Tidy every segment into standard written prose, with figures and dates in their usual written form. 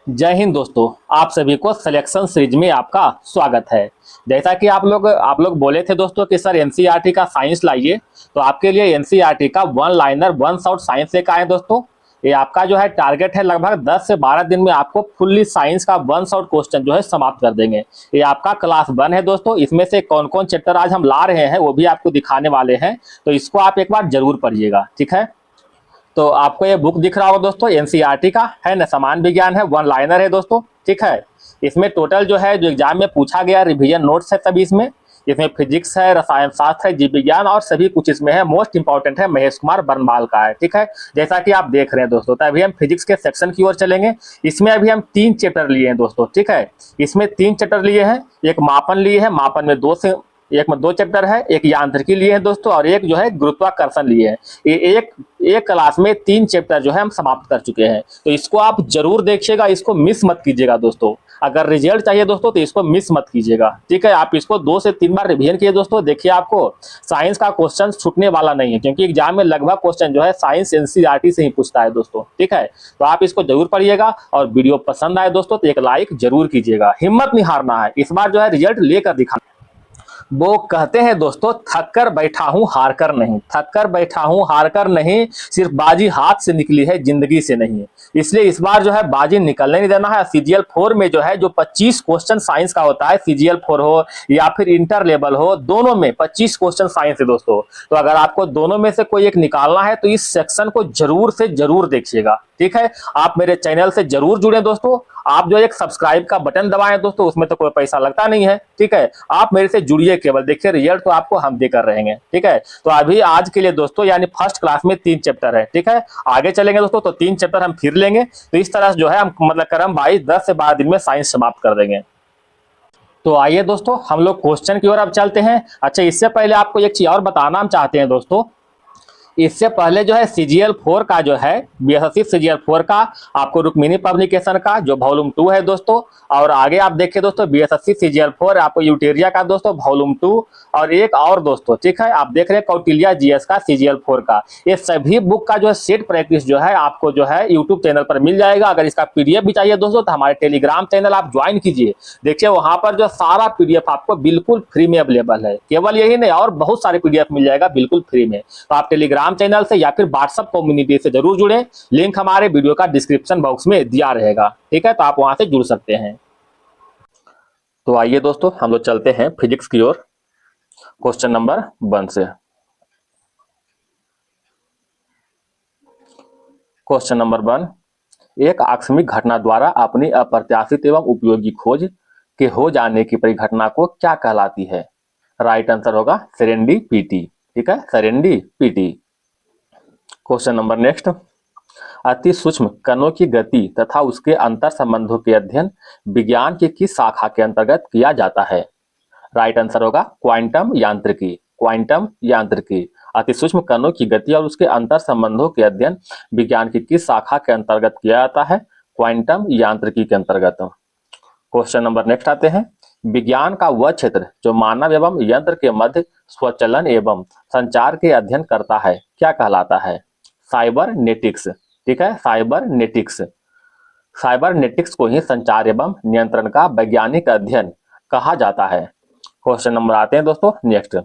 जय हिंद दोस्तों। आप सभी को सिलेक्शन सीरीज में आपका स्वागत है। जैसा कि आप लोग बोले थे दोस्तों कि सर एनसीईआरटी का साइंस लाइए, तो आपके लिए एनसीईआरटी का one liner one shot science लेकर आए दोस्तों। ये आपका जो है टारगेट है, लगभग 10 से 12 दिन में आपको फुल्ली साइंस का वन शॉट क्वेश्चन जो है समाप्त कर देंगे। ये आपका क्लास 1 है दोस्तों। इसमें से कौन कौन चैप्टर आज हम ला रहे हैं वो भी आपको दिखाने वाले हैं, तो इसको आप एक बार जरूर पढ़िएगा, ठीक है। तो आपको ये बुक दिख रहा होगा दोस्तों, एनसीईआरटी का है ना, समान विज्ञान है, वन लाइनर है दोस्तों, ठीक है। इसमें टोटल जो है, जो एग्जाम में पूछा गया रिवीजन नोट्स है सभी इसमें फिजिक्स है, रसायन शास्त्र है, जीव विज्ञान और सभी कुछ इसमें है। मोस्ट इंपॉर्टेंट है महेश कुमार बरनवाल का है, ठीक है। जैसा कि आप देख रहे हैं दोस्तों, तो अभी हम फिजिक्स के सेक्शन की ओर चलेंगे। इसमें अभी हम 3 चैप्टर लिए हैं दोस्तों, ठीक है। इसमें 3 चैप्टर लिए हैं। एक मापन लिए हैं, मापन में एक में 2 चैप्टर है। एक यांत्रिकी लिए हैं दोस्तों, और एक जो है गुरुत्वाकर्षण लिए हैं। ये एक क्लास में 3 चैप्टर जो है हम समाप्त कर चुके हैं। तो इसको आप जरूर देखिएगा, इसको मिस मत कीजिएगा दोस्तों। अगर रिजल्ट चाहिए दोस्तों तो इसको मिस मत कीजिएगा, ठीक है। आप इसको 2 से 3 बार रिवीजन कीजिए दोस्तों। देखिए, आपको साइंस का क्वेश्चन छूटने वाला नहीं है, क्योंकि एग्जाम में लगभग क्वेश्चन जो है साइंस एनसीईआरटी से ही पूछता है दोस्तों, ठीक है। तो आप इसको जरूर पढ़िएगा, और वीडियो पसंद आए दोस्तों तो एक लाइक जरूर कीजिएगा। हिम्मत नहीं हारना है, इस बार जो है रिजल्ट लेकर दिखाना। वो कहते हैं दोस्तों, थक कर बैठा हूं हार कर नहीं, थक कर बैठा हूं हार कर नहीं, सिर्फ बाजी हाथ से निकली है जिंदगी से नहीं। इसलिए इस बार जो है बाजी निकलने नहीं देना है। सीजीएल 4 में जो है, जो 25 क्वेश्चन साइंस का होता है, सीजीएल 4 हो या फिर इंटर लेवल हो, दोनों में 25 क्वेश्चन साइंस है दोस्तों। तो अगर आपको दोनों में से कोई एक निकालना है तो इस सेक्शन को जरूर से जरूर देखिएगा, ठीक है। आप मेरे चैनल से जरूर जुड़े दोस्तों। आप जो एक सब्सक्राइब का बटन दबाएं दोस्तों, उसमें तो कोई पैसा लगता नहीं है, ठीक है। आप मेरे से जुड़िए, केवल देखिए रिजल्ट तो आपको हम देकर रहेंगे, ठीक है। तो अभी आज के लिए दोस्तों, यानी फर्स्ट क्लास में 3 चैप्टर है, ठीक है। आगे चलेंगे दोस्तों तो 3 चैप्टर हम फिर लेंगे। तो इस तरह जो है हम मतलब क्रम 10 से 12 दिन में साइंस समाप्त कर देंगे। तो आइए दोस्तों, हम लोग क्वेश्चन की ओर अब चलते हैं। अच्छा, इससे पहले आपको एक चीज और बताना हम चाहते हैं दोस्तों। इससे पहले जो है सीजीएल 4 का जो है, बीएसएससी सीजीएल 4 का आपको रुक्मिणी पब्लिकेशन का जो वॉल्यूम 2 है दोस्तों, और आगे आप देखिए दोस्तों बीएसएससी सीजीएल 4 आपको यूटेरिया का दोस्तों वॉल्यूम 2, और एक और दोस्तों, ठीक है, आप देख रहे हैं कौटिल्य जीएस का सीजीएल 4 का। ये सभी बुक का जो है सेट प्रैक्टिस जो है आपको जो है यूट्यूब चैनल पर मिल जाएगा। अगर इसका पीडीएफ भी चाहिए दोस्तों तो हमारे टेलीग्राम चैनल आप ज्वाइन कीजिए। देखिए, वहां पर जो सारा पीडीएफ आपको बिल्कुल फ्री में अवेलेबल है। केवल यही नहीं, और बहुत सारे पीडीएफ मिल जाएगा बिल्कुल फ्री में। तो आप टेलीग्राम चैनल से या फिर व्हाट्सएप कम्युनिटी से जरूर जुड़े। लिंक हमारे वीडियो का डिस्क्रिप्शन बॉक्स में दिया रहेगा, ठीक है। तो आप वहां से जुड़ सकते हैं। तो आइए दोस्तों, हम लोग चलते हैं फिजिक्स की ओर, क्वेश्चन नंबर 1 से। क्वेश्चन नंबर 1, एक आकस्मिक घटना द्वारा अपनी अप्रत्याशित एवं उपयोगी खोज के हो जाने की परिघटना को क्या कहलाती है? राइट आंसर होगा सेरेंडीपीटी, ठीक है, सेरेंडीपीटी। क्वेश्चन नंबर नेक्स्ट, अति सूक्ष्म कणों की गति तथा उसके अंतर संबंधों के अध्ययन विज्ञान की किस शाखा के अंतर्गत किया जाता है? राइट आंसर होगा क्वांटम यांत्रिकी, क्वांटम यांत्रिकी। अति सूक्ष्म कणों की गति और उसके अंतर संबंधों के अध्ययन विज्ञान की किस शाखा के अंतर्गत किया जाता है? क्वांटम यांत्रिकी के अंतर्गत। क्वेश्चन नंबर नेक्स्ट आते हैं, विज्ञान का वह क्षेत्र जो मानव एवं यंत्र के मध्य स्वचलन एवं संचार के अध्ययन करता है क्या कहलाता है? साइबरनेटिक्स, ठीक है, साइबरनेटिक्स। साइबरनेटिक्स को ही संचार एवं नियंत्रण का वैज्ञानिक अध्ययन कहा जाता है। क्वेश्चन नंबर आते हैं दोस्तों नेक्स्ट,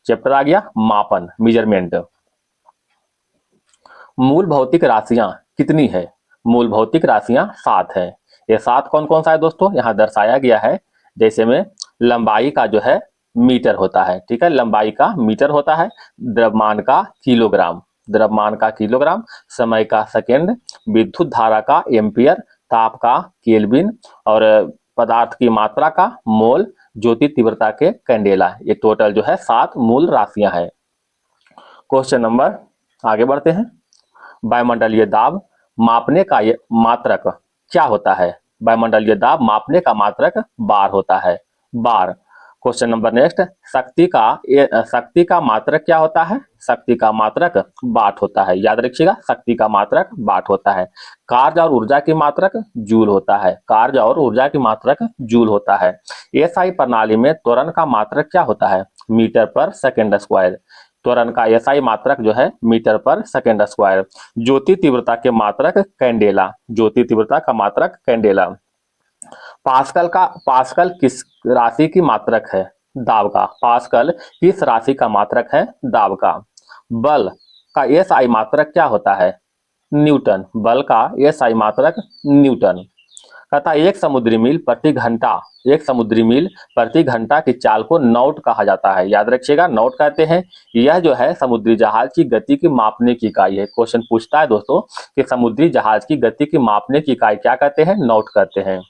चैप्टर आ गया मापन, मेजरमेंट। मूल भौतिक राशियां कितनी है? मूल भौतिक राशियां 7 है। ये 7 कौन कौन सा है दोस्तों, यहाँ दर्शाया गया है। जैसे में लंबाई का जो है मीटर होता है, ठीक है, लंबाई का मीटर होता है। द्रव्यमान का किलोग्राम, द्रव्यमान का किलोग्राम। समय का सेकेंड। विद्युत धारा का एम्पियर। ताप का केल्विन। और पदार्थ की मात्रा का मोल। ज्योति तीव्रता के कैंडेला। ये टोटल जो है 7 मूल राशियां हैं। क्वेश्चन नंबर आगे बढ़ते हैं, वायुमंडलीय दाब मापने का ये मात्रक क्या होता है? वायुमंडलीय दाब मापने का मात्रक बार होता है, बार। क्वेश्चन नंबर नेक्स्ट, शक्ति का मात्रक क्या होता है? शक्ति का मात्रक वाट होता है, याद रखिएगा, शक्ति का मात्रक वाट होता है। कार्य और ऊर्जा की मात्रक जूल होता है, कार्य और ऊर्जा की मात्रक जूल होता है। एसआई प्रणाली में त्वरण का मात्रक क्या होता है? मीटर पर सेकेंड स्क्वायर। त्वरण का एसआई मात्रक जो है मीटर पर सेकेंड स्क्वायर। ज्योति तीव्रता के मात्रक कैंडेला, ज्योति तीव्रता का मात्रक कैंडेला। पास्कल किस राशि की मात्रक है? दाब का। पास्कल किस राशि का मात्रक है? दाब का। बल का एसआई मात्रक क्या होता है? न्यूटन। बल का एसआई मात्रक न्यूटन। कहता है एक समुद्री मील प्रति घंटा की चाल को नॉट कहा जाता है। याद रखिएगा, नॉट कहते हैं, यह जो है समुद्री जहाज की गति की मापने की इकाई है। क्वेश्चन पूछता है दोस्तों कि समुद्री जहाज की गति की मापने की इकाई क्या कहते हैं? नॉट कहते हैं।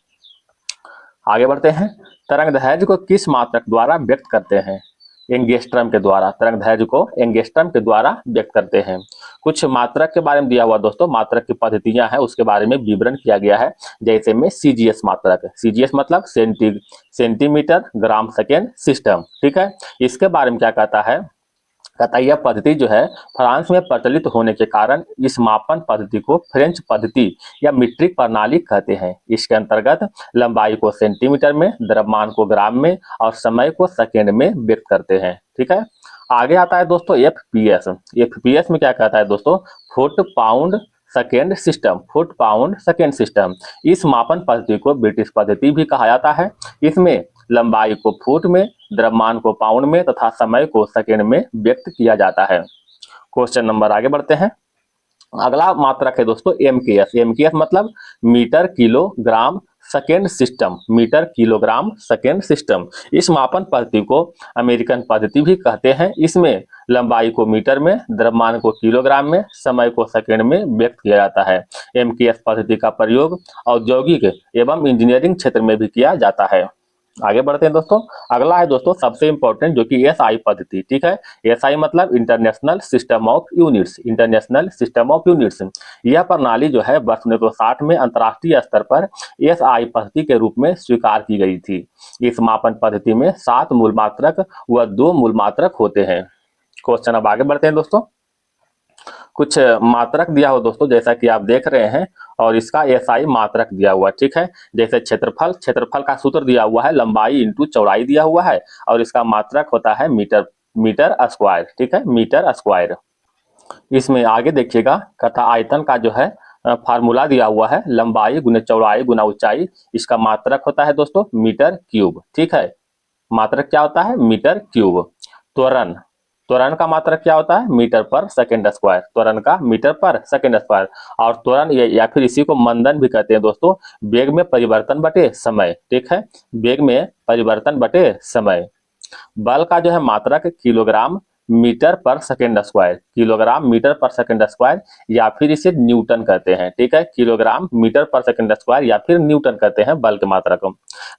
आगे बढ़ते हैं। तरंग दैर्ध्य को किस मात्रक द्वारा व्यक्त करते हैं? एंगस्ट्रम के द्वारा। तरंग दैर्ध्य को एंगस्ट्रम के द्वारा व्यक्त करते हैं। कुछ मात्रक के बारे में दिया हुआ दोस्तों, मात्रक की पद्धतियां हैं उसके बारे में विवरण किया गया है। जैसे में सीजीएस मात्रक, सीजीएस मतलब सेंटीमीटर ग्राम सेकेंड सिस्टम, ठीक है। इसके बारे में क्या कहता है? कहता है यह पद्धति जो है फ्रांस में प्रचलित होने के कारण इस मापन पद्धति को फ्रेंच पद्धति या मीट्रिक प्रणाली कहते हैं। इसके अंतर्गत लंबाई को सेंटीमीटर में, द्रव्यमान को ग्राम में और समय को सेकेंड में व्यक्त करते हैं, ठीक है। आगे आता है दोस्तों एफपीएस। एफपीएस में क्या कहता है दोस्तों? Foot pound second system, foot pound second system. इस मापन पद्धति को ब्रिटिश पद्धति भी कहा जाता है। इसमें लंबाई को फुट में, द्रव्यमान को पाउंड में तथा समय को सेकेंड में व्यक्त किया जाता है। क्वेश्चन नंबर आगे बढ़ते हैं। अगला मात्रक है दोस्तों एमकेएस। एमकेएस मतलब metre kilogram second system, metre kilogram second system. इस मापन पद्धति को अमेरिकन पद्धति भी कहते हैं। इसमें लंबाई को मीटर में, द्रव्यमान को किलोग्राम में, समय को सेकेंड में व्यक्त किया जाता है। एमकेएस पद्धति का प्रयोग औद्योगिक एवं इंजीनियरिंग क्षेत्र में भी किया जाता है। आगे बढ़ते हैं दोस्तों। अगला है दोस्तों सबसे इंपॉर्टेंट, जो कि एसआई पद्धति, ठीक है। एसआई मतलब international system of units, international system of units. यह प्रणाली जो है वर्ष 1960 में अंतर्राष्ट्रीय स्तर पर एसआई पद्धति के रूप में स्वीकार की गई थी। इस मापन पद्धति में 7 मूल मात्रक व 2 मूल मात्रक होते हैं। क्वेश्चन अब आगे बढ़ते हैं दोस्तों। कुछ मात्रक दिया हो दोस्तों, जैसा कि आप देख रहे हैं, और इसका एसआई मात्रक दिया हुआ, ठीक है। जैसे क्षेत्रफल, क्षेत्रफल का सूत्र दिया हुआ है, लंबाई इंटू चौड़ाई दिया हुआ है, और इसका मात्रक होता है मीटर, मीटर स्क्वायर, ठीक है, मीटर स्क्वायर। इसमें आगे देखिएगा, कथा आयतन का जो है फार्मूला दिया हुआ है, लंबाई गुने चौड़ाई गुना ऊंचाई। इसका मात्रक होता है दोस्तों मीटर क्यूब, ठीक है। मात्रक क्या होता है? Metre cube. त्वरण, त्वरण का मात्रक क्या होता है? मीटर पर सेकेंड स्क्वायर। त्वरण का मीटर पर सेकेंड स्क्वायर। और त्वरण या फिर इसी को मंदन भी कहते हैं दोस्तों, वेग में परिवर्तन बटे समय, ठीक है, वेग में परिवर्तन बटे समय। बल का जो है मात्रक किलोग्राम मीटर पर सेकेंड स्क्वायर, किलोग्राम मीटर पर सेकेंड स्क्वायर, या फिर इसे न्यूटन कहते हैं, ठीक है। किलोग्राम मीटर पर सेकेंड स्क्वायर या फिर न्यूटन कहते हैं बल के मात्रक को।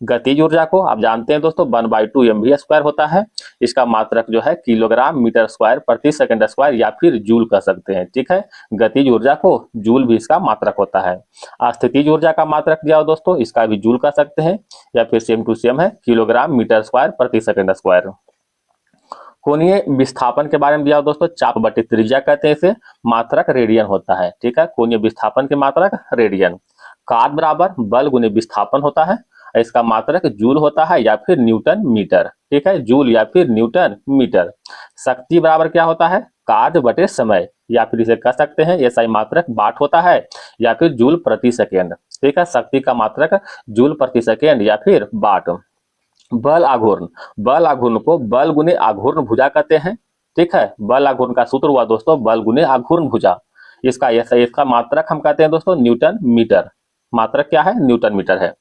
गतिज ऊर्जा को आप जानते हैं दोस्तों 1/2 mv स्क्वायर होता है। इसका मात्रक जो है किलोग्राम मीटर स्क्वायर प्रति सेकेंड स्क्वायर या फिर जूल कह सकते हैं, ठीक है। गतिज ऊर्जा को जूल भी इसका मात्रक होता है। स्थितिज ऊर्जा का मात्रक दिया हो दोस्तों, इसका भी जूल कह सकते हैं, या फिर सेम टू सेम है, किलोग्राम मीटर स्क्वायर प्रति सेकेंड स्क्वायर। कोणीय विस्थापन के बारे में दिया हो दोस्तों, चाप बटे त्रिज्या कहते हैं इसे, मात्रक रेडियन होता है, ठीक है। कोणीय विस्थापन के मात्रक रेडियन। कार्य बराबर बल गुने विस्थापन होता है, इसका मात्रक जूल होता है या फिर न्यूटन मीटर, ठीक है, जूल या फिर न्यूटन मीटर। शक्ति बराबर क्या होता है? कार्य बटे समय, या फिर इसे कह सकते हैं एसआई मात्रक वाट होता है या फिर जूल प्रति सेकेंड, ठीक है। शक्ति का मात्रक जूल प्रति सेकेंड या फिर वाट। बल आघूर्ण, बल आघूर्ण को बल गुने आघूर्ण भुजा कहते हैं, ठीक है। बल आघूर्ण का सूत्र हुआ दोस्तों बल गुने आघूर्ण भुजा। इसका मात्रक हम कहते हैं दोस्तों न्यूटन मीटर। मात्रक क्या है? न्यूटन मीटर है।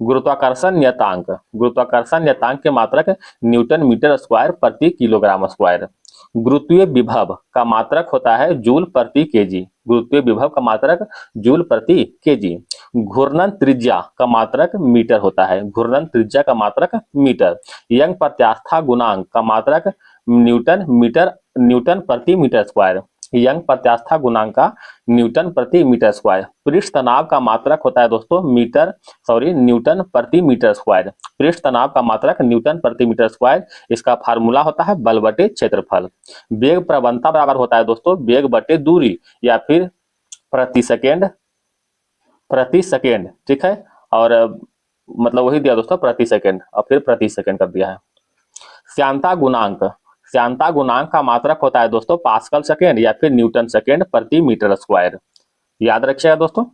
गुरुत्वाकर्षण नियतांक, गुरुत्वाकर्षण नियतांक के मात्रक न्यूटन मीटर स्क्वायर प्रति किलोग्राम स्क्वायर। गुरुत्वीय विभव का मात्रक होता है जूल प्रति केजी, गुरुत्वीय विभव का मात्रक जूल प्रति केजी। घूर्णन त्रिज्या का मात्रक मीटर होता है, घूर्णन त्रिज्या का मात्रक मीटर। यंग प्रत्यास्था गुणांक का मात्रक न्यूटन मीटर, न्यूटन प्रति मीटर स्क्वायर। यंग प्रत्यास्था गुणांक का न्यूटन प्रति मीटर स्क्वायर। पृष्ठ तनाव का मात्रक होता है दोस्तों न्यूटन प्रति मीटर स्क्वायर। पृष्ठ तनाव का मात्रक न्यूटन प्रति मीटर स्क्वायर। इसका फार्मूला होता है बल बटे क्षेत्रफल। वेग प्रवणता बराबर होता है दोस्तों वेग बटे दूरी या फिर प्रति सेकेंड, प्रति सेकेंड, ठीक है। और मतलब वही दिया दोस्तों प्रति सेकेंड और फिर प्रति सेकेंड कर दिया है। श्यानता गुणांक, श्यानता गुणांक का मात्रक होता है दोस्तों पास्कल सेकेंड या फिर न्यूटन सेकेंड प्रति मीटर स्क्वायर। याद रखिएगा दोस्तों।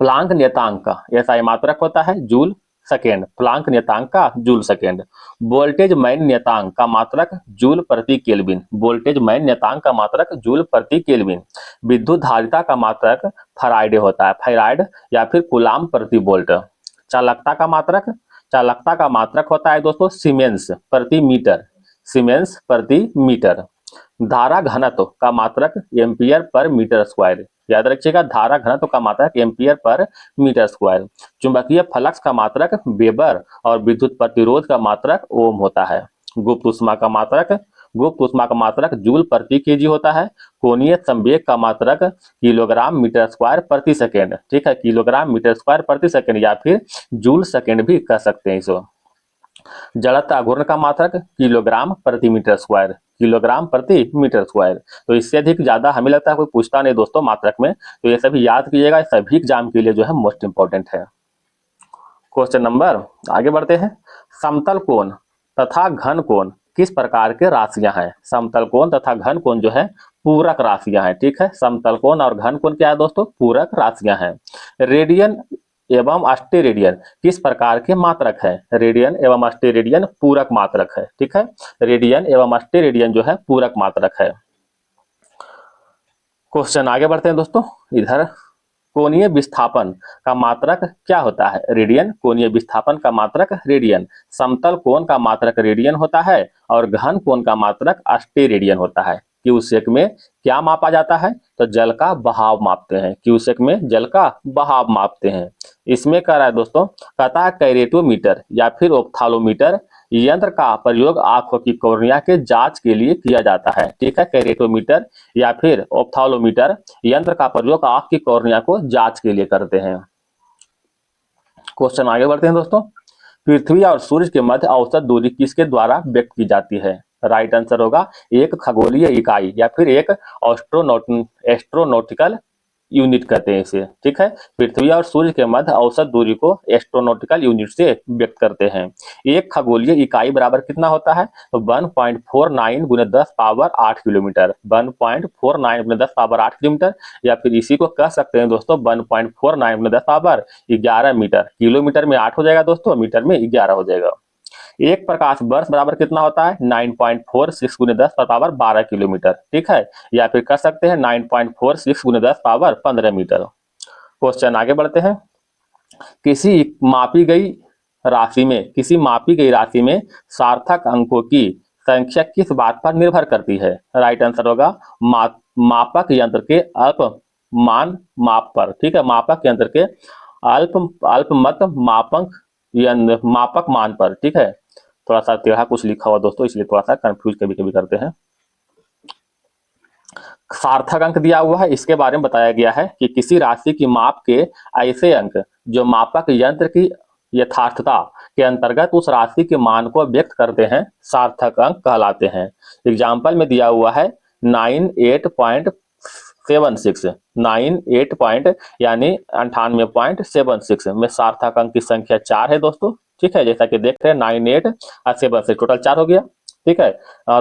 प्लांक नियतांक का ऐसा मात्रक होता है जूल सेकेंड, प्लांक नियतांक का जूल सेकेंड। वोल्टेज मैन नियतांक का मात्रक जूल प्रति केल्विन, वोल्टेज मैन नियतांक का मात्रक जूल प्रति केल्विन। विद्युत धारिता का मात्रक फैराडे होता है, फैराड या फिर कूलाम प्रति वोल्ट। चालकता का मात्रक होता है दोस्तों सीमेंस प्रति मीटर, सीमेंस प्रति मीटर। धारा घनत्व का मात्रक एम्पियर पर मीटर स्क्वायर। याद रखिएगा धारा घनत्व का मात्रक एम्पियर पर मीटर स्क्वायर। चुंबकीय फ्लक्स का मात्रक वेबर और विद्युत प्रतिरोध का मात्रक ओम होता है। गुप्त ऊष्मा का मात्रक जूल प्रति केजी होता है। कोणीय संवेग का मात्रक किलोग्राम मीटर स्क्वायर प्रति सेकेंड, ठीक है, किलोग्राम मीटर स्क्वायर प्रति सेकेंड या फिर जूल सेकेंड भी कह सकते हैं इसको। जड़त्व आघूर्ण का मात्रक किलोग्राम प्रति मीटर स्क्वायर, किलोग्राम प्रति मीटर स्क्वायर। तो इससे अधिक ज्यादा हमें लगता है कोई पूछता नहीं दोस्तों मात्रक में, तो ये सभी याद कीजिएगा, सभी एग्जाम के लिए जो है मोस्ट इंपॉर्टेंट है। क्वेश्चन नंबर आगे बढ़ते हैं। समतल कोण तथा घन कोण किस प्रकार के राशियां हैं? समतल कोण तथा घन कोण जो है पूरक राशियां हैं, ठीक है। समतल कोण और घन कोण क्या है दोस्तों? पूरक राशियां हैं। रेडियन एवं अस्टेरेडियन किस प्रकार के मात्रक है? रेडियन एवं अस्टेरेडियन पूरक मात्रक है, ठीक है। रेडियन एवं अस्टेरेडियन जो है पूरक मात्रक है। क्वेश्चन आगे बढ़ते हैं दोस्तों। इधर कोणीय विस्थापन का मात्रक क्या होता है? रेडियन। कोणीय विस्थापन का मात्रक रेडियन। समतल कोण का मात्रक रेडियन होता है और घन कोण का मात्रक अस्टेरेडियन होता है। क्यूसेक में क्या मापा जाता है? तो जल का बहाव मापते हैं, क्यूसेक में जल का बहाव मापते हैं। इसमें कह रहा है दोस्तों, कहता है कैरेटोमीटर या फिर ओप्थालोमीटर यंत्र का प्रयोग आंखों की कॉर्निया के जांच के लिए किया जाता है, ठीक है। कैरेटोमीटर या फिर ओप्थालोमीटर यंत्र का प्रयोग आंख की कॉर्निया को जांच के लिए करते हैं। क्वेश्चन आगे बढ़ते हैं दोस्तों। पृथ्वी और सूर्य के मध्य औसत दूरी किसके द्वारा व्यक्त की जाती है? राइट आंसर होगा एक खगोलीय इकाई या फिर एक एस्ट्रोनॉटिकल यूनिट कहते हैं इसे, ठीक है। पृथ्वी और सूर्य के मध्य औसत दूरी को एस्ट्रोनॉटिकल यूनिट से व्यक्त करते हैं। एक खगोलीय इकाई बराबर कितना होता है? तो 1.49 × 10⁸ किलोमीटर, 1.49 × 10⁸ किलोमीटर, या फिर इसी को कह सकते हैं दोस्तों 1.49 × 10⁻11 मीटर। किलोमीटर में 8 हो जाएगा दोस्तों, मीटर में 11 हो जाएगा। एक प्रकाश वर्ष बराबर कितना होता है? 9.46 × 10⁻12 किलोमीटर, ठीक है, या फिर कर सकते हैं 9.46 × 10⁻15 मीटर। क्वेश्चन आगे बढ़ते हैं। किसी मापी गई राशि में सार्थक अंकों की संख्या किस बात पर निर्भर करती है? राइट आंसर होगा मापक यंत्र के अल्पमान माप पर, ठीक है। मापक यंत्र के अल्पमत मापक मान पर, ठीक है। थोड़ा सा टेढ़ा कुछ लिखा हुआ दोस्तों, इसलिए थोड़ा सा कंफ्यूज कभी कभी करते हैं। सार्थक अंक दिया हुआ है, इसके बारे में बताया गया है कि किसी राशि की माप के ऐसे अंक जो मापक यंत्र की यथार्थता के अंतर्गत उस राशि के मान को व्यक्त करते हैं, सार्थक अंक कहलाते हैं। एग्जाम्पल में दिया हुआ है 98.76 यानी 98.76 में सार्थक अंक की संख्या 4 है दोस्तों, ठीक है। जैसा कि देख रहे हैं 98 और 7 टोटल 4 हो गया, ठीक है।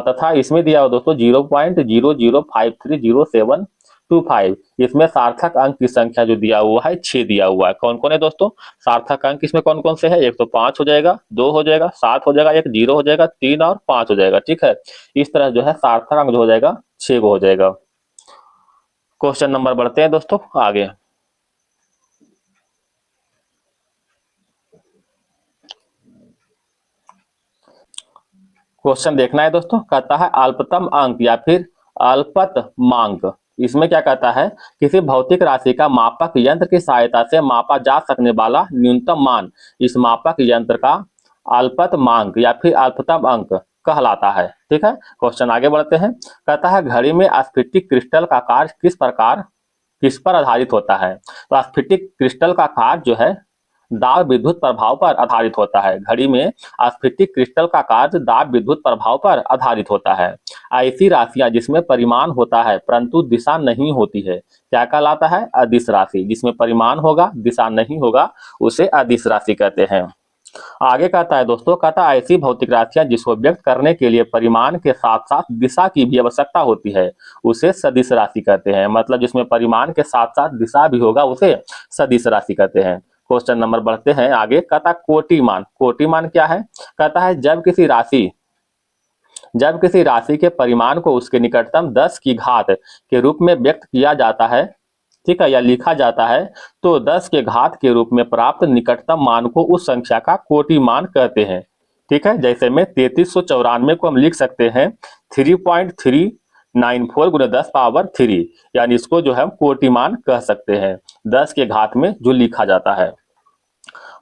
तथा इसमें दिया हुआ दोस्तों 0.00530725, इसमें सार्थक अंक की संख्या जो दिया हुआ है 6 दिया हुआ है। कौन कौन है दोस्तों सार्थक अंक इसमें? कौन कौन से है? एक तो 5 हो जाएगा, 2 हो जाएगा, 7 हो जाएगा, एक 0 हो जाएगा, 3 और 5 हो जाएगा, ठीक है। इस तरह जो है सार्थक अंक जो हो जाएगा 6 हो जाएगा। क्वेश्चन नंबर बढ़ते हैं दोस्तों आगे। क्वेश्चन देखना है दोस्तों, कहता है अल्पतम अंक या फिर अल्पतमांक। इसमें क्या कहता है? किसी भौतिक राशि का मापक यंत्र की सहायता से मापा जा सकने वाला न्यूनतम मान इस मापक यंत्र का अल्पतमांक या फिर अल्पतम अंक कहलाता है, ठीक है। क्वेश्चन आगे बढ़ते हैं। कहता है घड़ी में स्फटिक क्रिस्टल का कार्य किस पर आधारित होता है? तो स्फटिक क्रिस्टल का कार्य जो है दाब विद्युत प्रभाव पर आधारित होता है। घड़ी में स्फटिक क्रिस्टल का कार्य दाब विद्युत प्रभाव पर आधारित होता है। ऐसी राशियां जिसमें परिमाण होता है परंतु दिशा नहीं होती है क्या कहलाता है? अदिश राशि। जिसमें परिमाण होगा दिशा नहीं होगा उसे अदिश राशि कहते हैं। आगे कहता है दोस्तों, कहता है ऐसी भौतिक राशियां जिसको व्यक्त करने के लिए परिमाण के साथ साथ दिशा की भी आवश्यकता होती है उसे सदिश राशि कहते हैं। मतलब जिसमें परिमाण के साथ साथ दिशा भी होगा उसे सदिश राशि कहते हैं। क्वेश्चन नंबर बढ़ते हैं आगे। कहता कोटिमान, कोटिमान क्या है? कहता है जब किसी राशि के परिमाण को उसके निकटतम 10 की घात के रूप में व्यक्त किया जाता है, ठीक है, या लिखा जाता है, तो 10 के घात के रूप में प्राप्त निकटतम मान को उस संख्या का कोटि मान कहते हैं। ठीक है, जैसे में 3394 को हम लिख सकते हैं 3.394 गुणे 10 पावर 3, यानी इसको जो है हम कोटि मान कह सकते हैं 10 के घात में जो लिखा जाता है।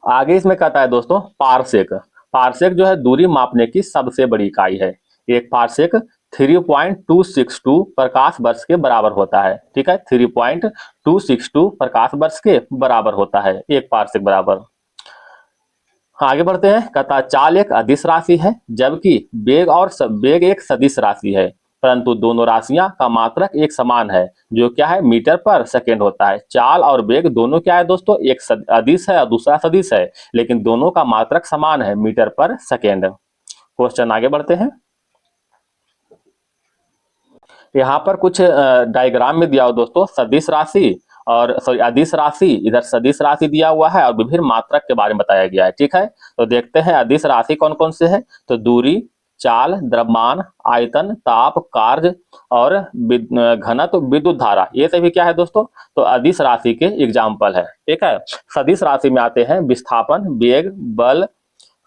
आगे इसमें कहता है दोस्तों पारसेक। पारसेक जो है दूरी मापने की सबसे बड़ी इकाई है। एक पारसेक 3.262 प्रकाश वर्ष के बराबर होता है। ठीक है, 3.262 प्रकाश वर्ष के बराबर होता है एक पारसेक बराबर। आगे बढ़ते हैं। कहता चाल एक अदिश राशि है जबकि वेग एक सदिश राशि है, परंतु दोनों राशियां का मात्रक एक समान है जो क्या है मीटर पर सेकेंड होता है। चाल और वेग दोनों क्या है दोस्तों, एक अदिश है और दूसरा सदिश है, लेकिन दोनों का मात्रक समान है मीटर पर सेकेंड। क्वेश्चन आगे बढ़ते हैं। यहाँ पर कुछ डायग्राम में दिया हो दोस्तों सदिश राशि और सॉरी अदिश राशि, इधर सदिश राशि दिया हुआ है और विभिन्न मात्रक के बारे में बताया गया है। ठीक है, तो देखते हैं अदिश राशि कौन कौन से है। तो दूरी, चाल, द्रव्यमान, आयतन, ताप, कार्य और घनत्व, विद्युत धारा, ये सभी क्या है दोस्तों, तो अदिश राशि के एग्जाम्पल है। ठीक है, सदिश राशि में आते हैं विस्थापन, वेग, बल,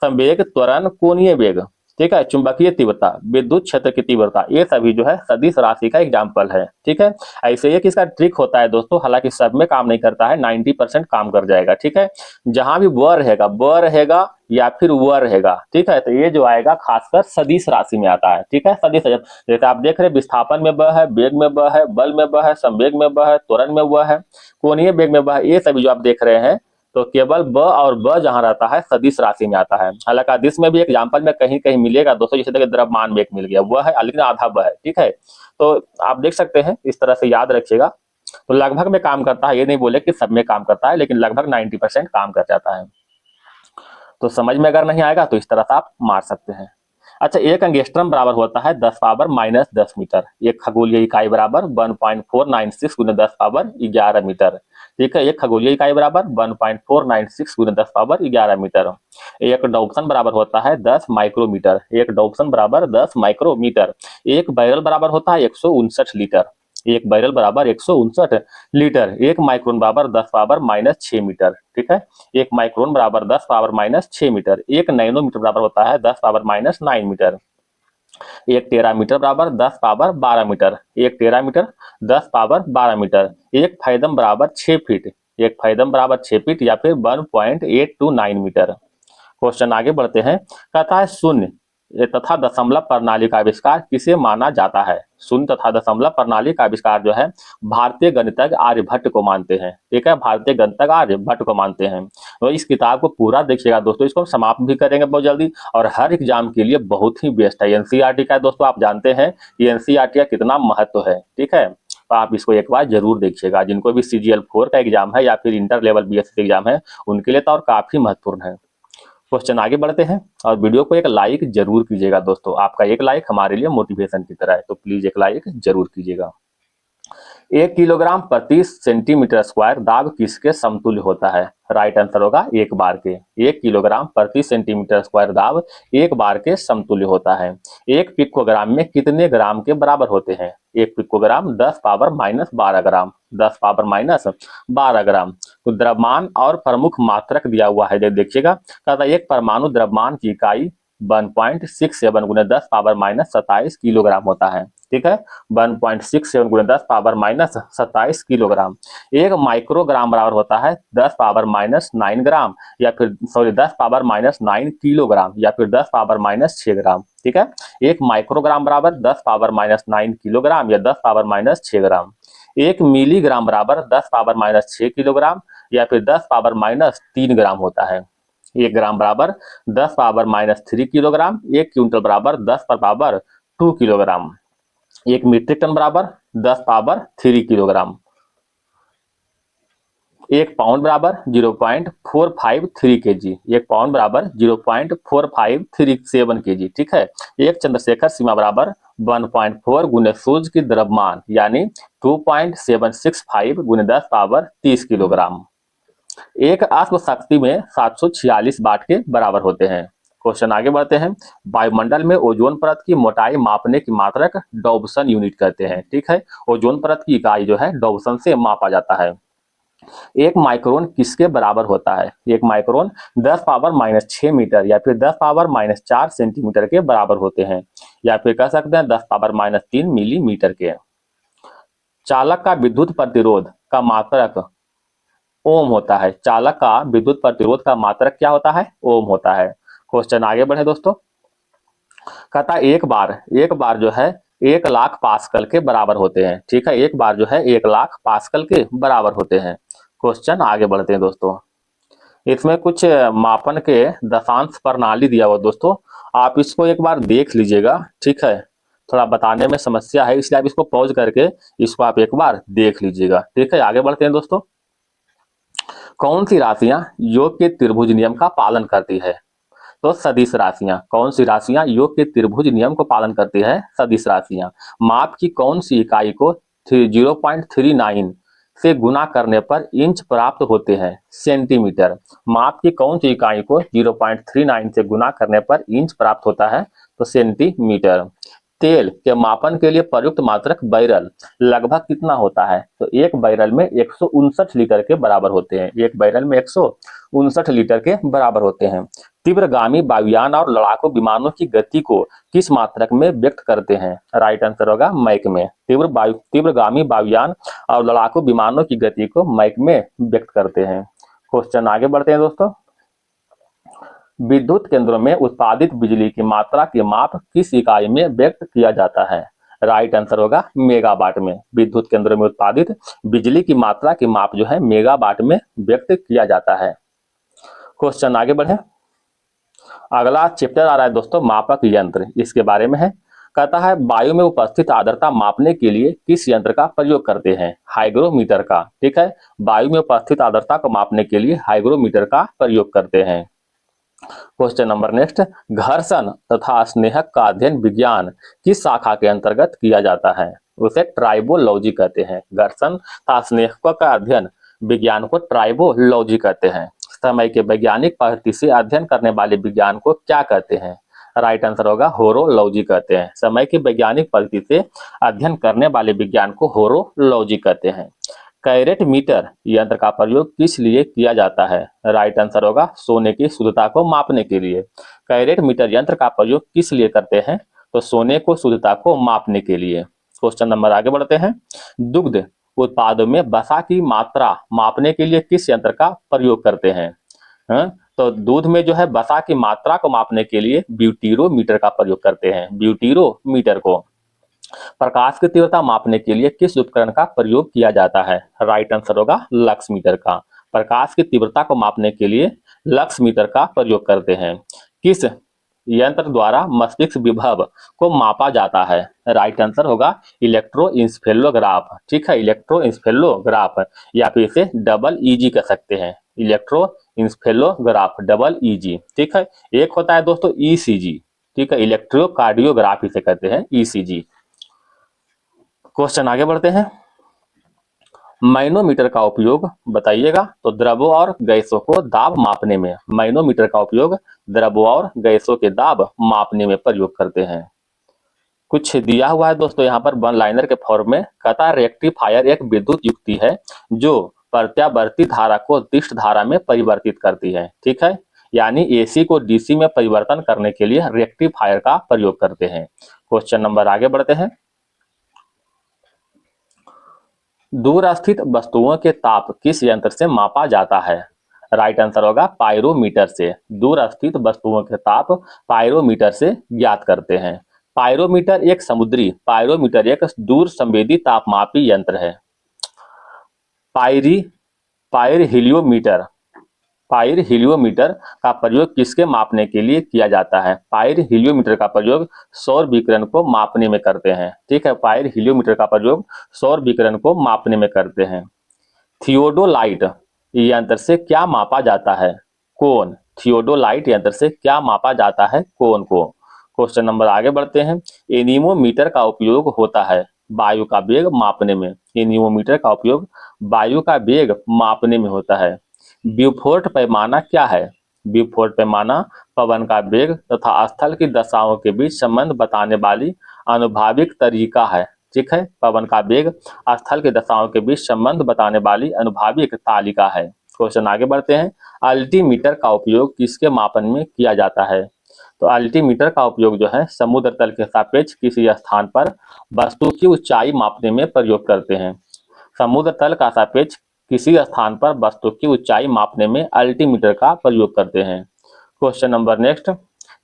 संवेग, त्वरण, कोणीय वेग, ठीक है, चुंबकीय तीव्रता, विद्युत क्षेत्र की तीव्रता, ये सभी जो है सदिश राशि का एग्जाम्पल है। ठीक है, ऐसे ये किसका ट्रिक होता है दोस्तों, हालांकि सब में काम नहीं करता है, 90% काम कर जाएगा। ठीक है, जहां भी व रहेगा या फिर व रहेगा, ठीक है, तो ये जो आएगा खासकर सदिश राशि में आता है। ठीक है, सदिश, जैसे आप देख रहे हैं विस्थापन में ब है, वेग में ब है, बल में ब है, संवेग में ब है, त्वरण में व है, कोणीय वेग में ब है, ये सभी जो आप देख रहे हैं तो केवल ब और ब जहां रहता है सदिश राशि में आता है। हालांकि अदिश में भी एग्जाम्पल में कहीं कहीं मिलेगा दोस्तों, जैसे देखिए द्रव्यमान में एक मिल गया, वह है लेकिन आधा ब है। ठीक है, तो आप देख सकते हैं, इस तरह से याद रखिएगा। तो लगभग में काम करता है, ये नहीं बोले कि सब में काम करता है, लेकिन लगभग 90% काम कर जाता है। तो समझ में अगर नहीं आएगा तो इस तरह से आप मार सकते हैं। अच्छा, एक एंगस्ट्रम बराबर होता है 10 पावर माइनस 10 मीटर। एक खगोलीय इकाई बराबर 1.496 गुने 10 पावर 11 मीटर। ठीक है, एक खगोलीय इकाई बराबर 1.496 गुने 10 पावर 11 मीटर। एक डॉप्सन बराबर होता है 10 माइक्रोमीटर। एक डॉप्सन बराबर 10 माइक्रोमीटर। एक बैरल बराबर होता है 159 लीटर। एक बैरल बराबर 159 लीटर। एक माइक्रोन बराबर 10 पावर माइनस 6 मीटर। ठीक है, एक माइक्रोन बराबर 10 पावर माइनस 6 मीटर। एक नैनोमीटर बराबर होता है 10 पावर माइनस 9 मीटर। एक टेरामीटर बराबर 10 पावर 12 मीटर। एक टेरामीटर 10 पावर 12 मीटर। एक फैदम बराबर 6 फीट। एक फैदम बराबर 6 फीट या फिर 1.829 मीटर। क्वेश्चन आगे बढ़ते हैं। कहता है शून्य तथा दशमलव प्रणाली का आविष्कार किसे माना जाता है? शून्य तथा दशमलव प्रणाली का आविष्कार जो है भारतीय गणितज्ञ आर्यभट्ट को मानते हैं। ठीक है, भारतीय गणितज्ञ आर्यभट्ट को मानते हैं। तो इस किताब को पूरा देखिएगा दोस्तों, इसको हम समाप्त भी करेंगे बहुत जल्दी और हर एग्जाम के लिए बहुत ही बेस्ट है। एनसीईआरटी का दोस्तों आप जानते हैं कि एनसीईआरटी का कितना महत्व है। ठीक है, तो आप इसको एक बार जरूर देखिएगा। जिनको भी CGL 4 का एग्जाम है या फिर इंटर लेवल BSc एग्जाम है उनके लिए तो और काफी महत्वपूर्ण है। क्वेश्चन आगे बढ़ते हैं और वीडियो को एक लाइक जरूर कीजिएगा दोस्तों। आपका एक लाइक हमारे लिए मोटिवेशन की तरह है, तो प्लीज एक लाइक जरूर कीजिएगा। 1 किलोग्राम प्रति सेंटीमीटर स्क्वायर दाब किसके समतुल्य होता है? राइट आंसर होगा 1 बार के। 1 किलोग्राम प्रति सेंटीमीटर स्क्वायर दाब 1 बार के समतुल्य होता है। 1 पिकोग्राम में कितने ग्राम के बराबर होते हैं? 1 पिकोग्राम 10 पावर माइनस 12 ग्राम। 10 पावर माइनस 12 ग्राम। तो द्रव्यमान और प्रमुख मात्रक दिया हुआ है, देखिएगा। कहता है एक परमाणु द्रव्यमान की इकाई 1.67 गुने 10 पावर माइनस 27 किलोग्राम होता है। ठीक है, 1.67 गुने 10 पावर माइनस 27 किलोग्राम। एक माइक्रोग्राम बराबर होता है 10 पावर माइनस 9 ग्राम या फिर 10 पावर माइनस 9 किलोग्राम या फिर 10 पावर माइनस 6 ग्राम। ठीक है, एक माइक्रोग्राम बराबर 10 पावर माइनस 9 किलोग्राम या 10 पावर माइनस 6 ग्राम। एक मिलीग्राम बराबर 10 पावर माइनस 6 किलोग्राम या फिर 10 पावर माइनस 3 ग्राम होता है। 1 ग्राम बराबर 10 पावर माइनस 3 किलोग्राम। 1 क्विंटल बराबर 10 पर पावर 2 किलोग्राम। 1 मीट्रिक टन बराबर 10 पावर 3 किलोग्राम। एक पाउंड बराबर 0.453 केजी, एक पाउंड बराबर 0.4537 केजी। ठीक है, एक चंद्रशेखर सीमा बराबर 1.4 गुने सूर्य की द्रव्यमान यानी 2.765 गुने 10 पावर 30 किलोग्राम। एक अश्व शक्ति में 746 वाट के बराबर होते हैं। क्वेश्चन आगे बढ़ते हैं। वायुमंडल में ओजोन परत की मोटाई मापने की मात्रक डॉब्सन यूनिट कहते हैं। ठीक है, ओजोन परत की इकाई जो है डॉब्सन से मापा जाता है। एक माइक्रोन किसके बराबर होता है? एक माइक्रोन 10 पावर -6 मीटर या फिर 10 पावर -4 सेंटीमीटर के बराबर होते हैं, या फिर कह सकते हैं 10 पावर -3 मिलीमीटर के। चालक का विद्युत प्रतिरोध का मात्रक ओम होता है। चालक का विद्युत प्रतिरोध का मात्रक क्या होता है? ओम होता है। क्वेश्चन आगे बढ़े दोस्तों। कहता एक बार जो है 1,00,000 पास्कल के बराबर होते हैं। ठीक है, एक बार जो है 1,00,000 पास्कल के बराबर होते हैं। क्वेश्चन आगे बढ़ते हैं दोस्तों। इसमें कुछ मापन के दशांश प्रणाली दिया हुआ दोस्तों, आप इसको एक बार देख लीजिएगा। ठीक है, थोड़ा बताने में समस्या है, इसलिए आप इसको पॉज करके इसको आप एक बार देख लीजिएगा। ठीक है, आगे बढ़ते हैं दोस्तों। कौन सी राशियां योग के त्रिभुज नियम का पालन करती है? तो सदिश राशियां। कौन सी राशियां योग के त्रिभुज नियम को पालन करती है? सदिश राशियां। माप की कौन सी इकाई को 0.39 से गुना करने पर इंच प्राप्त होते हैं? सेंटीमीटर। माप की कौन सी इकाई को 0.39 से गुना करने पर इंच प्राप्त होता है? तो सेंटीमीटर। तेल के मापन के लिए प्रयुक्त मात्रक बैरल लगभग कितना होता है? तो एक बैरल में 159 लीटर के बराबर होते हैं। एक बैरल में 159 लीटर के बराबर होते हैं। तीव्रगामी वायुयान और लड़ाकू विमानों की गति को किस मात्रक में व्यक्त करते हैं? राइट आंसर होगा मैक में। तीव्रगामी वायुयान और लड़ाकू विमानों की गति को मैक में व्यक्त करते हैं। क्वेश्चन आगे बढ़ते हैं दोस्तों। विद्युत केंद्रों में उत्पादित बिजली की मात्रा के माप किस इकाई में व्यक्त किया जाता है? राइट आंसर होगा मेगावाट में। विद्युत केंद्रों में उत्पादित बिजली की मात्रा के माप जो है मेगावाट में व्यक्त किया जाता है। क्वेश्चन आगे बढ़े। अगला चैप्टर आ रहा है दोस्तों मापक यंत्र, इसके बारे में है। कहता है वायु में उपस्थित आर्द्रता मापने के लिए किस यंत्र का प्रयोग करते हैं? हाइग्रोमीटर का। ठीक है, वायु में उपस्थित आर्द्रता को मापने के लिए हाइग्रोमीटर का प्रयोग करते हैं। Question number next. घर्षण तथा स्नेहक का अध्ययन विज्ञान किस शाखा के अंतर्गत किया जाता है? उसे ट्राइबोलॉजी कहते हैं। घर्षण तथा स्नेहकों का अध्ययन विज्ञान को ट्राइबोलॉजी कहते हैं। समय के वैज्ञानिक पद्धति से अध्ययन करने वाले विज्ञान को क्या कहते हैं? राइट आंसर होगा होरोलॉजी कहते हैं। समय की वैज्ञानिक पद्धति से अध्ययन करने वाले विज्ञान को होरोलॉजी कहते हैं। कैरेट मीटर यंत्र का प्रयोग किस लिए किया जाता है? राइट आंसर होगा सोने की शुद्धता को मापने के लिए। कैरेट मीटर यंत्र का प्रयोग किस लिए करते हैं? तो सोने को शुद्धता को मापने के लिए। क्वेश्चन नंबर आगे बढ़ते हैं। दुग्ध उत्पादों में वसा की मात्रा मापने के लिए किस यंत्र का प्रयोग करते हैं? तो दूध में जो है वसा की मात्रा को मापने के लिए ब्यूटीरोमीटर का प्रयोग करते हैं। ब्यूटीरोमीटर को। प्रकाश की तीव्रता मापने के लिए किस उपकरण का प्रयोग किया जाता है? राइट आंसर होगा लक्स मीटर का। प्रकाश की तीव्रता को मापने के लिए लक्स मीटर का प्रयोग करते हैं। किस यंत्र द्वारा मस्तिष्क विभव को मापा जाता है? राइट आंसर होगा इलेक्ट्रोइंसफेलोग्राफ। ठीक है, इलेक्ट्रोइंसफेलोग्राफ या फिर इसे डबल ईजी कह सकते हैं। इलेक्ट्रोइंसफेलोग्राफ डबल ईजी। ठीक है, एक होता है दोस्तों ईसीजी। ठीक है, इलेक्ट्रोकार्डियोग्राफी से कहते हैं ईसीजी। क्वेश्चन आगे बढ़ते हैं। मैनोमीटर का उपयोग बताइएगा। तो द्रवों और गैसों को दाब मापने में मैनोमीटर का उपयोग द्रवों और गैसों के दाब मापने में प्रयोग करते हैं। कुछ दिया हुआ है दोस्तों यहाँ पर वन लाइनर के फॉर्म में। कहता है रेक्टिफायर एक विद्युत युक्ति है जो प्रत्यावर्ती धारा को दिष्ट धारा में परिवर्तित करती है। ठीक है, यानी एसी को डीसी में परिवर्तन करने के लिए रेक्टिफायर का प्रयोग करते हैं। क्वेश्चन नंबर आगे बढ़ते हैं। दूर स्थित वस्तुओं के ताप किस यंत्र से मापा जाता है? राइट आंसर होगा पायरोमीटर से। दूर स्थित वस्तुओं के ताप पायरोमीटर से ज्ञात करते हैं। पायरोमीटर एक दूर संवेदी तापमापी यंत्र है। पायरहिलियोमीटर पायरहिलियोमीटर का प्रयोग किसके मापने के लिए किया जाता है? पायरहिलियोमीटर का प्रयोग सौर विकिरण को मापने में करते हैं। ठीक है, पायरहिलियोमीटर का प्रयोग सौर विकिरण को मापने में करते हैं। थियोडोलाइट यंत्र से क्या मापा जाता है? कोण। थियोडोलाइट यंत्र से क्या मापा जाता है? कोण को। क्वेश्चन नंबर आगे बढ़ते हैं। एनीमोमीटर का उपयोग होता है वायु का वेग मापने में। एनीमोमीटर का उपयोग वायु का वेग मापने में होता है। ब्यूफोर्ट पैमाना क्या है? ब्यूफोर्ट पैमाना पवन का वेग तथा स्थल की दशाओं के बीच संबंध बताने वाली अनुभाविक तरीका है। ठीक है, पवन का वेग स्थल की दशाओं के बीच संबंध बताने वाली अनुभाविक तालिका है। क्वेश्चन आगे बढ़ते हैं। अल्टीमीटर का उपयोग किसके मापन में किया जाता है? तो अल्टीमीटर का उपयोग जो है समुद्र तल के सापेक्ष किसी स्थान पर वस्तु की ऊंचाई मापने में प्रयोग करते हैं। समुद्र तल का सापेक्ष किसी स्थान पर वस्तु की ऊंचाई मापने में अल्टीमीटर का प्रयोग करते हैं। Question number next.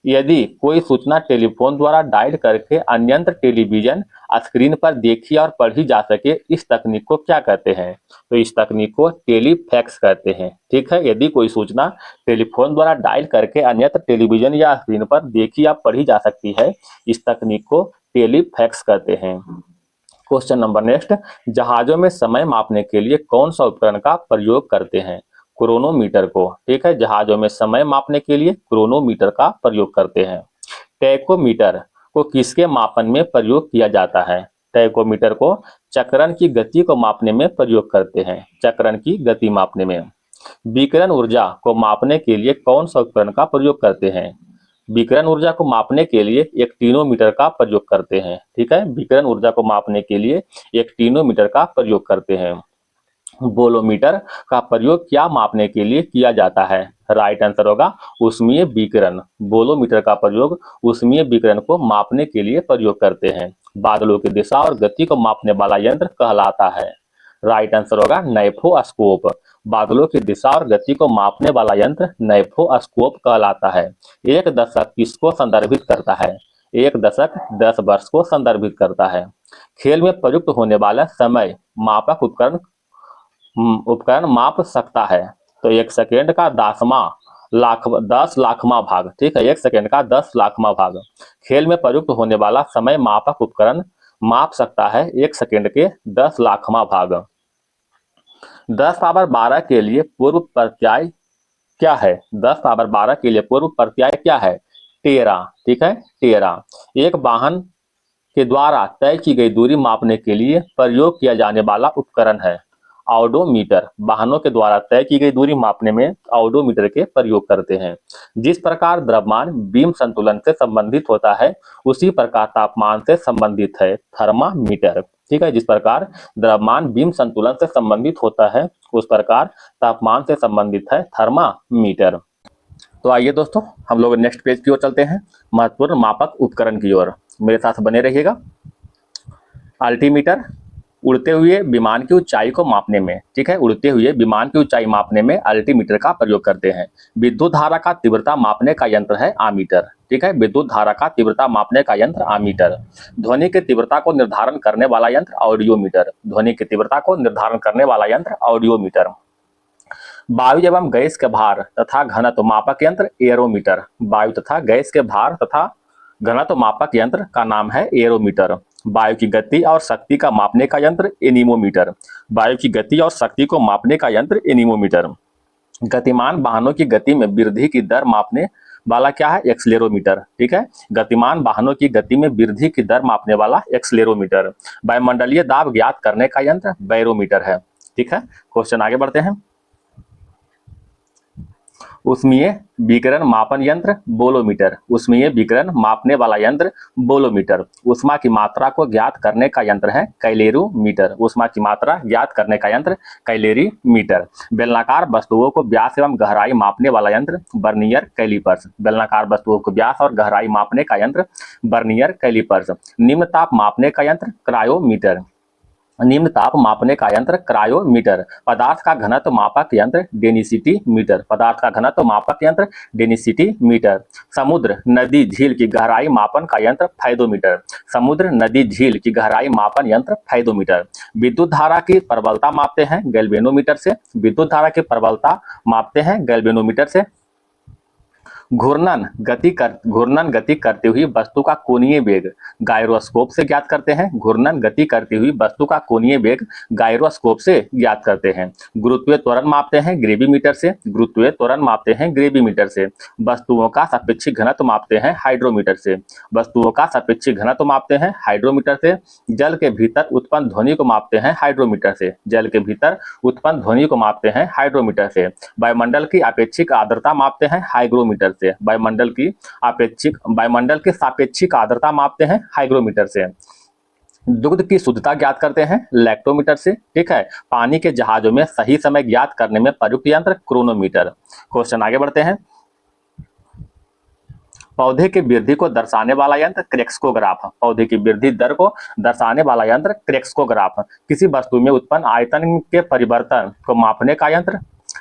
यदि कोई सूचना टेलीफोन द्वारा डायल करके अन्यंत्र टेलीविजन स्क्रीन पर देखी और पढ़ी जा सके, इस तकनीक को क्या कहते हैं? तो इस तकनीक को टेलीफैक्स कहते हैं। ठीक है, यदि कोई सूचना टेलीफोन द्वारा डायल करके अन्यत्र टेलीविजन या स्क्रीन पर देखी या पढ़ी जा सकती है, इस तकनीक को टेलीफैक्स कहते हैं। Question number next. जहाजों में समय मापने के लिए कौन सा उपकरण का प्रयोग करते हैं? क्रोनोमीटर को। ठीक है, जहाजों में समय मापने के लिए क्रोनोमीटर का प्रयोग करते हैं। टैकोमीटर को किसके मापन में प्रयोग किया जाता है? टैकोमीटर को चक्रण की गति को मापने में प्रयोग करते हैं। चक्रण की गति मापने में। विकिरण ऊर्जा को मापने के लिए कौन सा उपकरण का प्रयोग करते हैं? विकिरण ऊर्जा को मापने के लिए एक टीनोमीटर का प्रयोग करते हैं। ठीक है, विकिरण ऊर्जा को मापने के लिए एक टीनोमीटर का प्रयोग करते हैं। बोलोमीटर का प्रयोग क्या मापने के लिए किया जाता है? राइट आंसर होगा ऊष्मीय विकिरण। बोलोमीटर का प्रयोग ऊष्मीय विकिरण को मापने के लिए प्रयोग करते हैं। बादलों की दिशा और गति को मापने वाला यंत्र कहलाता है। राइट आंसर होगा नैफोस्कोप। बादलों की दिशा और गति को मापने वाला यंत्र नैफोस्कोप कहलाता है। एक दशक किसको संदर्भित करता है? एक दशक 10 वर्ष को संदर्भित करता है। खेल में प्रयुक्त होने वाला समय मापक उपकरण माप सकता है। तो 1 सेकेंड का 10 लाखवां भाग। ठीक है, 1 सेकेंड का 10 लाखवां भाग खेल में प्रयुक्त होने वाला समय मापक उपकरण माप सकता है 1 सेकेंड के 10 लाखवां भाग। 10 पावर 12 के लिए पूर्व प्रत्यय क्या है? 10 पावर 12 के लिए पूर्व प्रत्यय क्या है? टेरा। ठीक है, टेरा। एक वाहन के द्वारा तय की गई दूरी मापने के लिए प्रयोग किया जाने वाला उपकरण है ऑडोमीटर। वाहनों के द्वारा तय की गई दूरी मापने में ऑडोमीटर के प्रयोग करते हैं। जिस प्रकार द्रव्यमान बीम संतुलन से संबंधित होता है, उसी प्रकार तापमान से संबंधित है थर्मामीटर। ठीक है, जिस प्रकार द्रव्यमान बीम संतुलन से संबंधित होता है, उस प्रकार तापमान से संबंधित है थर्मामीटर। तो आइए दोस्तों, हम लोग नेक्स्ट पेज की ओर चलते हैं, महत्वपूर्ण मापक उपकरण की ओर। मेरे साथ बने रहिएगा। अल्टीमीटर उड़ते हुए विमान की ऊंचाई को मापने में। ठीक है, उड़ते हुए विमान की ऊंचाई मापने में अल्टीमीटर का प्रयोग करते हैं। विद्युत धारा का तीव्रता मापने का यंत्र है आमीटर। ठीक है, विद्युत धारा का तीव्रता मापने का यंत्र आमीटर। ध्वनि की तीव्रता को निर्धारण करने वाला यंत्र ऑडियोमीटर। ध्वनि की तीव्रता को निर्धारण करने वाला यंत्र ऑडियोमीटर। वायु एवं गैस के भार तथा घनत्व मापक यंत्र एरोमीटर। वायु तथा गैस के भार तथा घनत्व मापक यंत्र का नाम है एरोमीटर। वायु की गति और शक्ति का मापने का यंत्र एनीमोमीटर। वायु की गति और शक्ति को मापने का यंत्र एनीमोमीटर। गतिमान वाहनों की गति में वृद्धि की दर मापने वाला क्या है? एक्सलेरोमीटर। ठीक है, गतिमान वाहनों की गति में वृद्धि की दर मापने वाला एक्सलेरोमीटर। वायुमंडलीय दाब ज्ञात करने का यंत्र बैरोमीटर है। ठीक है, क्वेश्चन आगे बढ़ते हैं। ऊष्मीय विकिरण मापन यंत्र बोलोमीटर। ऊष्मीय विकिरण मापने वाला यंत्र बोलोमीटर। ऊष्मा की मात्रा को ज्ञात करने का यंत्र है कैलोरीमीटर। ऊष्मा की मात्रा ज्ञात करने का यंत्र कैलोरीमीटर। बेलनाकार वस्तुओं को व्यास एवं गहराई मापने वाला यंत्र बर्नियर कैलिपर्स। बेलनाकार वस्तुओं को व्यास और गहराई मापने का यंत्र बर्नियर कैलिपर्स। निम्न ताप मापने का यंत्र क्रायोमीटर। निम्न ताप मापने का यंत्र क्रायोमीटर। पदार्थ का घनत्व मापक यंत्र डेंसिटी मीटर। पदार्थ का घनत्व मापक यंत्र डेंसिटी मीटर। समुद्र नदी झील की गहराई मापन का यंत्र फाइदोमीटर। समुद्र नदी झील की गहराई मापन यंत्र फाइदोमीटर। विद्युत धारा की प्रबलता मापते हैं गैल्वेनोमीटर से। विद्युत धारा की प्रबलता मापते हैं गैल्वेनोमीटर से। घूर्णन गति करती हुई वस्तु का कोणीय वेग गायरोस्कोप से ज्ञात करते हैं। घूर्णन गति करती हुई वस्तु का कोणीय वेग गायरोस्कोप से ज्ञात करते हैं। गुरुत्वीय त्वरण मापते हैं ग्रेविमीटर से। गुरुत्वीय त्वरण मापते हैं ग्रेविमीटर से। वस्तुओं का सापेक्षिक घनत्व मापते हैं हाइड्रोमीटर से। वस्तुओं का सापेक्षिक घनत्व मापते हैं हाइड्रोमीटर से। जल के भीतर उत्पन्न ध्वनि को मापते हैं हाइड्रोमीटर से। जल के भीतर उत्पन्न ध्वनि को मापते हैं हाइड्रोमीटर से। वायुमंडल की अपेक्षिक आर्द्रता मापते हैं हाइग्रोमीटर से। वायुमंडल की सापेक्षिक आर्द्रता मापते हैं हाइग्रोमीटर से। दुग्ध की शुद्धता ज्ञात करते हैं लैक्टोमीटर से। ठीक है। पानी के जहाजों में सही समय ज्ञात करने में प्रयुक्त यंत्र क्रोनोमीटर। क्वेश्चन आगे बढ़ते हैं। पौधे की वृद्धि को दर्शाने वाला यंत्र क्रेस्कोग्राफ। पौधे की वृद्धि दर को दर्शाने वाला यंत्र क्रेस्कोग्राफ। किसी वस्तु में उत्पन्न आयतन के परिवर्तन को मापने का यंत्र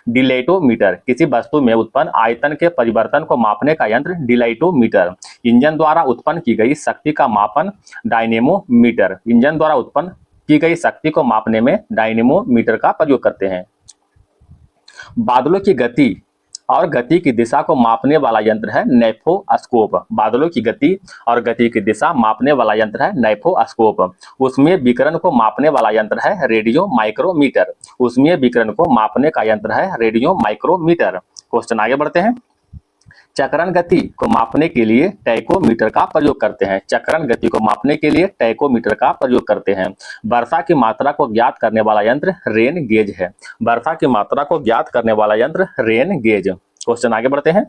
डिलेटोमीटर। किसी वस्तु में उत्पन्न आयतन के परिवर्तन को मापने का यंत्र डिलेटोमीटर। इंजन द्वारा उत्पन्न की गई शक्ति का मापन डायनेमोमीटर। इंजन द्वारा उत्पन्न की गई शक्ति को मापने में डायनेमोमीटर का प्रयोग करते हैं। बादलों की गति और गति की दिशा को मापने वाला यंत्र है नेफोस्कोप। बादलों की गति और गति की दिशा मापने वाला यंत्र है नेफोस्कोप। उसमें विकिरण को मापने वाला यंत्र है रेडियो माइक्रोमीटर। उसमें विकिरण को मापने का यंत्र है रेडियो माइक्रोमीटर। क्वेश्चन आगे बढ़ते हैं। चक्रण गति को मापने के लिए टैकोमीटर का प्रयोग करते हैं। चक्रण गति को मापने के लिए टैकोमीटर का प्रयोग करते हैं। वर्षा की मात्रा को ज्ञात करने वाला यंत्र रेन गेज है। वर्षा की मात्रा को ज्ञात करने वाला यंत्र रेन गेज। क्वेश्चन आगे बढ़ते हैं।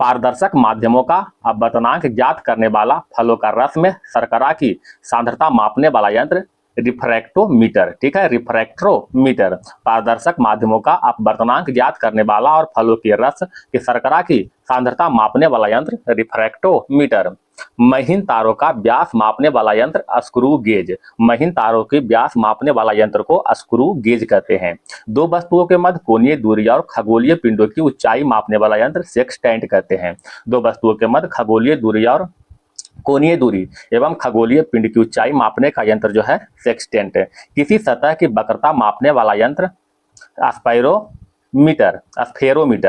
पारदर्शक माध्यमों का अपवर्तनांक ज्ञात करने वाला फलों का रस में शर्करा की सांद्रता मापने वाला यंत्र रिफ्रैक्टोमीटर। ठीक है, रिफ्रैक्टोमीटर। पारदर्शक माध्यमों का अपवर्तनांक ज्ञात करने वाला और फलों के रस की शर्करा की सांद्रता मापने वाला यंत्र रिफ्रैक्टोमीटर। महीन तारों का व्यास मापने वाला यंत्र स्क्रू गेज। महीन तारों के व्यास मापने वाला यंत्र को स्क्रू गेज कहते हैं। दो वस्तुओं के मध्य कोणीय दूरी और खगोलीय पिंडों की ऊंचाई मापने वाला यंत्र सेक्सटेंट कहते हैं। दो वस्तुओं के मध्य खगोलीय दूरी और कोणीय दूरी एवं खगोलीय पिंड की ऊंचाई मापने का यंत्र जो है सेक्सटेंट है। किसी सतह की वक्रता मापने वाला यंत्र स्फेरोमीटर।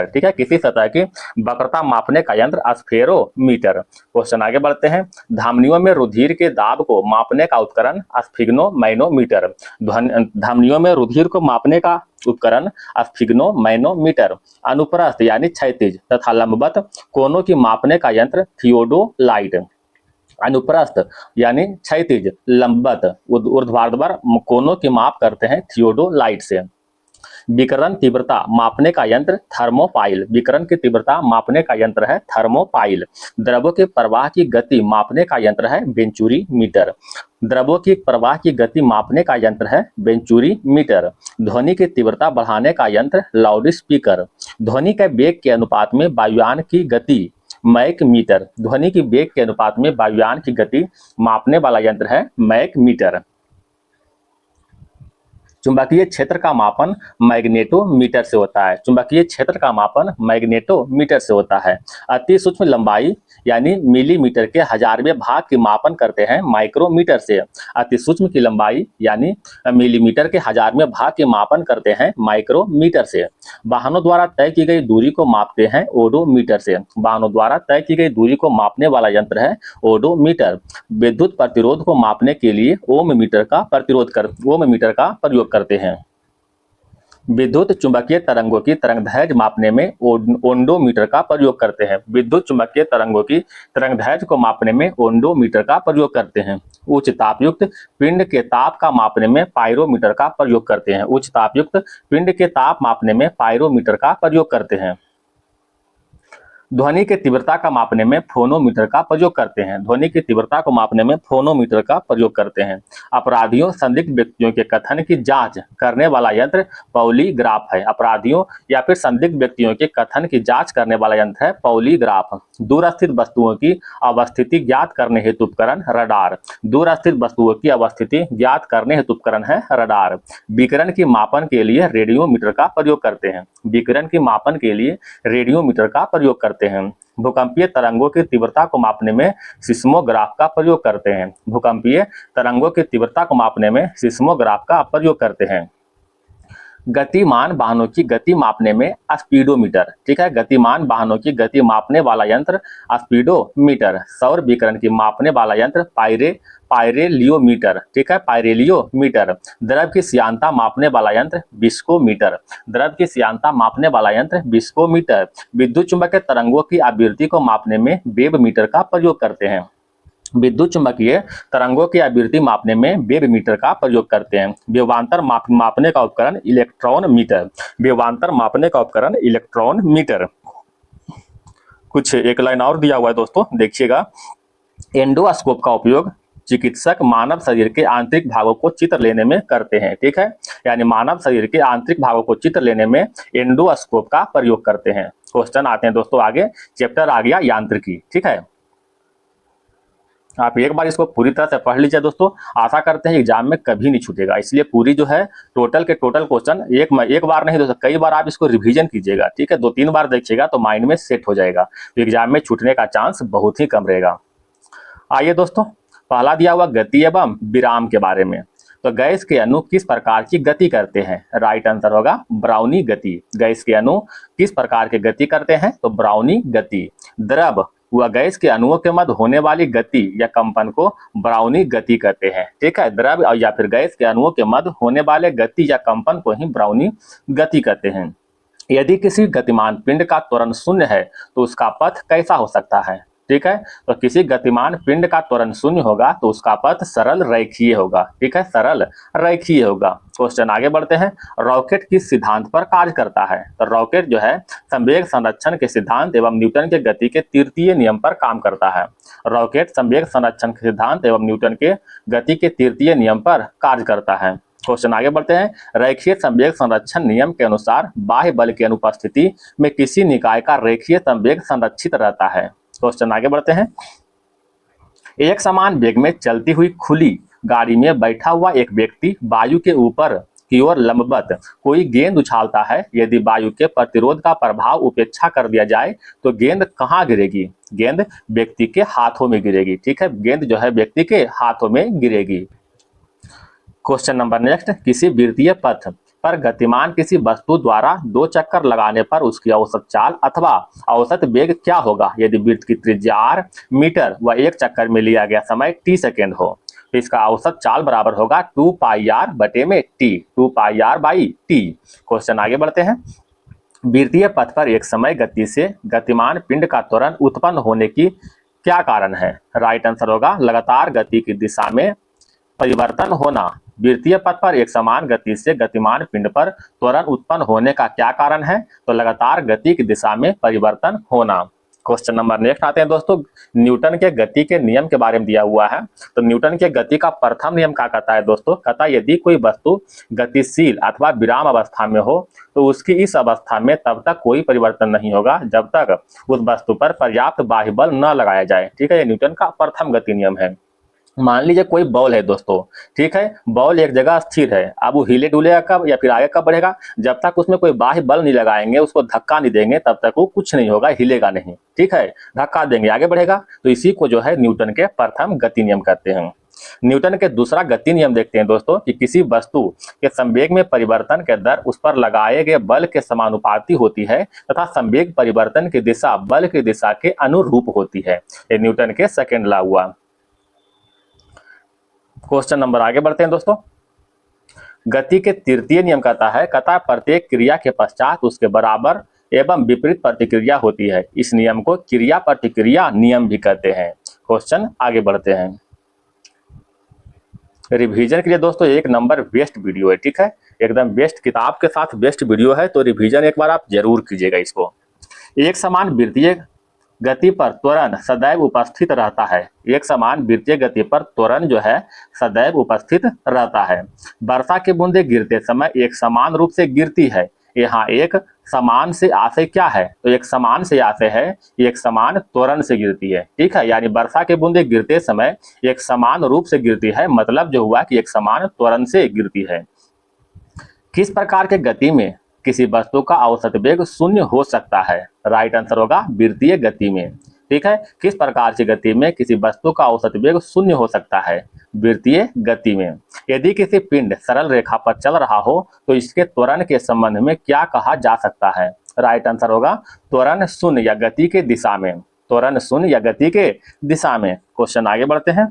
ठीक है, किसी सतह की वक्रता मापने का यंत्र स्फेरोमीटर। क्वेश्चन आगे बढ़ते हैं। धमनियों में रुधिर के दाब को मापने का उपकरण स्फिग्नोमैनोमीटर। धमनियों में रुधिर को मापने का उपकरण स्फिग्नोमैनोमीटर। अनुप्रस्थ यानी क्षैतिज तथा लंबवत कोनों की मापने का यंत्र थियोडोलाइट। अनुप्रस्थ यानी क्षैतिज, लंबवत, ऊर्ध्वाधर कोनों की माप करते हैं थियोडोलाइट से। विकिरण तीव्रता मापने का यंत्र थर्मोपाइल। विकिरण की तीव्रता मापने का यंत्र है थर्मोपाइल। द्रवों के प्रवाह की गति मापने का यंत्र है वेंचुरीमीटर। द्रवों की प्रवाह की गति मापने का यंत्र है वेंचुरीमीटर। ध्वनि की तीव्रता बढ़ाने का यंत्र लाउड स्पीकर। ध्वनि के वेग के अनुपात में वायुयान की गति मैक मीटर। ध्वनि की वेग के अनुपात में वायुयान की गति मापने वाला यंत्र है मैक मीटर। चुंबकीय क्षेत्र का मापन मैग्नेटोमीटर से होता है। चुंबकीय क्षेत्र का मापन मैग्नेटोमीटर से होता है। अति सूक्ष्म लंबाई यानी मिलीमीटर के हजारवें भाग की मापन करते हैं माइक्रोमीटर से। अति सूक्ष्म की लंबाई यानी मिलीमीटर के हजारवें भाग की मापन करते हैं माइक्रोमीटर से। वाहनों द्वारा तय की गई दूरी को मापते हैं ओडोमीटर से। वाहनों द्वारा तय की गई दूरी को मापने वाला यंत्र है ओडोमीटर। विद्युत प्रतिरोध को मापने के लिए ओम मीटर का प्रयोग करते हैं। विद्युत चुंबकीय तरंगों की तरंगदैर्घ्य मापने में ओंडोमीटर का प्रयोग करते हैं। विद्युत चुंबकीय तरंगों की तरंगदैर्घ्य को मापने में ओंडोमीटर का प्रयोग करते हैं। उच्च तापयुक्त पिंड के ताप का मापने में पायरोमीटर का प्रयोग करते हैं। उच्च तापयुक्त पिंड के ताप मापने में पायरोमीटर का प्रयोग करते हैं। ध्वनि की तीव्रता का मापने में फोनोमीटर का प्रयोग करते हैं। ध्वनि की तीव्रता को मापने में फोनोमीटर का प्रयोग करते हैं। अपराधियों संदिग्ध व्यक्तियों के कथन की जांच करने वाला यंत्र पॉलीग्राफ है। अपराधियों या फिर संदिग्ध व्यक्तियों के कथन की जांच करने वाला यंत्र है पॉलीग्राफ। दूर स्थित वस्तुओं की अवस्थिति ज्ञात करने हेतु उपकरण रडार। दूर स्थित वस्तुओं की अवस्थिति ज्ञात करने हेतु उपकरण है रडार। विकिरण की मापन के लिए रेडियोमीटर का प्रयोग करते हैं। विकिरण की मापन के लिए रेडियोमीटर का प्रयोग करते हैं। भूकंपीय तरंगों की तीव्रता को मापने में सिस्मोग्राफ का प्रयोग करते हैं। भूकंपीय तरंगों की तीव्रता को मापने में सिस्मोग्राफ का प्रयोग करते हैं। गतिमान वाहनों की गति मापने में स्पीडोमीटर, ठीक है, गतिमान वाहनों की गति मापने वाला यंत्र स्पीडोमीटर। सौर विकिरण की मापने वाला यंत्र पायरेलियोमीटर, ठीक है, पायरेलियोमीटर। द्रव की श्यानता मापने वाला यंत्र विस्कोमीटर, द्रव की श्यानता मापने वाला यंत्र विस्कोमीटर। विद्युत चुंबकीय तरंगों की आवृत्ति को मापने में वेवमीटर का प्रयोग करते हैं, विद्युत चुंबकीय तरंगों की आवृत्ति मापने में वेवमीटर का प्रयोग करते हैं। विभवांतर मापने का उपकरण इलेक्ट्रॉन मीटर, विभवांतर मापने का उपकरण इलेक्ट्रॉन मीटर। कुछ एक लाइन और दिया हुआ है दोस्तों, देखिएगा। एंडोस्कोप का उपयोग चिकित्सक मानव शरीर के आंतरिक भागों को चित्र लेने में करते हैं, ठीक है, यानी मानव शरीर के आंतरिक भागों को चित्र लेने में एंडोस्कोप का प्रयोग करते हैं। क्वेश्चन आते हैं दोस्तों आगे, चैप्टर आ गया यांत्रिकी, ठीक है। आप एक बार इसको पूरी तरह से पढ़ लीजिए दोस्तों, आशा करते हैं एग्जाम में कभी नहीं छूटेगा। इसलिए पूरी जो है टोटल के टोटल क्वेश्चन एक बार नहीं दोस्तों, कई बार आप इसको रिवीजन कीजिएगा, ठीक है, 2-3 बार देखिएगा तो माइंड में सेट हो जाएगा, तो एग्जाम में छूटने का चांस बहुत ही कम रहेगा। आइए दोस्तों, पहला दिया हुआ गति एवं विराम के बारे में। तो गैस के अणु किस प्रकार की गति करते हैं? राइट आंसर होगा ब्राउनी गति। गैस के अणु किस प्रकार की गति करते हैं? तो ब्राउनी गति। द्रव व गैस के अणुओं के मध्य होने वाली गति या कंपन को ब्राउनी गति कहते हैं, ठीक है। द्रव या फिर गैस के अणुओं के मध्य होने वाले गति या कंपन को ही ब्राउनी गति कहते हैं। यदि किसी गतिमान पिंड का त्वरण शून्य है तो उसका पथ कैसा हो सकता है? ठीक है, तो किसी गतिमान पिंड का त्वरण शून्य होगा तो उसका पथ सरल रेखीय होगा, ठीक है, सरल रेखीय होगा। क्वेश्चन आगे बढ़ते हैं। रॉकेट किस सिद्धांत पर कार्य करता है? तो रॉकेट जो है संवेग संरक्षण के सिद्धांत एवं न्यूटन के गति के तृतीय नियम पर काम करता है। रॉकेट संवेग संरक्षण के सिद्धांत एवं न्यूटन के गति के तृतीय नियम पर कार्य करता है। क्वेश्चन आगे बढ़ते हैं। रेखीय संवेग संरक्षण नियम के अनुसार बाह्य बल की अनुपस्थिति में किसी निकाय का रेखीय संवेग संरक्षित रहता है। क्वेश्चन आगे बढ़ते हैं। एक समान वेग में चलती हुई खुली गाड़ी में बैठा हुआ एक व्यक्ति वायु के ऊपर की ओर लंबवत कोई गेंद उछालता है। यदि वायु के प्रतिरोध का प्रभाव उपेक्षा कर दिया जाए तो गेंद कहाँ गिरेगी? गेंद व्यक्ति के हाथों में गिरेगी, ठीक है, गेंद जो है व्यक्ति के हाथों में गिरेगी। Question number next. किसी वृत्तीय पथ पर गतिमान किसी वस्तु द्वारा 2 चक्कर लगाने पर उसकी औसत चाल अथवा औसत वेग क्या होगा? यदि वृत्त की त्रिज्या r मीटर व 1 चक्कर में लिया गया समय t सेकेंड हो तो इसका औसत चाल बराबर होगा 2 पाई r बटे में t, 2 pi r by t। Question आगे बढ़ते हैं। वृत्तीय पथ पर एक समय गति से गतिमान पिंड का त्वरण उत्पन्न होने की क्या कारण है? राइट आंसर होगा लगातार गति की दिशा में परिवर्तन होना। वृत्तीय पथ पर एक समान गति से गतिमान पिंड पर त्वरण उत्पन्न होने का क्या कारण है? तो लगातार गति की दिशा में परिवर्तन होना। क्वेश्चन नंबर नेक्स्ट आते हैं दोस्तों। न्यूटन के गति के नियम के बारे में दिया हुआ है। तो न्यूटन के गति का प्रथम नियम क्या कहता है दोस्तों? कहता है यदि कोई वस्तु गतिशील अथवा विराम अवस्था में हो तो उसकी इस अवस्था में तब तक कोई परिवर्तन नहीं होगा जब तक उस वस्तु पर पर्याप्त बाह्य बल न लगाया जाए, ठीक है, ये न्यूटन का प्रथम गति नियम है। मान लीजिए कोई बॉल है दोस्तों, ठीक है, बॉल एक जगह स्थिर है, अब वो हिले डुलेगा कब या फिर आगे कब बढ़ेगा? जब तक उसमें कोई बाह्य बल नहीं लगाएंगे, उसको धक्का नहीं देंगे, तब तक वो कुछ नहीं होगा, हिलेगा नहीं, ठीक है, धक्का देंगे आगे बढ़ेगा। तो इसी को जो है न्यूटन के प्रथम गति नियम कहते हैं। न्यूटन के दूसरा गति नियम देखते हैं दोस्तों कि किसी वस्तु के संवेग में परिवर्तन के दर उस पर लगाए गए बल के समानुपाती होती है तथा संवेग परिवर्तन की दिशा बल की दिशा के अनुरूप होती है। ये न्यूटन के सेकेंड लॉ हुआ। क्वेश्चन नंबर आगे बढ़ते हैं दोस्तों। गति के तृतीय नियम कहता है प्रत्येक क्रिया के पश्चात उसके बराबर एवं विपरीत प्रतिक्रिया होती है। इस नियम को क्रिया प्रतिक्रिया नियम भी कहते हैं। क्वेश्चन आगे बढ़ते हैं। रिवीजन के लिए दोस्तों एक नंबर बेस्ट वीडियो है, ठीक है, एकदम बेस्ट किताब के साथ बेस्ट वीडियो है, तो रिवीजन एक बार आप जरूर कीजिएगा इसको। एक समान वृत्तीय गति पर त्वरण सदैव उपस्थित रहता है। एक समान वृत्तीय गति पर त्वरण जो है सदैव उपस्थित रहता है। वर्षा की बूंदें गिरते समय एक समान रूप से गिरती है। यहाँ एक समान से आशय क्या है? तो एक समान से आशय है एक समान त्वरण से गिरती है, ठीक है, यानी वर्षा की बूंदें गिरते समय एक समान रूप से गिरती है, मतलब जो हुआ कि एक समान त्वरण से गिरती है। किस प्रकार के गति में किसी वस्तु का औसत वेग शून्य हो सकता है? राइट आंसर होगा वृत्तीय गति में, ठीक है। किस प्रकार की गति में किसी वस्तु का औसत वेग शून्य हो सकता है? वृत्तीय गति में। यदि किसी पिंड सरल रेखा पर चल रहा हो तो इसके त्वरण के संबंध में क्या कहा जा सकता है? राइट आंसर होगा त्वरण शून्य या गति के दिशा में। त्वरण शून्य या गति के दिशा में। क्वेश्चन आगे बढ़ते हैं।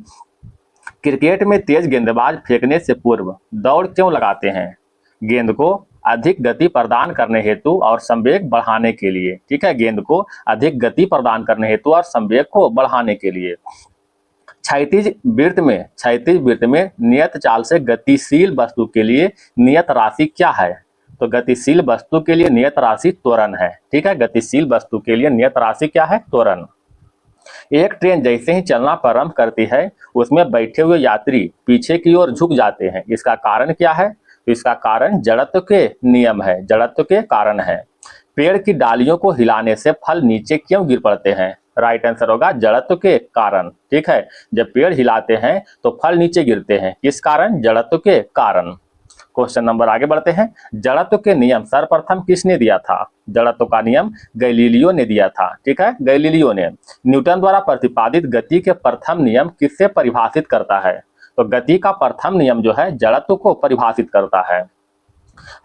क्रिकेट में तेज गेंदबाज फेंकने से पूर्व दौड़ क्यों लगाते हैं? गेंद को अधिक गति प्रदान करने हेतु और संवेग बढ़ाने के लिए। ठीक है, गेंद को अधिक गति प्रदान करने हेतु और संवेग को बढ़ाने के लिए। क्षैतिज वृत्त में नियत चाल से गतिशील वस्तु के लिए नियत राशि क्या है? तो गतिशील वस्तु के लिए नियत राशि त्वरण है। ठीक है, गतिशील वस्तु के लिए नियत राशि क्या है? त्वरण। एक ट्रेन जैसे ही चलना प्रारंभ करती है उसमें बैठे हुए यात्री पीछे की ओर झुक जाते हैं, इसका कारण क्या है? तो इसका कारण जड़त्व के नियम है, जड़त्व के कारण है। पेड़ की डालियों को हिलाने से फल नीचे क्यों गिर पड़ते हैं? राइट आंसर होगा जड़त्व के कारण। ठीक है, जब पेड़ हिलाते हैं तो फल नीचे गिरते हैं, किस कारण? जड़त्व के कारण। क्वेश्चन नंबर आगे बढ़ते हैं। जड़त्व के नियम सर्वप्रथम किसने दिया था? जड़त्व का नियम गैलीलियो ने दिया था। ठीक है, गैलीलियो ने। न्यूटन द्वारा प्रतिपादित गति के प्रथम नियम किससे परिभाषित करता है? तो गति का प्रथम नियम जो है जड़त्व को परिभाषित करता है।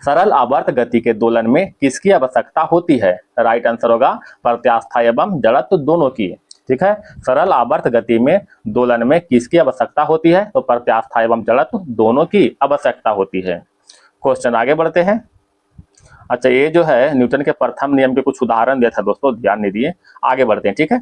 सरल आवर्त गति के दोलन में किसकी आवश्यकता होती है? राइट आंसर होगा प्रत्यास्था एवं जड़त्व दोनों की। ठीक है, सरल आवर्त गति में दोलन में किसकी आवश्यकता होती है? तो प्रत्यास्था एवं जड़त्व दोनों की आवश्यकता होती है। क्वेश्चन आगे बढ़ते हैं। अच्छा, ये जो है न्यूटन के प्रथम नियम के कुछ उदाहरण दिया था दोस्तों, ध्यान नहीं दिए, आगे बढ़ते हैं। ठीक है,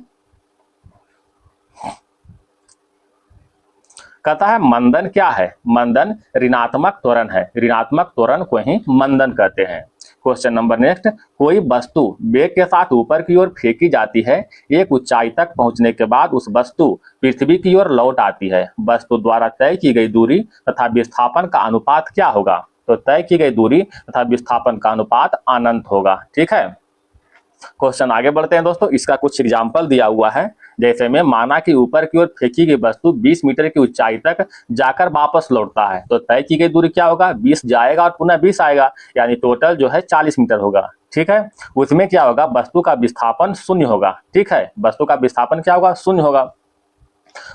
कहता है मंदन क्या है? मंदन ऋणात्मक त्वरण है, ऋणात्मक त्वरण को ही मंदन कहते हैं। Question number next. कोई वस्तु वेग के साथ ऊपर की ओर फेंकी जाती है, एक ऊंचाई तक पहुंचने के बाद उस वस्तु पृथ्वी की ओर लौट आती है, वस्तु द्वारा तय की गई दूरी तथा विस्थापन का अनुपात क्या होगा? तो तय की गई दूरी तथा विस्थापन का अनुपात अनंत होगा। ठीक है, क्वेश्चन आगे बढ़ते हैं दोस्तों। इसका कुछ एग्जाम्पल दिया हुआ है, जैसे में माना कि ऊपर की ओर फेंकी गई वस्तु 20 मीटर की ऊंचाई तक जाकर वापस लौटता है, तो तय की गई दूरी क्या होगा? 20 जाएगा और पुनः 20 आएगा, यानी टोटल जो है 40 मीटर होगा। ठीक है, उसमें क्या होगा? वस्तु का विस्थापन शून्य होगा। ठीक है, वस्तु का विस्थापन क्या होगा? शून्य होगा।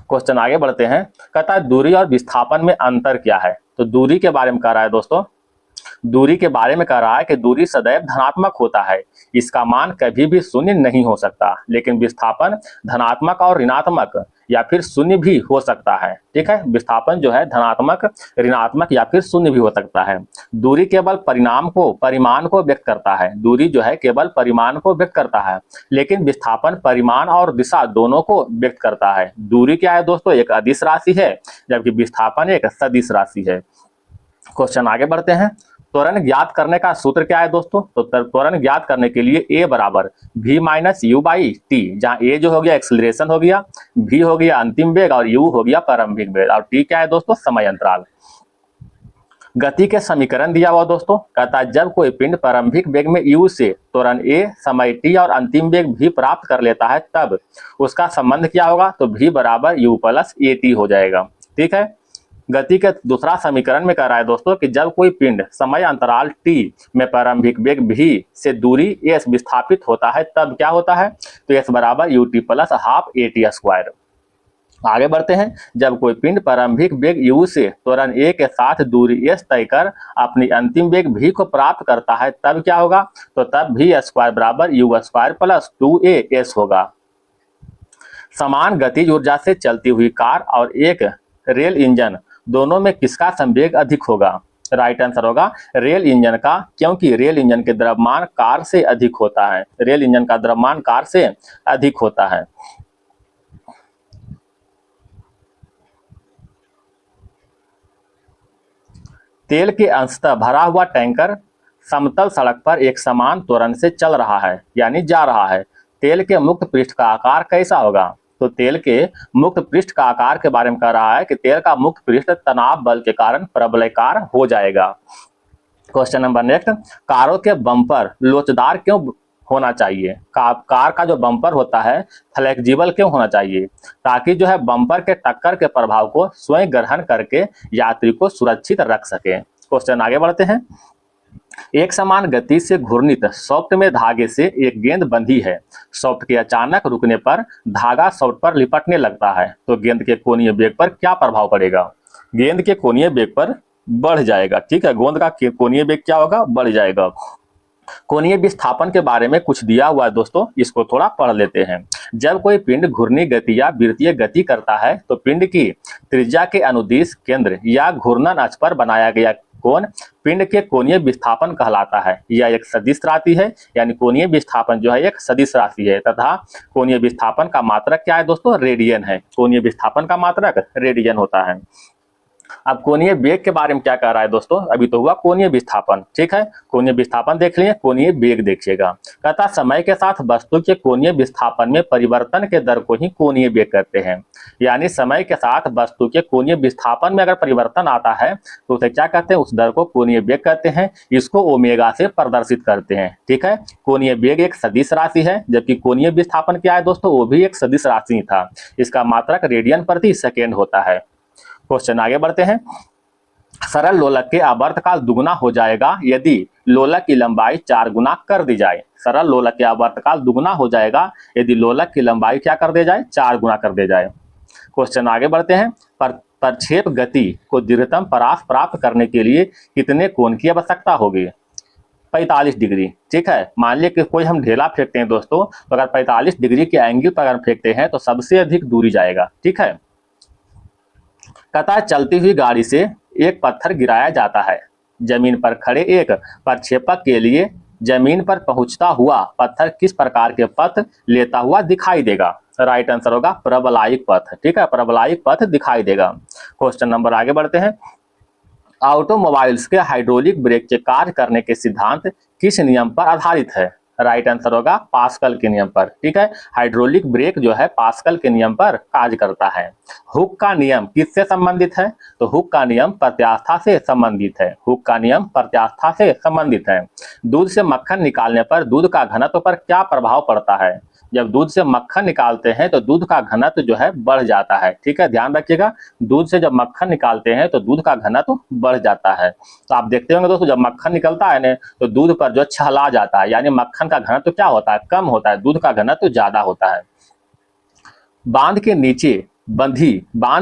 क्वेश्चन आगे बढ़ते हैं। कहता है दूरी और विस्थापन में अंतर क्या है? तो दूरी के बारे में कह रहा है दोस्तों, दूरी के बारे में कह रहा है कि दूरी सदैव धनात्मक होता है, इसका मान कभी भी शून्य नहीं हो सकता, लेकिन विस्थापन धनात्मक और ऋणात्मक या फिर शून्य भी हो सकता है। ठीक है, विस्थापन जो है धनात्मक, ऋणात्मक या फिर शून्य भी हो सकता है। दूरी केवल परिमाण को व्यक्त करता है, दूरी जो है केवल परिमाण को व्यक्त करता है, लेकिन विस्थापन परिमाण और दिशा दोनों को व्यक्त करता है। दूरी क्या है दोस्तों? एक अदिश राशि है, जबकि विस्थापन एक सदिश राशि है। क्वेश्चन आगे बढ़ते हैं। त्वरण ज्ञात करने का सूत्र क्या है दोस्तों? तो त्वरण ज्ञात करने के लिए a बराबर v minus you by T, जहाँ a जो हो गया एक्सेलरेशन हो गया, v हो गया अंतिम वेग और u हो गया प्रारंभिक वेग, और t क्या है दोस्तों? समय अंतराल। गति के समीकरण दिया हुआ दोस्तों, कहता है जब कोई पिंड प्रारंभिक वेग में u से त्वरण a, समय t और अंतिम वेग v प्राप्त कर लेता है तब उसका संबंध क्या होगा? तो v बराबर u प्लस at हो जाएगा। ठीक है, गति के दूसरा समीकरण में कह रहा है दोस्तों कि जब कोई पिंड समय अंतराल t में प्रारंभिक वेग v से दूरी s विस्थापित होता है तब क्या होता है? तो s बराबर ut plus half at square. आगे बढ़ते हैं। जब कोई पिंड प्रारंभिक वेग u से त्वरण a के साथ दूरी s तय कर अपनी अंतिम वेग v को प्राप्त करता है तब क्या होगा? तो तब v स्क्वायर बराबर u स्क्वायर प्लस 2as होगा। समान गतिज ऊर्जा से चलती हुई कार और एक रेल इंजन दोनों में किसका संवेग अधिक होगा? राइट आंसर होगा रेल इंजन का, क्योंकि रेल इंजन के द्रव्यमान कार से अधिक होता है, रेल इंजन का द्रव्यमान कार से अधिक होता है। तेल के अंशतः भरा हुआ टैंकर समतल सड़क पर एक समान त्वरण से चल रहा है, यानी जा रहा है। तेल के मुक्त पृष्ठ का आकार कैसा होगा? तो तेल के मुक्त पृष्ठ का आकार के बारे में कह रहा है कि तेल का मुक्त पृष्ठ तनाव बल के कारण प्रबलयकार हो जाएगा। Question number next. कारों के बम्पर लोचदार क्यों होना चाहिए? कार का जो बम्पर होता है फ्लेक्सिबल क्यों होना चाहिए? ताकि जो है बम्पर के टक्कर के प्रभाव को स्वयं ग्रहण करके यात्री को सुरक्षित रख सके। क्वेश्चन आगे बढ़ते हैं। एक समान गति से घूर्णित सॉफ्ट में धागे से एक गेंद बंधी है। सॉफ्ट के अचानक रुकने पर धागा सॉफ्ट पर लिपटने लगता है, तो गेंद के कोणीय वेग पर क्या प्रभाव पड़ेगा? गेंद के कोणीय वेग पर बढ़ जाएगा। ठीक है, गेंद का कोणीय वेग क्या होगा? बढ़ जाएगा। कोणीय विस्थापन के बारे में कुछ दिया हुआ है दोस्तों, इसको थोड़ा पढ़ लेते हैं। जब कोई पिंड घूर्णी गति या वृत्तीय गति करता है तो पिंड की त्रिज्या के अनुदिश केंद्र या घूर्णन अक्ष पर बनाया गया कोण पिंड के कोणीय विस्थापन कहलाता है। यह एक सदिश राशि है, यानी कोणीय विस्थापन जो है एक सदिश राशि है, तथा कोणीय विस्थापन का मात्रक क्या है दोस्तों? रेडियन है। कोणीय विस्थापन का मात्रक रेडियन होता है। अब कोणीय वेग के बारे में क्या कह रहा है दोस्तों? अभी तो हुआ कोणीय विस्थापन, ठीक है, कोणीय विस्थापन देख लिए, कोणीय वेग देखिएगा। कहता समय के साथ वस्तु के कोणीय विस्थापन में परिवर्तन के दर को ही कोणीय वेग कहते हैं। यानी समय के साथ वस्तु के कोणीय विस्थापन में अगर परिवर्तन आता है तो उसे क्या कहते हैं? उस दर को कोणीय वेग कहते हैं। इसको ओमेगा से प्रदर्शित करते हैं। ठीक है, कोणीय वेग एक सदिश राशि है, जबकि कोणीय विस्थापन क्या है दोस्तों? वो भी एक सदिश राशि था। इसका मात्रक रेडियन प्रति सेकेंड होता है। क्वेश्चन आगे बढ़ते हैं। सरल लोलक के आवर्तकाल दुगुना हो जाएगा यदि लोलक की लंबाई 4 गुना कर दी जाए। सरल लोलक के आवर्तकाल दुगुना हो जाएगा यदि लोलक की लंबाई क्या कर दी जाए? 4 गुना कर दी जाए। क्वेश्चन आगे बढ़ते हैं। प्रक्षेप गति को दीर्घतम परास प्राप्त करने के लिए कितने कोण की आवश्यकता होगी? 45 डिग्री। ठीक है, मान लिया कि कोई हम ढेला फेंकते हैं दोस्तों, तो अगर 45 डिग्री के एंगल पर अगर फेंकते हैं तो सबसे अधिक दूरी जाएगा। ठीक है, कहता है चलती हुई गाड़ी से एक पत्थर गिराया जाता है। जमीन पर खड़े एक प्रक्षेपक के लिए जमीन पर पहुंचता हुआ पत्थर किस प्रकार के पथ लेता हुआ दिखाई देगा? राइट आंसर होगा परवलयिक पथ। ठीक है, परवलयिक पथ दिखाई देगा। क्वेश्चन नंबर आगे बढ़ते हैं। ऑटोमोबाइल्स के हाइड्रोलिक ब्रेक के कार्य करने के सिद्धांत किस नियम पर आधारित है? राइट आंसर होगा पास्कल के नियम पर। ठीक है, हाइड्रोलिक ब्रेक जो है पास्कल के नियम पर कार्य करता है। हुक का नियम किससे संबंधित है? तो हुक का नियम प्रत्यास्था से संबंधित है। हुक का नियम प्रत्यास्था से संबंधित है। दूध से मक्खन निकालने पर दूध का घनत्व पर क्या प्रभाव पड़ता है? जब दूध से मक्खन निकालते हैं तो दूध का घनत्व जो है बढ़ जाता है। ठीक है, ध्यान रखिएगा, दूध से जब मक्खन निकालते हैं तो दूध का घनत्व बढ़ जाता है। तो आप देखते होंगे दोस्तों, जब मक्खन निकलता है ना तो दूध पर जो छला जाता है, यानी मक्खन का घनत्व क्या होता है? कम होता है, दूध का घनत्व ज्यादा होता है। बांध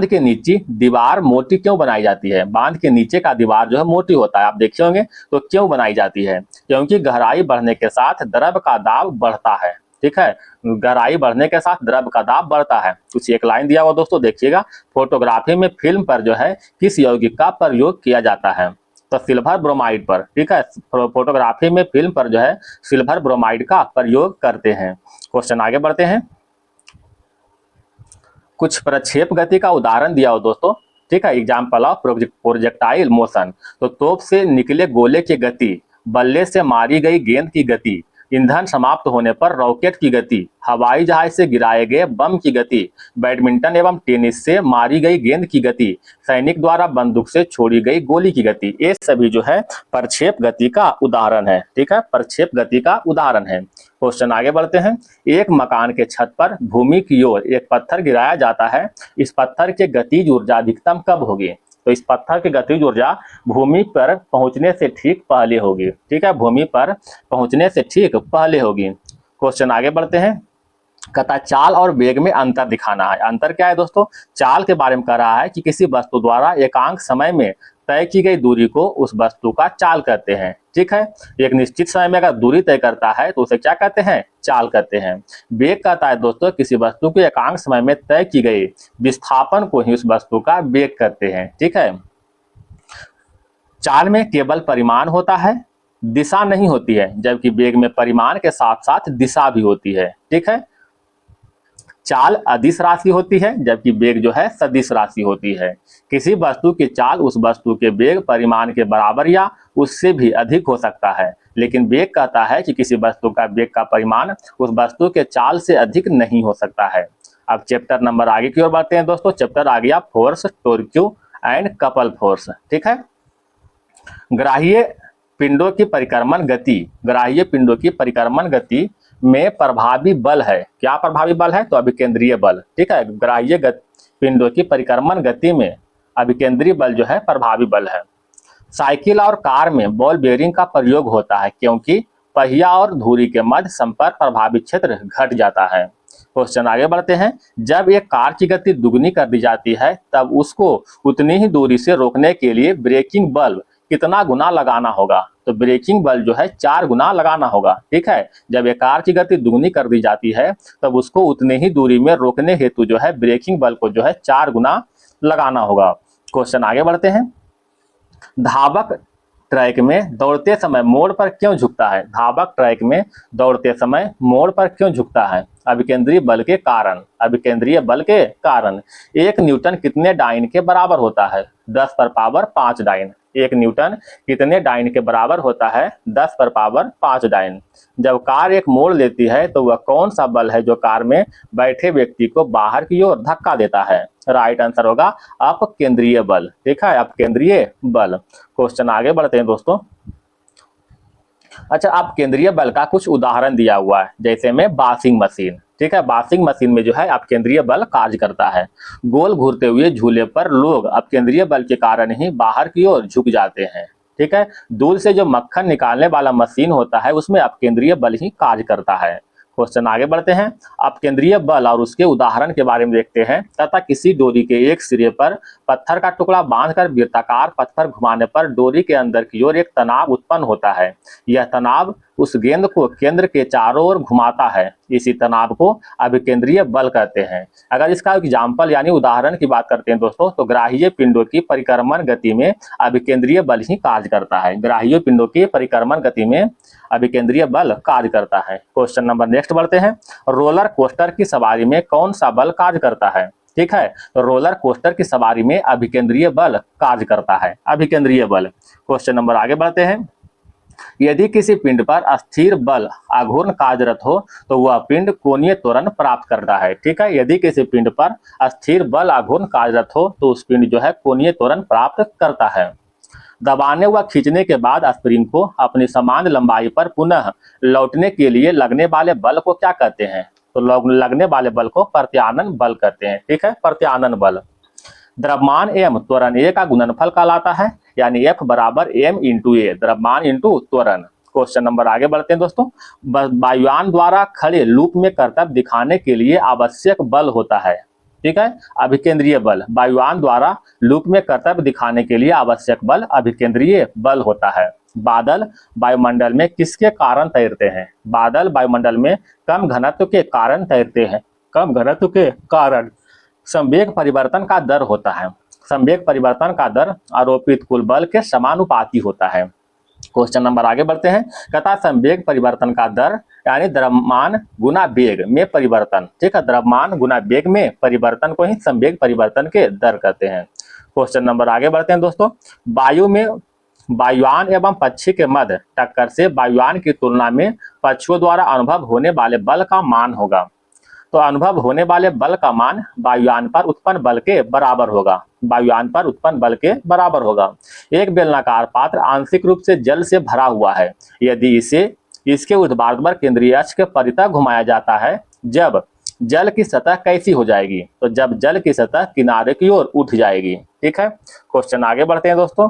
के नीचे दीवार मोटी क्यों बनाई जाती है? बांध के नीचे का दीवार जो है मोटी होता है, आप देखे होंगे, तो क्यों बनाई जाती है? क्योंकि गहराई बढ़ने के साथ द्रव का दाब बढ़ता है। ठीक है, गहराई बढ़ने के साथ द्रव का दाब बढ़ता है। कुछ एक लाइन दिया हुआ दोस्तों, देखिएगा। फोटोग्राफी में फिल्म पर जो है किस यौगिक का प्रयोग किया जाता है? तो सिल्वर ब्रोमाइड पर। ठीक है, फोटोग्राफी में फिल्म पर जो है सिल्वर ब्रोमाइड का प्रयोग करते हैं। क्वेश्चन आगे बढ़ते हैं। कुछ प्रक्षेप गति का उदाहरण दिया हो दोस्तों। ठीक है, एग्जाम्पल ऑफ प्रोजेक्टाइल मोशन। तो तोप से निकले गोले की गति, बल्ले से मारी गई गेंद की गति, ईंधन समाप्त होने पर रॉकेट की गति, हवाई जहाज से गिराए गए बम की गति, बैडमिंटन एवं टेनिस से मारी गई गेंद की गति, सैनिक द्वारा बंदूक से छोड़ी गई गोली की गति, ये सभी जो है प्रक्षेप गति का उदाहरण है। ठीक है, प्रक्षेप गति का उदाहरण है। क्वेश्चन आगे बढ़ते हैं। एक मकान के छत पर भूमि की ओर एक पत्थर गिराया जाता है। इस पत्थर की गतिज ऊर्जा अधिकतम कब होगी? तो इस पत्थर की गतिज ऊर्जा भूमि पर पहुंचने से ठीक पहले होगी। ठीक है, भूमि पर पहुंचने से ठीक पहले होगी। क्वेश्चन आगे बढ़ते हैं। कहता है चाल और वेग में अंतर दिखाना है। अंतर क्या है दोस्तों? चाल के बारे में कह रहा है कि किसी वस्तु द्वारा एकांक समय में तय की गई दूरी को उस वस्तु का चाल कहते हैं। ठीक है, एक निश्चित समय में अगर दूरी तय करता है तो उसे क्या कहते हैं? चाल कहते हैं। वेग कहता है दोस्तों किसी वस्तु के एकांक समय में तय की गई विस्थापन को ही उस वस्तु का वेग कहते हैं। ठीक है, चाल में केवल परिमाण होता है, दिशा नहीं होती है, जबकि वेग में परिमाण के साथ साथ दिशा भी होती है। ठीक है, चाल अदिश राशि होती है जबकि वेग जो है सदिश राशि होती है। किसी वस्तु की चाल उस वस्तु के वेग परिमाण के बराबर या उससे भी अधिक हो सकता है, लेकिन वेग कहता है कि किसी वस्तु का वेग का परिमाण उस वस्तु के चाल से अधिक नहीं हो सकता है। अब चैप्टर नंबर आगे की ओर बढ़ते हैं दोस्तों। चैप्टर आ गया फोर्स, टॉर्क्यू एंड कपल फोर्स। ठीक है, ग्राह्य पिंडों की परिक्रमण गति, ग्राह्य पिंडों की परिक्रमण गति में प्रभावी बल है। क्या प्रभावी बल है? तो अभिकेंद्रीय बल। ठीक है, ग्राह्य पिंडों की परिक्रमण गति में अभिकेंद्रीय बल जो है प्रभावी बल है। साइकिल और कार में बॉल बेयरिंग का प्रयोग होता है क्योंकि पहिया और धुरी के मध्य संपर्क प्रभावित क्षेत्र घट जाता है। क्वेश्चन आगे बढ़ते हैं। जब एक कार की गति दुगनी कर दी जाती है तब उसको उतनी ही दूरी से रोकने के लिए ब्रेकिंग बल कितना गुना लगाना होगा? तो ब्रेकिंग बल जो है 4 गुना लगाना होगा। ठीक है, जब एक कार की गति दुगनी कर दी जाती है तब उसको उतने ही दूरी में रोकने हेतु जो है ब्रेकिंग बल को जो है 4 गुना लगाना होगा। क्वेश्चन आगे बढ़ते हैं। धावक ट्रैक में दौड़ते समय मोड़ पर क्यों झुकता है? धावक ट्रैक में दौड़ते समय मोड़ पर क्यों झुकता है? अभिकेंद्रीय बल के कारण। अभिकेंद्रीय बल के कारण। 1 न्यूटन कितने डाइन के बराबर होता है? 10 पर पावर 5 डाइन। 1 न्यूटन कितने डाइन के बराबर होता है? 10 पर पावर 5 डाइन। जब कार एक मोड़ लेती है तो वह कौन सा बल है जो कार में बैठे व्यक्ति को बाहर की ओर धक्का देता है? राइट आंसर होगा अपकेंद्रीय बल। ठीक है, अपकेंद्रीय बल। क्वेश्चन आगे बढ़ते हैं दोस्तों। अच्छा, अपकेंद्रीय बल का कुछ उदाहरण दिया हुआ है, जैसे में वॉशिंग मशीन। ठीक है, वॉशिंग मशीन में जो है अपकेंद्रीय बल कार्य करता है। गोल घूरते हुए झूले पर लोग अपकेंद्रीय बल के कारण ही बाहर की ओर झुक जाते हैं। ठीक है, दूध से जो मक्खन निकालने वाला मशीन होता है उसमें अपकेंद्रीय बल ही कार्य करता है। क्वेश्चन आगे बढ़ते हैं। अपकेंद्रीय बल और उसके उदाहरण के बारे में देखते हैं। तथा किसी डोरी के एक सिरे पर पत्थर का टुकड़ा बांधकर वृत्ताकार पथ पर घुमाने पर डोरी के अंदर की ओर एक तनाव उत्पन्न होता है। यह तनाव उस गेंद को केंद्र के चारों ओर घुमाता है। इसी तनाव को अभिकेंद्रीय बल कहते हैं। अगर इसका एग्जाम्पल यानी उदाहरण की बात करते हैं दोस्तों, तो ग्राहीय पिंडों की परिक्रमण गति में अभिकेंद्रीय बल ही कार्य करता है। ग्राहीय पिंडों की परिक्रमण गति में अभिकेंद्रीय बल कार्य करता है। क्वेश्चन नंबर नेक्स्ट बढ़ते हैं। रोलर कोस्टर की सवारी में कौन सा बल कार्य करता है? ठीक है, तो रोलर कोस्टर की सवारी में अभिकेंद्रीय बल कार्य करता है। अभिकेंद्रीय बल। क्वेश्चन नंबर आगे बढ़ते हैं। यदि किसी पिंड पर अस्थिर बल आघूर्ण कार्यरत हो तो वह पिंड कोणीय त्वरण प्राप्त करता है। ठीक है, यदि किसी पिंड पर अस्थिर बल आघूर्ण कार्यरत हो तो उस पिंड जो है कोणीय त्वरण प्राप्त करता है। दबाने व खींचने के बाद स्प्रिंग को अपनी समान लंबाई पर पुनः लौटने के लिए लगने वाले बल को क्या कहते हैं? तो लगने वाले बल को प्रत्यानन बल कहते हैं। ठीक है, प्रत्यानन बल। द्रव्यमान एम त्वरण ए का गुणनफल कहलाता है, यानी F बराबर m इंटू ए, द्रव्यमान इंटू त्वरण। क्वेश्चन नंबर आगे बढ़ते हैं दोस्तों। वायुयान द्वारा खड़े लूप में कर्तव्य दिखाने के लिए आवश्यक बल होता है। ठीक है, अभिकेंद्रीय बल। वायुयान द्वारा लूप में कर्तव्य दिखाने के लिए आवश्यक बल अभिकेंद्रीय बल होता है। बादल वायुमंडल में किसके कारण तैरते हैं? बादल वायुमंडल में कम घनत्व के कारण तैरते हैं। कम घनत्व के कारण संवेग परिवर्तन का दर होता है। संवेग परिवर्तन का दर आरोपित कुल बल के समानुपाती होता है। क्वेश्चन नंबर आगे बढ़ते हैं। कहता संवेग परिवर्तन का दर यानी द्रव्यमान गुना वेग में परिवर्तन। ठीक है, द्रव्यमान गुना वेग में परिवर्तन को ही संवेग परिवर्तन के दर कहते हैं। क्वेश्चन नंबर आगे बढ़ते हैं दोस्तों। वायु में वायुयान एवं पक्षी के मध्य टक्कर से वायुयान की तुलना में पक्षियों द्वारा अनुभव होने वाले बल का मान होगा। तो अनुभव होने वाले बल का मान वायुयान पर उत्पन्न बल के बराबर होगा। वायुयान पर उत्पन्न बल के बराबर होगा। एक बेलनाकार पात्र आंशिक रूप से जल से भरा हुआ है। यदि इसे इसके ऊर्ध्वाधर केंद्रीय अक्ष के परितः घुमाया जाता है जब जल की सतह कैसी हो जाएगी? तो जब जल की सतह किनारे की ओर उठ जाएगी। ठीक है, क्वेश्चन आगे बढ़ते हैं दोस्तों।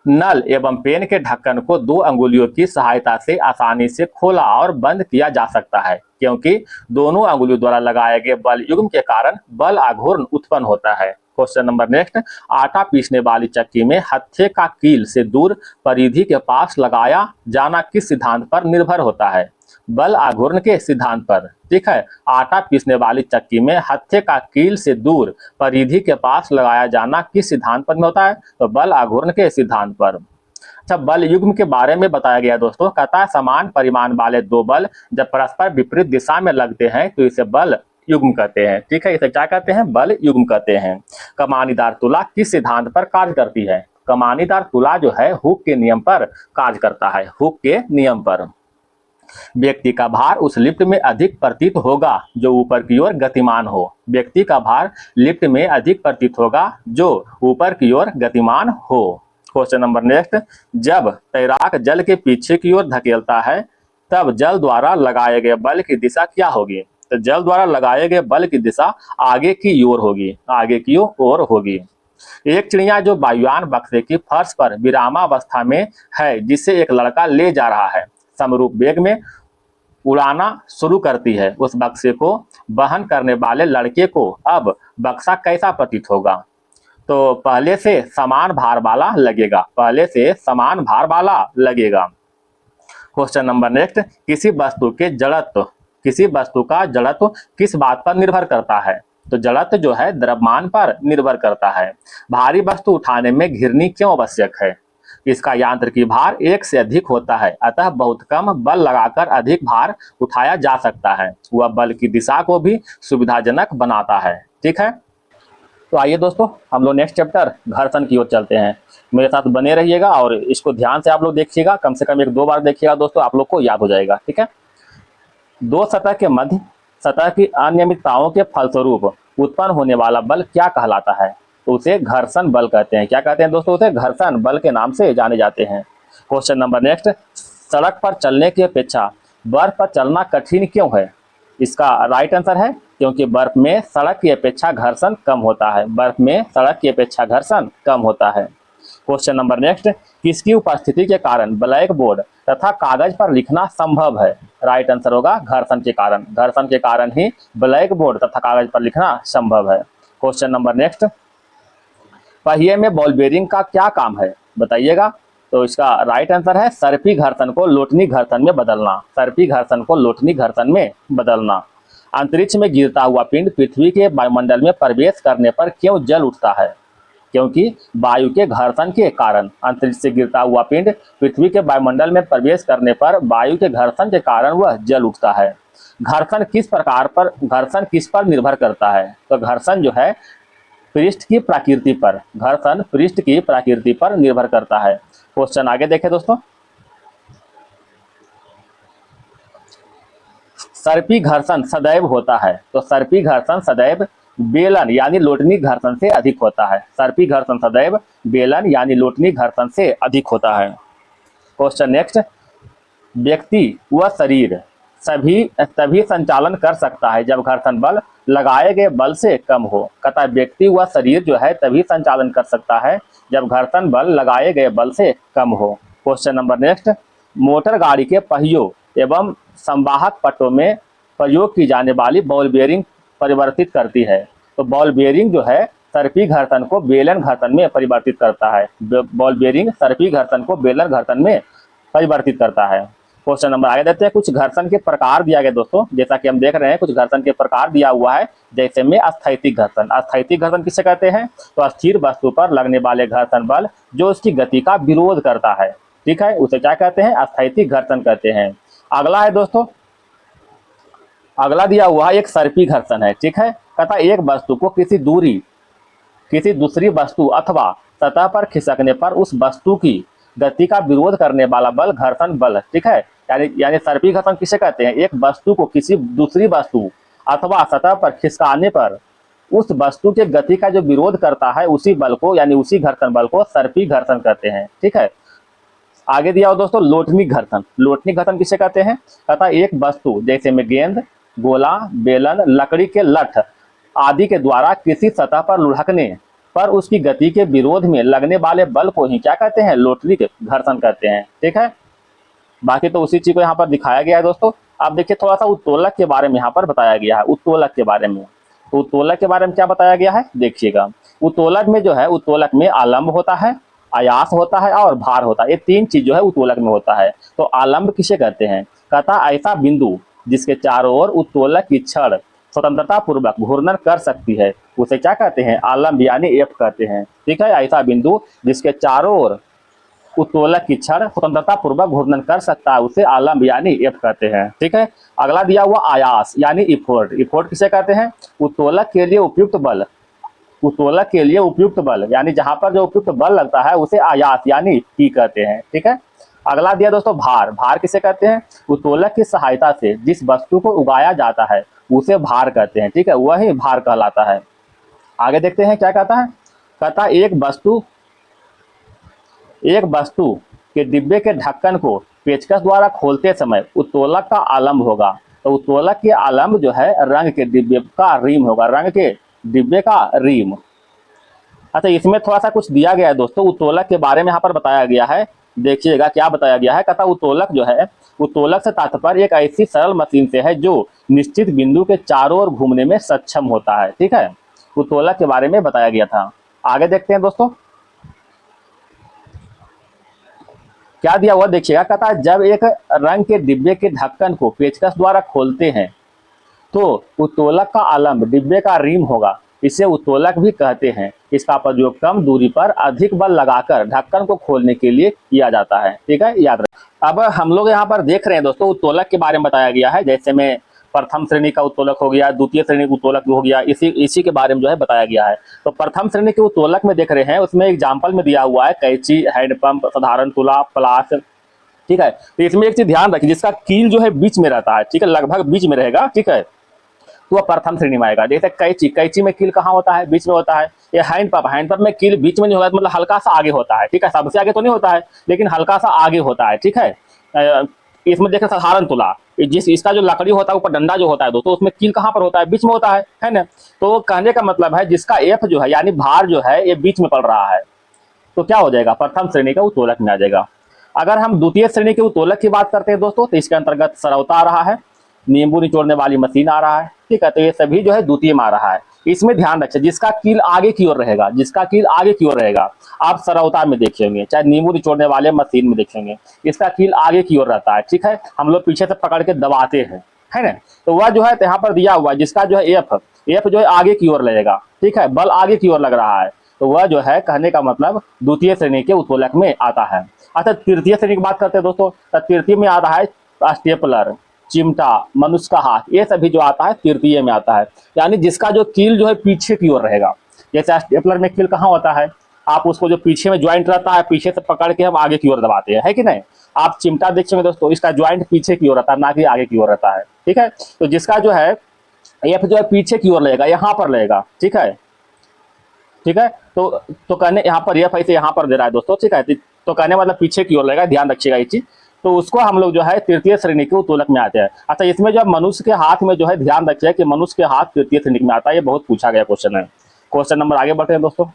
नल एवं पेन के ढक्कन को 2 अंगुलियों की सहायता से आसानी से खोला और बंद किया जा सकता है क्योंकि दोनों अंगुलियों द्वारा लगाए गए बल युग्म के कारण बल आघूर्ण उत्पन्न होता है। Question number next. आटा पीसने वाली चक्की में हत्थे का कील से दूर परिधि के पास लगाया जाना किस सिद्धांत पर निर्भर होता है? बल आघूर्ण के सिद्धांत पर। ठीक है, आटा पीसने वाली चक्की में हत्थे का कील से दूर परिधि के पास लगाया जाना किस सिद्धांत पर होता है? तो बल आघूर्ण के सिद्धांत पर। अच्छा, बल युग्म के बारे में बताया गया दोस्तों। कहता है समान परिमाण वाले 2 बल जब परस्पर विपरीत दिशा में लगते हैं तो इसे बल युग्म कहते हैं। ठीक है, इसे क्या कहते हैं? बल युग्म कहते हैं। कमानीदार तुला किस सिद्धांत पर कार्य करती है? कमानीदार तुला जो है हुक के नियम पर कार्य करता है। हुक के नियम पर। व्यक्ति का भार उस लिफ्ट में अधिक प्रतीत होगा जो ऊपर की ओर गतिमान हो। व्यक्ति का भार लिफ्ट में अधिक प्रतीत होगा जो ऊपर की ओर गतिमान हो। Question number next. जब तैराक जल के पीछे की ओर धकेलता है तब जल द्वारा लगाए गए बल की दिशा क्या होगी? तो जल द्वारा लगाए गए बल की दिशा आगे की ओर होगी। आगे की ओर होगी। एक चिड़िया जो वायुयान बक्से की फर्श पर विरामावस्था में है, जिसे एक लड़का ले जा रहा है, समरूप वेग में उड़ाना शुरू करती है। उस बक्से को वहन करने वाले लड़के को अब बक्सा कैसा प्रतीत होगा? तो पहले से समान भार वाला लगेगा, पहले से समान भार वाला लगेगा। क्वेश्चन नंबर नेक्स्ट, किसी वस्तु का जड़त्व किस बात पर निर्भर करता है? तो जड़त्व जो है द्रव्यमान पर निर्भर करता है। भारी वस्तु उठाने में घिरनी क्यों आवश्यक है? इसका यांत्रिकी भार एक से अधिक होता है, अतः बहुत कम बल लगाकर अधिक भार उठाया जा सकता है। वह बल की दिशा को भी सुविधाजनक बनाता है। ठीक है, तो आइए दोस्तों हम लोग नेक्स्ट चैप्टर घर्षण की ओर चलते हैं। मेरे साथ बने रहिएगा और इसको ध्यान से आप लोग देखिएगा, कम से कम 1-2 बार देखिएगा दोस्तों, आप लोग को याद हो जाएगा। ठीक है, दो सतह के मध्य सतह की अनियमितताओं के फलस्वरूप उत्पन्न होने वाला बल क्या कहलाता है? तो उसे घर्षण बल कहते हैं। क्या कहते हैं दोस्तों? उसे घर्षण बल के नाम से जाने जाते हैं। क्वेश्चन नंबर नेक्स्ट, सड़क पर चलने की अपेक्षा बर्फ पर चलना कठिन क्यों है? इसका राइट आंसर है क्योंकि बर्फ में सड़क की अपेक्षा घर्षण कम होता है, बर्फ में सड़क की अपेक्षा घर्षण कम होता है। क्वेश्चन नंबर नेक्स्ट, किसकी उपस्थिति के कारण ब्लैक बोर्ड तथा कागज पर लिखना संभव है? राइट आंसर होगा घर्षण के कारण, घर्षण के कारण ही ब्लैक बोर्ड तथा कागज पर लिखना संभव है। क्वेश्चन नंबर नेक्स्ट, पहिए में बॉल बेरिंग का क्या काम है? बताइएगा। तो इसका राइट आंसर है सर्पी घर्षण को लोटनी घर्षण में बदलना, सर्पी घर्षण को लोटनी घर्षण में बदलना। अंतरिक्ष में गिरता हुआ पिंड पृथ्वी के वायुमंडल में प्रवेश करने पर क्यों जल उठता है? क्योंकि वायु के घर्षण के कारण। अंतरिक्ष से गिरता हुआ पिंड पृथ्वी के वायुमंडल में प्रवेश करने पर वायु के घर्षण के कारण वह जल उठता है। घर्षण किस पर निर्भर करता है? तो घर्षण जो है पृष्ठ की प्रकृति पर, घर्षण पृष्ठ की प्रकृति पर निर्भर करता है। क्वेश्चन आगे देखें दोस्तों, सर्पी घर्षण सदैव होता है। तो सर्पी घर्षण सदैव बेलन यानी लोटनी घर्षण से अधिक होता है, सर्पी घर्षण सदैव बेलन यानी लोटनी घर्षण से अधिक होता है। क्वेश्चन नेक्स्ट, व्यक्ति व शरीर तभी संचालन कर सकता है जब घर्षण बल लगाए गए बल से कम हो। कहता है व्यक्ति व शरीर जो है तभी संचालन कर सकता है जब घर्षण बल लगाए गए बल से कम हो। क्वेश्चन नंबर नेक्स्ट, मोटर गाड़ी के पहियों एवं संवाहक पट्टों में प्रयोग की जाने वाली बॉल बेयरिंग परिवर्तित करती है। तो बॉल बेयरिंग जो है सर्पी घर्षण को बेलन घर्षण में परिवर्तित करता है, बॉल बेयरिंग सर्पी घर्षण को बेलन घर्षण में परिवर्तित करता है। क्वेश्चन नंबर आगे देते हैं, कुछ घर्षण के प्रकार दिया गया दोस्तों, जैसा कि हम देख रहे हैं कुछ घर्षण के प्रकार दिया हुआ है, जैसे में अस्थैतिक घर्षण। अस्थैतिक घर्षण किसे कहते हैं? तो स्थिर वस्तु पर लगने वाले घर्षण बल जो उसकी गति का विरोध करता है, ठीक है, उसे क्या कहते हैं? अस्थैतिक घर्षण कहते हैं। अगला है दोस्तों, अगला दिया हुआ एक सर्पी घर्षण है, ठीक है। कहता एक वस्तु को किसी दूसरी वस्तु अथवा सतह पर खिसकने पर उस वस्तु की गति का विरोध करने वाला बल घर्षण बल, ठीक है। यानी सर्पी घर्षण किसे कहते हैं? एक वस्तु को किसी दूसरी वस्तु अथवा सतह पर खिसकाने पर उस वस्तु के गति का जो विरोध करता है उसी बल को यानी उसी घर्षण बल को सर्पी घर्षण कहते हैं, ठीक है। आगे दिया हो दोस्तों लोटनी घर्षण। लोटनी घर्षण किसे कहते हैं? कहता एक वस्तु जैसे में गेंद, गोला, बेलन, लकड़ी के लठ आदि के द्वारा किसी सतह पर लुढ़कने पर उसकी गति के विरोध में लगने वाले बल को ही क्या कहते हैं? लोटनी घर्षण कहते हैं, ठीक है। बाकी तो उसी चीज को यहाँ पर दिखाया गया है दोस्तों। आप देखिए थोड़ा सा उत्तोलक के बारे में यहाँ पर बताया गया है, उत्तोलक के बारे में। तो उत्तोलक के बारे में क्या बताया गया है देखिएगा। उत्तोलक में जो है, उत्तोलक में आलंब होता है, आयास होता है और भार होता है, ये तीन चीज जो है उत्तोलक में होता है। तो आलंब किसे कहते हैं? कहता ऐसा बिंदु जिसके चारों ओर उत्तोलक की छड़ स्वतंत्रता पूर्वक घूर्णन कर सकती है उसे क्या कहते हैं? आलंब यानी एफ कहते हैं, ठीक है। ऐसा बिंदु जिसके चारों ओर उत्तोलक की छड़ स्वतंत्रता पूर्वक घूर्णन कर सकता है उसे आलंब यानी एफ कहते हैं, ठीक है। अगला दिया हुआ आयास यानी इफोर्ट। इफोर्ट किसे कहते हैं? उत्तोलक के लिए उपयुक्त बल, उत्तोलक के लिए उपयुक्त बल यानी जहां पर जो उपयुक्त बल लगता है उसे आयास यानी पी कहते हैं, ठीक है। अगला दिया दोस्तों भार। भार किसे कहते हैं? उत्तोलक की सहायता से जिस वस्तु को उगाया जाता है उसे भार कहते हैं, ठीक है, वही भार कहलाता है। आगे देखते हैं क्या कहता है। कहता एक वस्तु के डिब्बे के ढक्कन को पेचकस द्वारा खोलते समय उत्तोलक का आलंब होगा। तो उत्तोलक के आलंब जो है रंग के डिब्बे का रीम होगा, रंग के डिब्बे का रीम। अच्छा, इसमें थोड़ा सा कुछ दिया गया है दोस्तों, उत्तोलक के बारे में यहाँ पर बताया गया है। देखिएगा क्या बताया गया है। कहता उत्तोलक जो है, उत्तोलक से तात्पर्य एक ऐसी सरल मशीन से है जो निश्चित बिंदु के चारों ओर घूमने में सक्षम होता है। ठीक है, उत्तोलक के बारे में बताया गया था। आगे देखते हैं दोस्तों क्या दिया हुआ, देखिएगा। कहता है जब एक रंग के डिब्बे के ढक्कन को पेचकस द्वारा खोलते हैं तो उत्तोलक का आलम्ब डिब्बे का रिम होगा, इसे उत्तोलक भी कहते हैं। इसका प्रयोग कम दूरी पर अधिक बल लगाकर ढक्कन को खोलने के लिए किया जाता है। ठीक है, याद रखें। अब हम लोग यहाँ पर देख रहे हैं दोस्तों, उत्तोलक के बारे में बताया गया है। जैसे में प्रथम श्रेणी का उत्तोलक हो गया, द्वितीय श्रेणी का उत्तोलक हो गया, इसी के बारे में जो है बताया गया है। तो प्रथम श्रेणी के उत्तोलक में देख रहे हैं, उसमें एग्जाम्पल में दिया हुआ है कैंची, हैंडपंप, साधारण तुला, प्लास। ठीक है, तो इसमें एक चीज ध्यान रखिए, जिसका कील जो है बीच में रहता है। ठीक है, लगभग बीच में रहेगा। ठीक है, तो वह प्रथम श्रेणी में आएगा। जैसे कैंची, कैंची में कील कहाँ होता है? बीच में होता है। ये हैंडपंप, हैंडपंप में कील बीच में नहीं होता, मतलब हल्का सा आगे होता है। ठीक है, सबसे आगे तो नहीं होता है, लेकिन हल्का सा आगे होता है। ठीक है, इसमें देखें साधारण तुला, इसका जो लकड़ी होता है ऊपर डंडा जो होता है दोस्तों, उसमें कील कहाँ पर होता है? बीच में होता है ना। तो कहने का मतलब है जिसका एफ जो है यानी भार जो है ये बीच में पड़ रहा है, तो क्या हो जाएगा? प्रथम श्रेणी का उत्तोलक में आ जाएगा। अगर हम द्वितीय श्रेणी के उत्तोलक की बात करते हैं दोस्तों, तो इसके अंतर्गत सरौता आ रहा है, नींबू निचोड़ने वाली मशीन आ रहा है। ठीक है, तो ये सभी जो है द्वितीय में आ रहा है। इसमें ध्यान रखें जिसका कील आगे की ओर रहेगा, जिसका कील आगे की ओर रहेगा, आप सरौता में देखेंगे, चाहे नींबू निचोड़ने वाले मशीन में देखेंगे, इसका कील आगे की ओर रहता है। ठीक है, हम लोग पीछे से पकड़ के दबाते हैं, है ना। तो वह जो है यहाँ पर दिया हुआ है, जिसका जो है एफ जो है आगे की ओर लगेगा। ठीक है, बल आगे की ओर लग रहा है, तो वह जो है कहने का मतलब द्वितीय श्रेणी के उत्तोलक में आता है। अच्छा, तृतीय श्रेणी की बात करते हैं दोस्तों, तो तृतीय में आता है स्टेपलर, चिमटा, मनुष्य का हाथ, ये सभी जो आता है तृतीय में आता है। यानी जिसका जो कील जो है पीछे की ओर रहेगा। जैसे स्टेपलर में कील कहाँ होता है? आप उसको जो पीछे में ज्वाइंट रहता है, पीछे से पकड़ के हम आगे की ओर दबाते हैं, है कि नहीं। आप चिमटा देखेंगे दोस्तों, इसका ज्वाइंट पीछे की ओर रहता है, ना कि आगे की ओर रहता है। ठीक है, तो जिसका जो है एफ जो है पीछे की ओर लगेगा, यहाँ पर लगेगा। ठीक है, ठीक है, तो कहने यहाँ पर एफ ऐसे यहाँ पर दे रहा है दोस्तों। ठीक है, तो कहने मतलब पीछे की ओर लगेगा, ध्यान रखिएगा ये चीज। तो उसको हम लोग जो है तृतीय श्रेणी के उत्तोलक में आते हैं। अच्छा, इसमें जो मनुष्य के हाथ में जो है ध्यान रखिए कि मनुष्य के हाथ तृतीय श्रेणी में आता है, ये बहुत पूछा गया क्वेश्चन है। क्वेश्चन नंबर आगे बढ़ते हैं दोस्तों।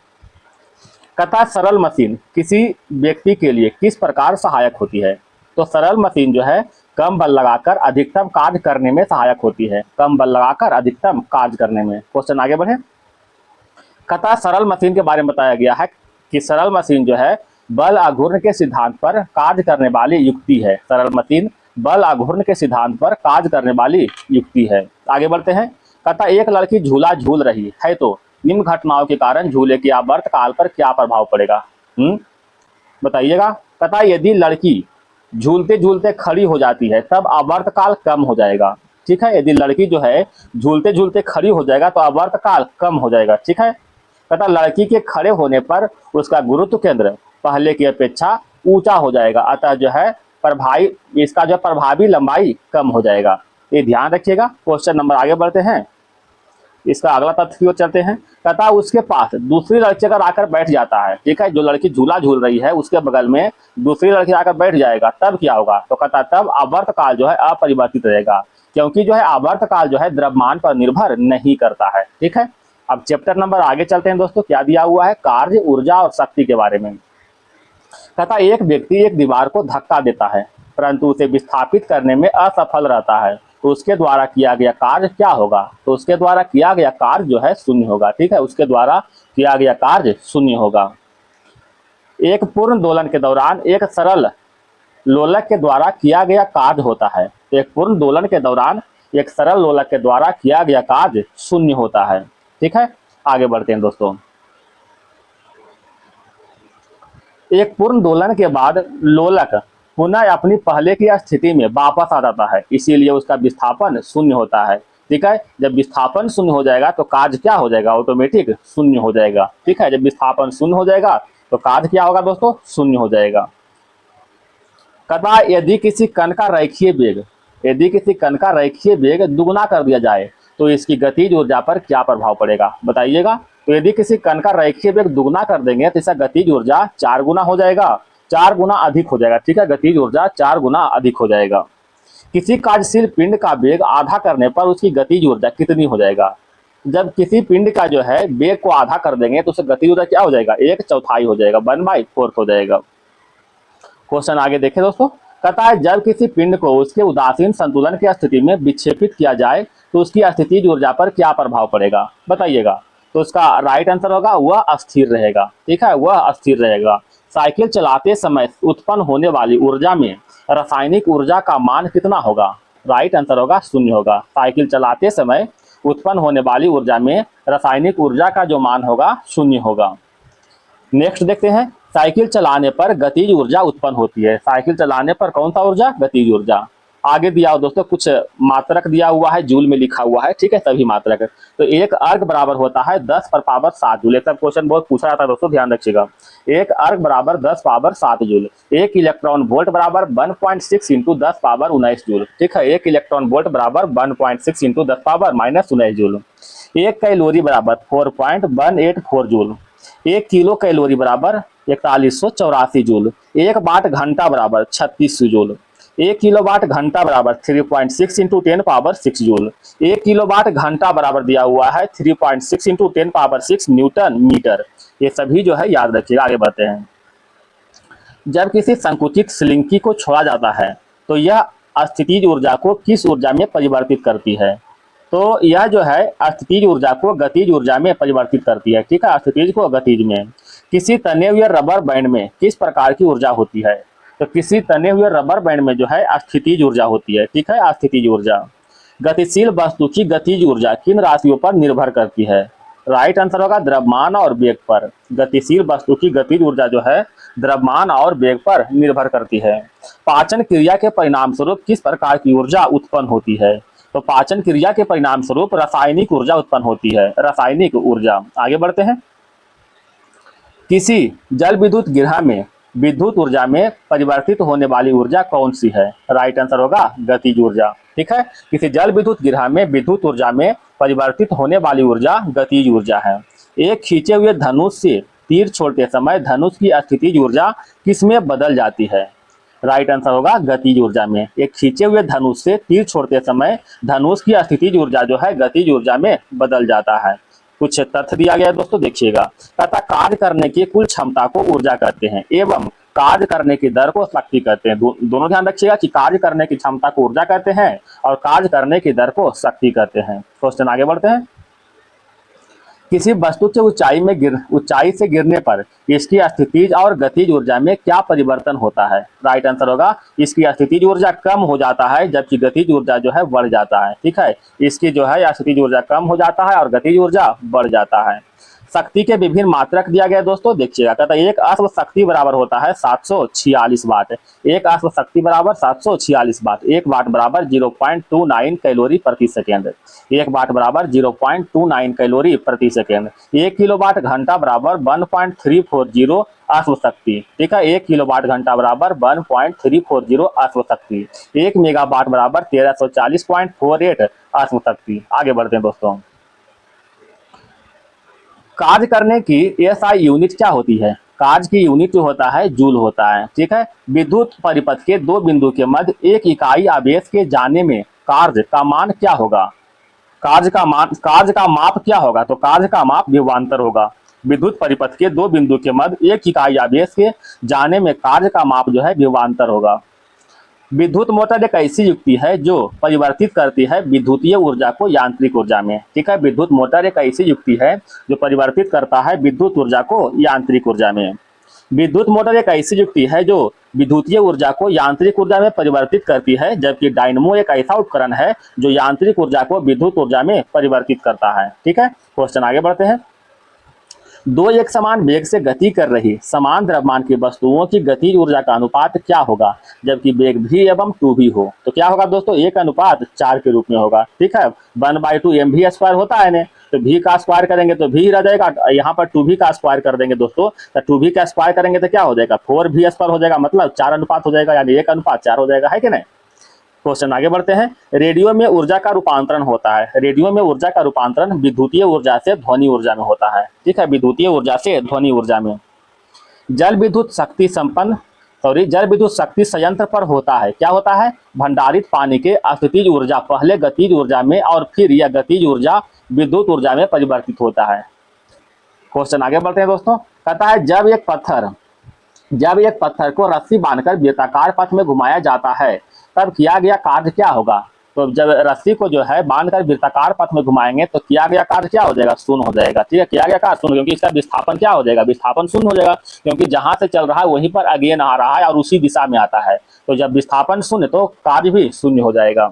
कथा सरल मशीन किसी व्यक्ति के लिए किस प्रकार सहायक होती है? तो सरल मशीन जो है कम बल लगाकर अधिकतम कार्य करने में सहायक होती है, कम बल लगाकर अधिकतम कार्य करने में। क्वेश्चन आगे बढ़े। कथा सरल मशीन के बारे में बताया गया है कि सरल मशीन जो है बल आघूर्ण के सिद्धांत पर कार्य करने वाली युक्ति है। सरल मशीन बल आघूर्ण के सिद्धांत पर कार्य करने वाली युक्ति है। आगे बढ़ते हैं। कथा एक लड़की झूला झूल रही है तो निम्न घटनाओं के कारण झूले की आवर्त काल पर क्या प्रभाव पड़ेगा? बताइएगा। कथा यदि लड़की झूलते झूलते खड़ी हो जाती है तब आवर्त काल कम हो जाएगा। ठीक है, यदि लड़की जो है झूलते झूलते खड़ी हो जाएगा तो आवर्त काल कम हो जाएगा। ठीक है, तथा लड़की के खड़े होने पर उसका गुरुत्व केंद्र पहले की अपेक्षा ऊंचा हो जाएगा, अतः जो है इसका जो प्रभावी लंबाई कम हो जाएगा। ये ध्यान रखिएगा। क्वेश्चन नंबर आगे बढ़ते हैं, इसका अगला तथ्य की ओर चलते हैं। तथा उसके पास दूसरी लड़की अगर आकर बैठ जाता है, ठीक है, जो लड़की झूला झूल रही है उसके बगल में दूसरी लड़की आकर बैठ जाएगा, तब क्या होगा? तो कहता तब आवर्त काल जो है अपरिवर्तित रहेगा, क्योंकि जो है आवर्त काल जो है द्रव्यमान पर निर्भर नहीं करता है। ठीक है, अब चैप्टर नंबर आगे चलते हैं दोस्तों। क्या दिया हुआ है? कार्य, ऊर्जा और शक्ति के बारे में। कहता एक व्यक्ति एक दीवार को धक्का देता है परंतु उसे विस्थापित करने में असफल रहता है, तो उसके द्वारा किया गया कार्य क्या होगा? तो उसके द्वारा किया गया कार्य जो है शून्य होगा। ठीक है, उसके द्वारा किया गया कार्य शून्य होगा। एक पूर्ण दोलन के दौरान एक सरल लोलक के द्वारा किया गया कार्य होता है। एक पूर्ण दोलन के दौरान एक सरल लोलक के द्वारा किया गया कार्य शून्य होता है। ठीक है, आगे बढ़ते हैं दोस्तों। एक पूर्ण दोलन के बाद लोलक पुनः अपनी पहले की स्थिति में वापस आ जाता है, इसीलिए उसका विस्थापन शून्य होता है। ठीक है, जब विस्थापन शून्य हो जाएगा तो कार्य क्या हो जाएगा? ऑटोमेटिक शून्य हो जाएगा। ठीक है, जब विस्थापन शून्य हो जाएगा तो कार्य क्या होगा दोस्तों? शून्य हो जाएगा। कथा यदि किसी कण का रेखीय वेग दुगुना कर दिया जाए तो इसकी गतिज ऊर्जा पर क्या प्रभाव पड़ेगा? बताइएगा। तो यदि किसी कण का रेखीय वेग दुगुना कर देंगे तो इसका गतिज ऊर्जा 4 गुना हो जाएगा, 4 गुना अधिक हो जाएगा। ठीक है, गतिज ऊर्जा 4 गुना अधिक हो जाएगा। किसी कार्यशील पिंड का वेग आधा करने पर उसकी गतिज ऊर्जा कितनी हो जाएगा? जब किसी पिंड का जो है वेग को आधा कर देंगे तो उसका गतिज ऊर्जा क्या हो जाएगा, 1/4 हो जाएगा, 1/4 हो जाएगा। क्वेश्चन आगे देखें दोस्तों, कहता है जब किसी पिंड को उसके उदासीन संतुलन की स्थिति में विक्षेपित किया जाए तो उसकी स्थितिज ऊर्जा पर क्या प्रभाव पड़ेगा, बताइएगा। तो उसका राइट आंसर होगा वह अस्थिर रहेगा। ठीक है, वह अस्थिर रहेगा। साइकिल चलाते समय उत्पन्न होने वाली ऊर्जा में रासायनिक ऊर्जा का मान कितना होगा, राइट आंसर होगा 0 होगा। साइकिल चलाते समय उत्पन्न होने वाली ऊर्जा में रासायनिक ऊर्जा का जो मान होगा 0 होगा। नेक्स्ट देखते हैं, साइकिल चलाने पर गतिज ऊर्जा उत्पन्न होती है। साइकिल चलाने पर कौन सा ऊर्जा, गतिज ऊर्जा। आगे दिया हो दोस्तों, कुछ मात्रक दिया हुआ है, जूल में लिखा हुआ है। ठीक है, सभी मात्रक। तो एक अर्ग बराबर होता है 10 पर पावर 7 जूल। सब क्वेश्चन बहुत पूछा जाता है दोस्तों, ध्यान रखिएगा। एक अर्ग बराबर 10 पावर 7 जूल। एक इलेक्ट्रॉन वोल्ट बराबर 1.6 इंटू 10 पावर 19 जूल। ठीक है, एक इलेक्ट्रॉन वोल्ट बराबर 1.6 इंटू 10 पावर -19 जूल। एक कैलोरी बराबर 4.184 जूल। 1 किलो कैलोरी बराबर 4184 जूल। 1 वाट घंटा बराबर 3600 जूल। 1 किलो वाट घंटा बराबर 3.6 into 10 power 6 joule. 1 kilo watt घंटा बराबर दिया हुआ है 3.6 इंटू 10 पावर 6 न्यूटन मीटर। ये सभी जो है याद रखिएगा। आगे बढ़ते हैं, जब किसी संकुचित स्लिंकी को छोड़ा जाता है तो यह स्थितिज ऊर्जा को किस ऊर्जा में परिवर्तित करती है। तो यह जो है स्थितिज ऊर्जा को गतिज ऊर्जा में परिवर्तित करती है। ठीक है, स्थितिज को गतिज में। किसी तने हुए रबर बैंड में किस प्रकार की ऊर्जा होती है। तो किसी तने हुए रबर बैंड में जो है स्थितिज ऊर्जा होती है। ठीक है, स्थितिज ऊर्जा। गतिशील वस्तु की गतिज ऊर्जा किन राशियों पर निर्भर करती है। राइट आंसर होगा द्रव्यमान और वेग पर। गतिशील वस्तु की गतिज ऊर्जा जो है द्रव्यमान और वेग पर निर्भर करती है। पाचन क्रिया के परिणाम स्वरूप किस प्रकार की ऊर्जा उत्पन्न होती है। तो पाचन क्रिया के परिणाम स्वरूप रासायनिक ऊर्जा उत्पन्न होती है, रासायनिक ऊर्जा। आगे बढ़ते हैं, किसी जल विद्युत गृह में विद्युत ऊर्जा में परिवर्तित होने वाली ऊर्जा कौन सी है। राइट आंसर होगा गतिज ऊर्जा। ठीक है, किसी जल विद्युत गृह में विद्युत ऊर्जा में परिवर्तित होने वाली ऊर्जा गतिज ऊर्जा है। एक खींचे हुए धनुष से तीर छोड़ते समय धनुष की स्थितिज ऊर्जा किसमें बदल जाती है। राइट आंसर होगा गतिज ऊर्जा में। एक खींचे हुए धनुष से तीर छोड़ते समय धनुष की स्थितिज ऊर्जा जो है गतिज ऊर्जा में बदल जाता है। कुछ तथ्य दिया गया है दोस्तों, देखिएगा। तथा कार्य करने की कुल क्षमता को ऊर्जा कहते हैं एवं कार्य करने की दर को शक्ति कहते हैं। दोनों ध्यान रखिएगा कि कार्य करने की क्षमता को ऊर्जा कहते हैं और कार्य करने की दर को शक्ति कहते हैं। क्वेश्चन आगे बढ़ते हैं, किसी वस्तु के ऊंचाई से गिरने पर इसकी स्थितिज और गतिज ऊर्जा में क्या परिवर्तन होता है। राइट आंसर होगा इसकी स्थितिज ऊर्जा कम हो जाता है जबकि गतिज ऊर्जा जो है बढ़ जाता है। ठीक है, इसकी जो है स्थितिज ऊर्जा कम हो जाता है और गतिज ऊर्जा बढ़ जाता है। शक्ति के विभिन्न मात्रक दिया गया दोस्तों, देखिएगा। कहता है एक अश्व शक्ति बराबर होता है 746 वाट। एक अश्व शक्ति बराबर 746 वाट। 1 वाट बराबर 0.29 कैलोरी प्रति सेकेंड। 1 वाट बराबर 0.29 कैलोरी प्रति सेकेंड। 1 किलोवाट घंटा बराबर 1.340 अश्व शक्ति। ठीक है, 1 किलोवाट घंटा बराबर 1.340 अश्व शक्ति। 1 मेगावाट बराबर 1340.48 अश्व शक्ति। आगे बढ़ते हैं दोस्तों, कार्य करने की एसआई यूनिट क्या होती है। कार्य की यूनिट जो होता है जूल होता है। ठीक है, विद्युत परिपथ के दो बिंदु के मध्य एक इकाई आवेश के जाने में कार्य का मान क्या होगा। कार्य का माप क्या होगा। तो कार्य का माप विभवांतर होगा। विद्युत परिपथ के दो बिंदु के मध्य एक इकाई आवेश के जाने में कार्य का माप जो है विभवांतर होगा। विद्युत मोटर एक ऐसी युक्ति है जो परिवर्तित करती है विद्युतीय ऊर्जा को यांत्रिक ऊर्जा में। ठीक है, विद्युत मोटर एक ऐसी युक्ति है जो परिवर्तित करता है विद्युत ऊर्जा को यांत्रिक ऊर्जा में। विद्युत मोटर एक ऐसी युक्ति है जो विद्युतीय ऊर्जा को यांत्रिक ऊर्जा में परिवर्तित करती है, जबकि डायनमो एक ऐसा उपकरण है जो यांत्रिक ऊर्जा को विद्युत ऊर्जा में परिवर्तित करता है। ठीक है, क्वेश्चन आगे बढ़ते हैं, दो एक समान वेग से गति कर रही समान द्रव्यमान की वस्तुओं की गतिज ऊर्जा का अनुपात क्या होगा जबकि वेग भी एवं 2v हो। तो क्या होगा दोस्तों, 1:4 के रूप में होगा। ठीक है, 1/2 mv² होता है ना, तो v का स्क्वायर करेंगे तो v रह जाएगा, यहाँ पर 2v का स्क्वायर कर देंगे दोस्तों, तो 2v का स्क्वायर करेंगे तो क्या हो जाएगा 4v² हो जाएगा, मतलब 4 अनुपात हो जाएगा, यानी 1:4 हो जाएगा, है कि नहीं। क्वेश्चन आगे बढ़ते हैं, रेडियो में ऊर्जा का रूपांतरण होता है। रेडियो में ऊर्जा का रूपांतरण विद्युतीय ऊर्जा से ध्वनि ऊर्जा में होता है। ठीक है, विद्युतीय ऊर्जा से ध्वनि ऊर्जा में। जल विद्युत शक्ति संयंत्र पर होता है, क्या होता है, भंडारित पानी के स्थितिज ऊर्जा पहले गतिज ऊर्जा में और फिर यह गतिज ऊर्जा विद्युत ऊर्जा में परिवर्तित होता है। क्वेश्चन आगे बढ़ते हैं दोस्तों। कहता है जब एक पत्थर को रस्सी बांधकर वृत्ताकार पथ में घुमाया जाता है तब किया गया कार्य क्या होगा। तो जब रस्सी को जो है बांधकर वृत्ताकार पथ में घुमाएंगे तो किया गया कार्य क्या हो जाएगा, शून्य हो जाएगा। ठीक है, किया गया कार्य शून्य, क्योंकि इसका विस्थापन क्या हो जाएगा, विस्थापन शून्य हो जाएगा, क्योंकि जहां से चल रहा है वहीं पर अगेन आ रहा है और उसी दिशा में आता है। तो जब विस्थापन शून्य तो कार्य भी शून्य हो जाएगा।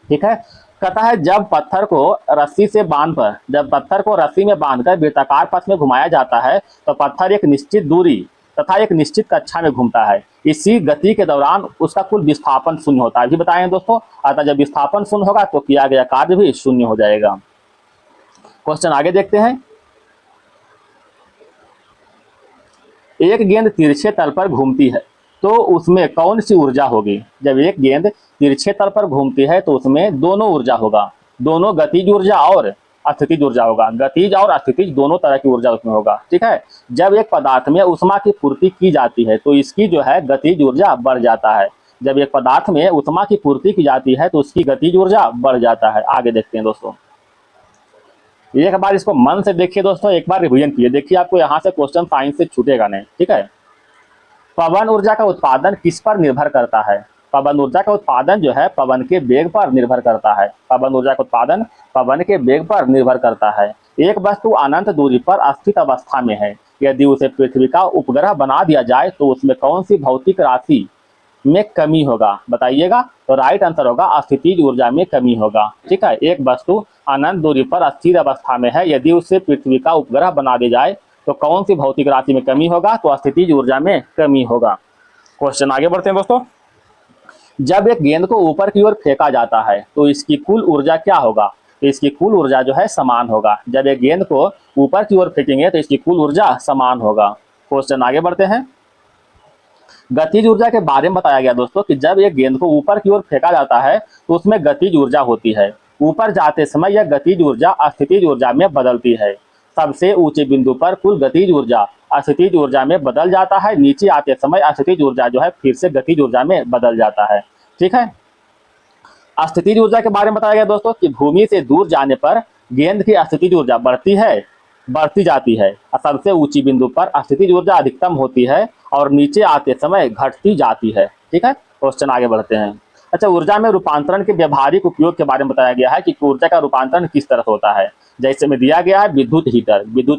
ठीक है, कहता है जब पत्थर को रस्सी में बांधकर वृत्ताकार पथ में घुमाया जाता है तो पत्थर एक निश्चित दूरी तथा एक निश्चित कक्षा में घूमता है। इसी गति के दौरान उसका कुल विस्थापन शून्य होता है। अभी बताएं दोस्तों, अतः जब विस्थापन शून्य होगा तो किया गया कार्य भी शून्य हो जाएगा। क्वेश्चन आगे देखते हैं। एक गेंद तिरछे तल पर घूमती है तो उसमें कौन सी ऊर्जा होगी। जब एक गेंद तिरछे तल पर घूमती है तो उसमें दोनों ऊर्जा होगा, दोनों गतिज ऊर्जा और अस्थितिज ऊर्जा होगा। गतिज और अस्थितिज दोनों तरह की ऊर्जा उसमें होगा। ठीक है, जब एक पदार्थ में ऊष्मा की पूर्ति की जाती है तो इसकी जो है गतिज ऊर्जा बढ़ जाता है। जब एक पदार्थ में ऊष्मा की पूर्ति की जाती है तो उसकी गतिज ऊर्जा बढ़ जाता है। आगे देखते हैं दोस्तों, एक बार इसको मन से देखिए दोस्तों, एक बार रिवीजन कीजिए, देखिए आपको यहाँ से क्वेश्चन साइंस से छूटेगा नहीं। ठीक है, पवन ऊर्जा का उत्पादन किस पर निर्भर करता है। पवन ऊर्जा का उत्पादन जो है पवन के वेग पर निर्भर करता है। पवन ऊर्जा का उत्पादन पवन के वेग पर निर्भर करता है। एक वस्तु अनंत दूरी पर स्थित अवस्था में है, यदि उसे पृथ्वी का उपग्रह बना दिया जाए तो उसमें कौन सी भौतिक राशि में कमी होगा, बताइएगा। तो राइट आंसर होगा अस्थितिज ऊर्जा में कमी होगा। ठीक है, एक वस्तु अनंत दूरी पर स्थिर अवस्था में है, यदि उसे पृथ्वी का उपग्रह बना दिया जाए तो कौन सी भौतिक राशि में कमी होगा, तो अस्थितिज ऊर्जा में कमी होगा। क्वेश्चन आगे बढ़ते हैं दोस्तों। जब एक गेंद को ऊपर की ओर फेंका जाता है तो इसकी कुल ऊर्जा क्या होगा। तो इसकी कुल ऊर्जा जो है समान होगा। जब एक गेंद को ऊपर की ओर फेंकेंगे तो इसकी कुल ऊर्जा समान होगा। क्वेश्चन आगे बढ़ते हैं। गतिज ऊर्जा के बारे में बताया गया दोस्तों कि जब एक गेंद को ऊपर की ओर फेंका जाता है तो उसमें गतिज ऊर्जा होती है। ऊपर जाते समय यह गतिज ऊर्जा अस्थितिज ऊर्जा में बदलती है। सबसे ऊंचे बिंदु पर कुल गतिज ऊर्जा अस्थितिज ऊर्जा में बदल जाता है। नीचे आते समय अस्थितिज ऊर्जा जो है फिर से गतिज ऊर्जा में बदल जाता है। ठीक है, अस्थितिज ऊर्जा के बारे में बताया गया दोस्तों कि भूमि से दूर जाने पर गेंद की अस्थितिज ऊर्जा बढ़ती जाती है। सबसे ऊंची बिंदु पर अस्थितिज ऊर्जा अधिकतम होती है और नीचे आते समय घटती जाती है। ठीक है, क्वेश्चन आगे बढ़ते हैं। अच्छा, ऊर्जा में रूपांतरण के व्यवहारिक उपयोग के बारे में बताया गया है कि ऊर्जा का रूपांतरण किस तरह होता है। जैसे में दिया गया है विद्युत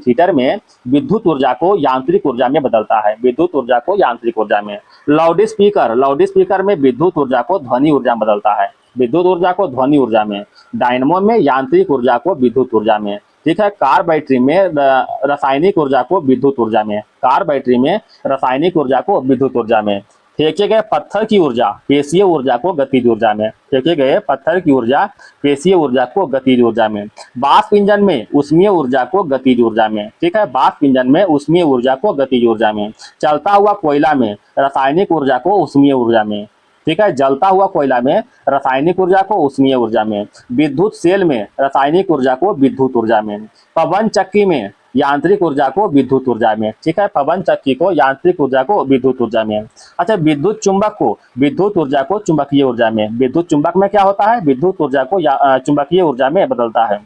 हीटर में विद्युत ऊर्जा को यांत्रिक ऊर्जा में बदलता है। विद्युत ऊर्जा को यांत्रिक ऊर्जा में। लाउड स्पीकर में विद्युत ऊर्जा को ध्वनि ऊर्जा में बदलता है। विद्युत ऊर्जा को ध्वनि ऊर्जा में। डायनमो में यांत्रिक ऊर्जा को विद्युत ऊर्जा में। ठीक है, कार बैटरी में रासायनिक ऊर्जा को विद्युत ऊर्जा में। कार बैटरी में रासायनिक ऊर्जा को विद्युत ऊर्जा में। फेंके गए पत्थर की ऊर्जा पेशीय ऊर्जा को गतिज ऊर्जा में। फेंके गए पत्थर की ऊर्जा पेशीय ऊर्जा को गतिज ऊर्जा में। वाष्प इंजन में ऊष्मीय ऊर्जा को गतिज ऊर्जा में। ठीक है, वाष्प इंजन में ऊष्मीय ऊर्जा को गतिज ऊर्जा में। चलता हुआ कोयला में रासायनिक ऊर्जा को ऊष्मीय ऊर्जा में। ठीक है, जलता हुआ कोयला में रासायनिक ऊर्जा को ऊष्मीय ऊर्जा में। विद्युत सेल में रासायनिक ऊर्जा को विद्युत ऊर्जा में। पवन चक्की में यांत्रिक ऊर्जा को विद्युत ऊर्जा में। ठीक है, पवन चक्की को यांत्रिक ऊर्जा को विद्युत ऊर्जा में। अच्छा, विद्युत चुंबक को विद्युत ऊर्जा को चुंबकीय ऊर्जा में। विद्युत चुंबक में क्या होता है, विद्युत ऊर्जा को चुंबकीय ऊर्जा में बदलता है।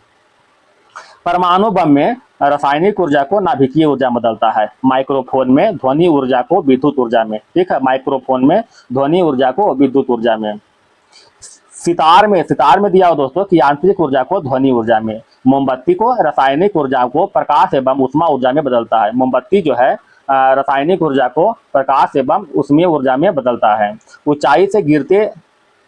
परमाणु बम में रासायनिक ऊर्जा को नाभिकीय ऊर्जा में बदलता है। माइक्रोफोन में ध्वनि ऊर्जा को विद्युत ऊर्जा में। ठीक है, माइक्रोफोन में ध्वनि ऊर्जा को विद्युत ऊर्जा में। सितार में दिया हो दोस्तों कि यांत्रिक ऊर्जा को ध्वनि ऊर्जा में। मोमबत्ती को रासायनिक ऊर्जा को प्रकाश एवं ऊष्मा ऊर्जा में बदलता है। मोमबत्ती जो है रासायनिक ऊर्जा को प्रकाश एवं ऊष्मीय ऊर्जा में बदलता है। ऊंचाई से गिरते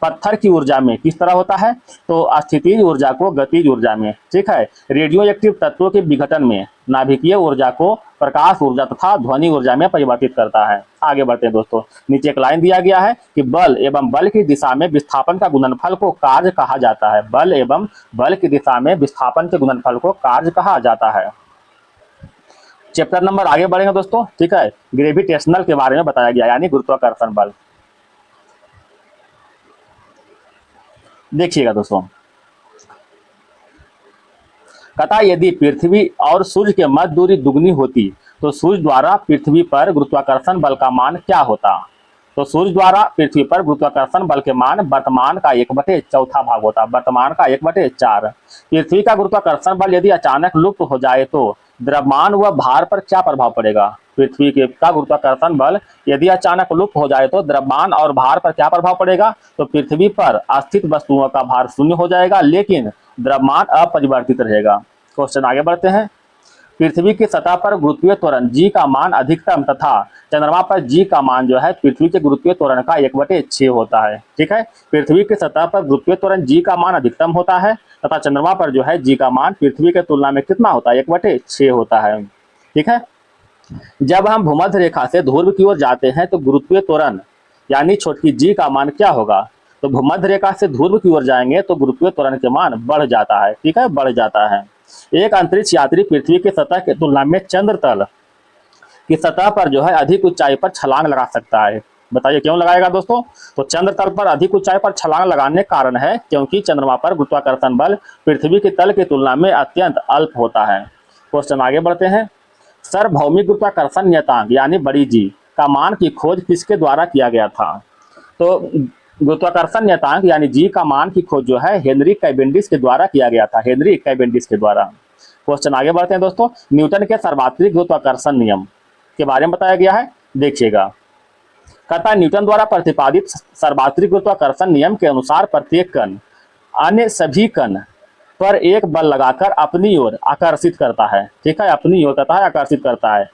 पत्थर की ऊर्जा में किस तरह होता है, तो स्थितिज ऊर्जा को गतिज ऊर्जा में। ठीक है, रेडियो एक्टिव तत्वों के विघटन में नाभिकीय ऊर्जा को प्रकाश ऊर्जा तथा ध्वनि ऊर्जा में परिवर्तित करता है। आगे बढ़ते हैं दोस्तों। नीचे एक लाइन दिया गया है कि बल एवं बल की दिशा में विस्थापन का गुणनफल को कार्य कहा जाता है। बल एवं बल की दिशा में विस्थापन के गुणनफल को कार्य कहा जाता है। चैप्टर नंबर आगे बढ़ेंगे दोस्तों। ठीक है, ग्रेविटेशनल के बारे में बताया गया यानी गुरुत्वाकर्षण बल। देखिएगा दोस्तों, कहता यदि पृथ्वी और सूर्य के मध्य दूरी दुगनी होती तो सूर्य द्वारा पृथ्वी पर गुरुत्वाकर्षण बल का मान क्या होता। तो सूर्य द्वारा पृथ्वी पर गुरुत्वाकर्षण बल के मान वर्तमान का 1/4 भाग होता है, वर्तमान का 1/4। पृथ्वी का गुरुत्वाकर्षण बल यदि अचानक लुप्त हो जाए तो द्रव्यमान व भार पर क्या प्रभाव पड़ेगा? पृथ्वी के का गुरुत्वाकर्षण बल यदि अचानक लुप्त हो जाए तो द्रव्यमान और भार पर क्या प्रभाव पड़ेगा? तो पृथ्वी पर स्थित वस्तुओं का भार शून्य हो जाएगा, लेकिन द्रव्यमान अपरिवर्तित रहेगा। क्वेश्चन आगे बढ़ते हैं। पृथ्वी की सतह पर गुरुत्वीय त्वरण g का मान अधिकतम तथा चंद्रमा पर g का मान जो है पृथ्वी के गुरुत्वीय त्वरण का 1/6 होता है। ठीक है, पृथ्वी की सतह पर गुरुत्वीय त्वरण g का मान अधिकतम होता है तथा चंद्रमा पर जो है g का मान पृथ्वी के तुलना में कितना होता है? 1/6 होता है। ठीक है, जब हम भूमध्य रेखा से ध्रुव की ओर जाते हैं तो गुरुत्वीय त्वरण यानी छोटकी g का मान क्या होगा? तो भूमध्य रेखा से ध्रुव की ओर जाएंगे तो गुरुत्वीय त्वरण के मान बढ़ जाता है। ठीक है, बढ़ जाता है। एक अंतरिक्ष यात्री पृथ्वी की सतह की तुलना में चंद्र तल की सतह पर जो है अधिक ऊंचाई पर छलांग लगा सकता है। बताइए क्यों लगाएगा दोस्तों? तो चंद्र तल पर अधिक ऊंचाई पर छलांग लगाने का कारण है क्योंकि चंद्रमा पर गुरुत्वाकर्षण बल पृथ्वी के तल की तुलना में अत्यंत अल्प होता है। क्वेश्चन आगे बढ़ते हैं। सार्वभौमिक गुरुत्वाकर्षण नियतांक यानी बड़ी जी का मान की खोज किसके द्वारा किया गया था? तो गुरुत्वाकर्षण नियतांक यानी जी का मान की खोज जो है हेनरी कैवेंडिश के द्वारा किया गया था, हेनरी कैवेंडिश के द्वारा। क्वेश्चन आगे बढ़ते हैं दोस्तों। न्यूटन के सर्वाधिक गुरुत्वाकर्षण नियम के बारे में बताया गया है, देखिएगा। कहता है न्यूटन द्वारा प्रतिपादित सर्वाधिक गुरुत्वाकर्षण नियम के अनुसार प्रत्येक कण अन्य सभी कण पर एक बल लगाकर अपनी ओर आकर्षित करता है। ठीक है, अपनी ओर करता है, आकर्षित करता है।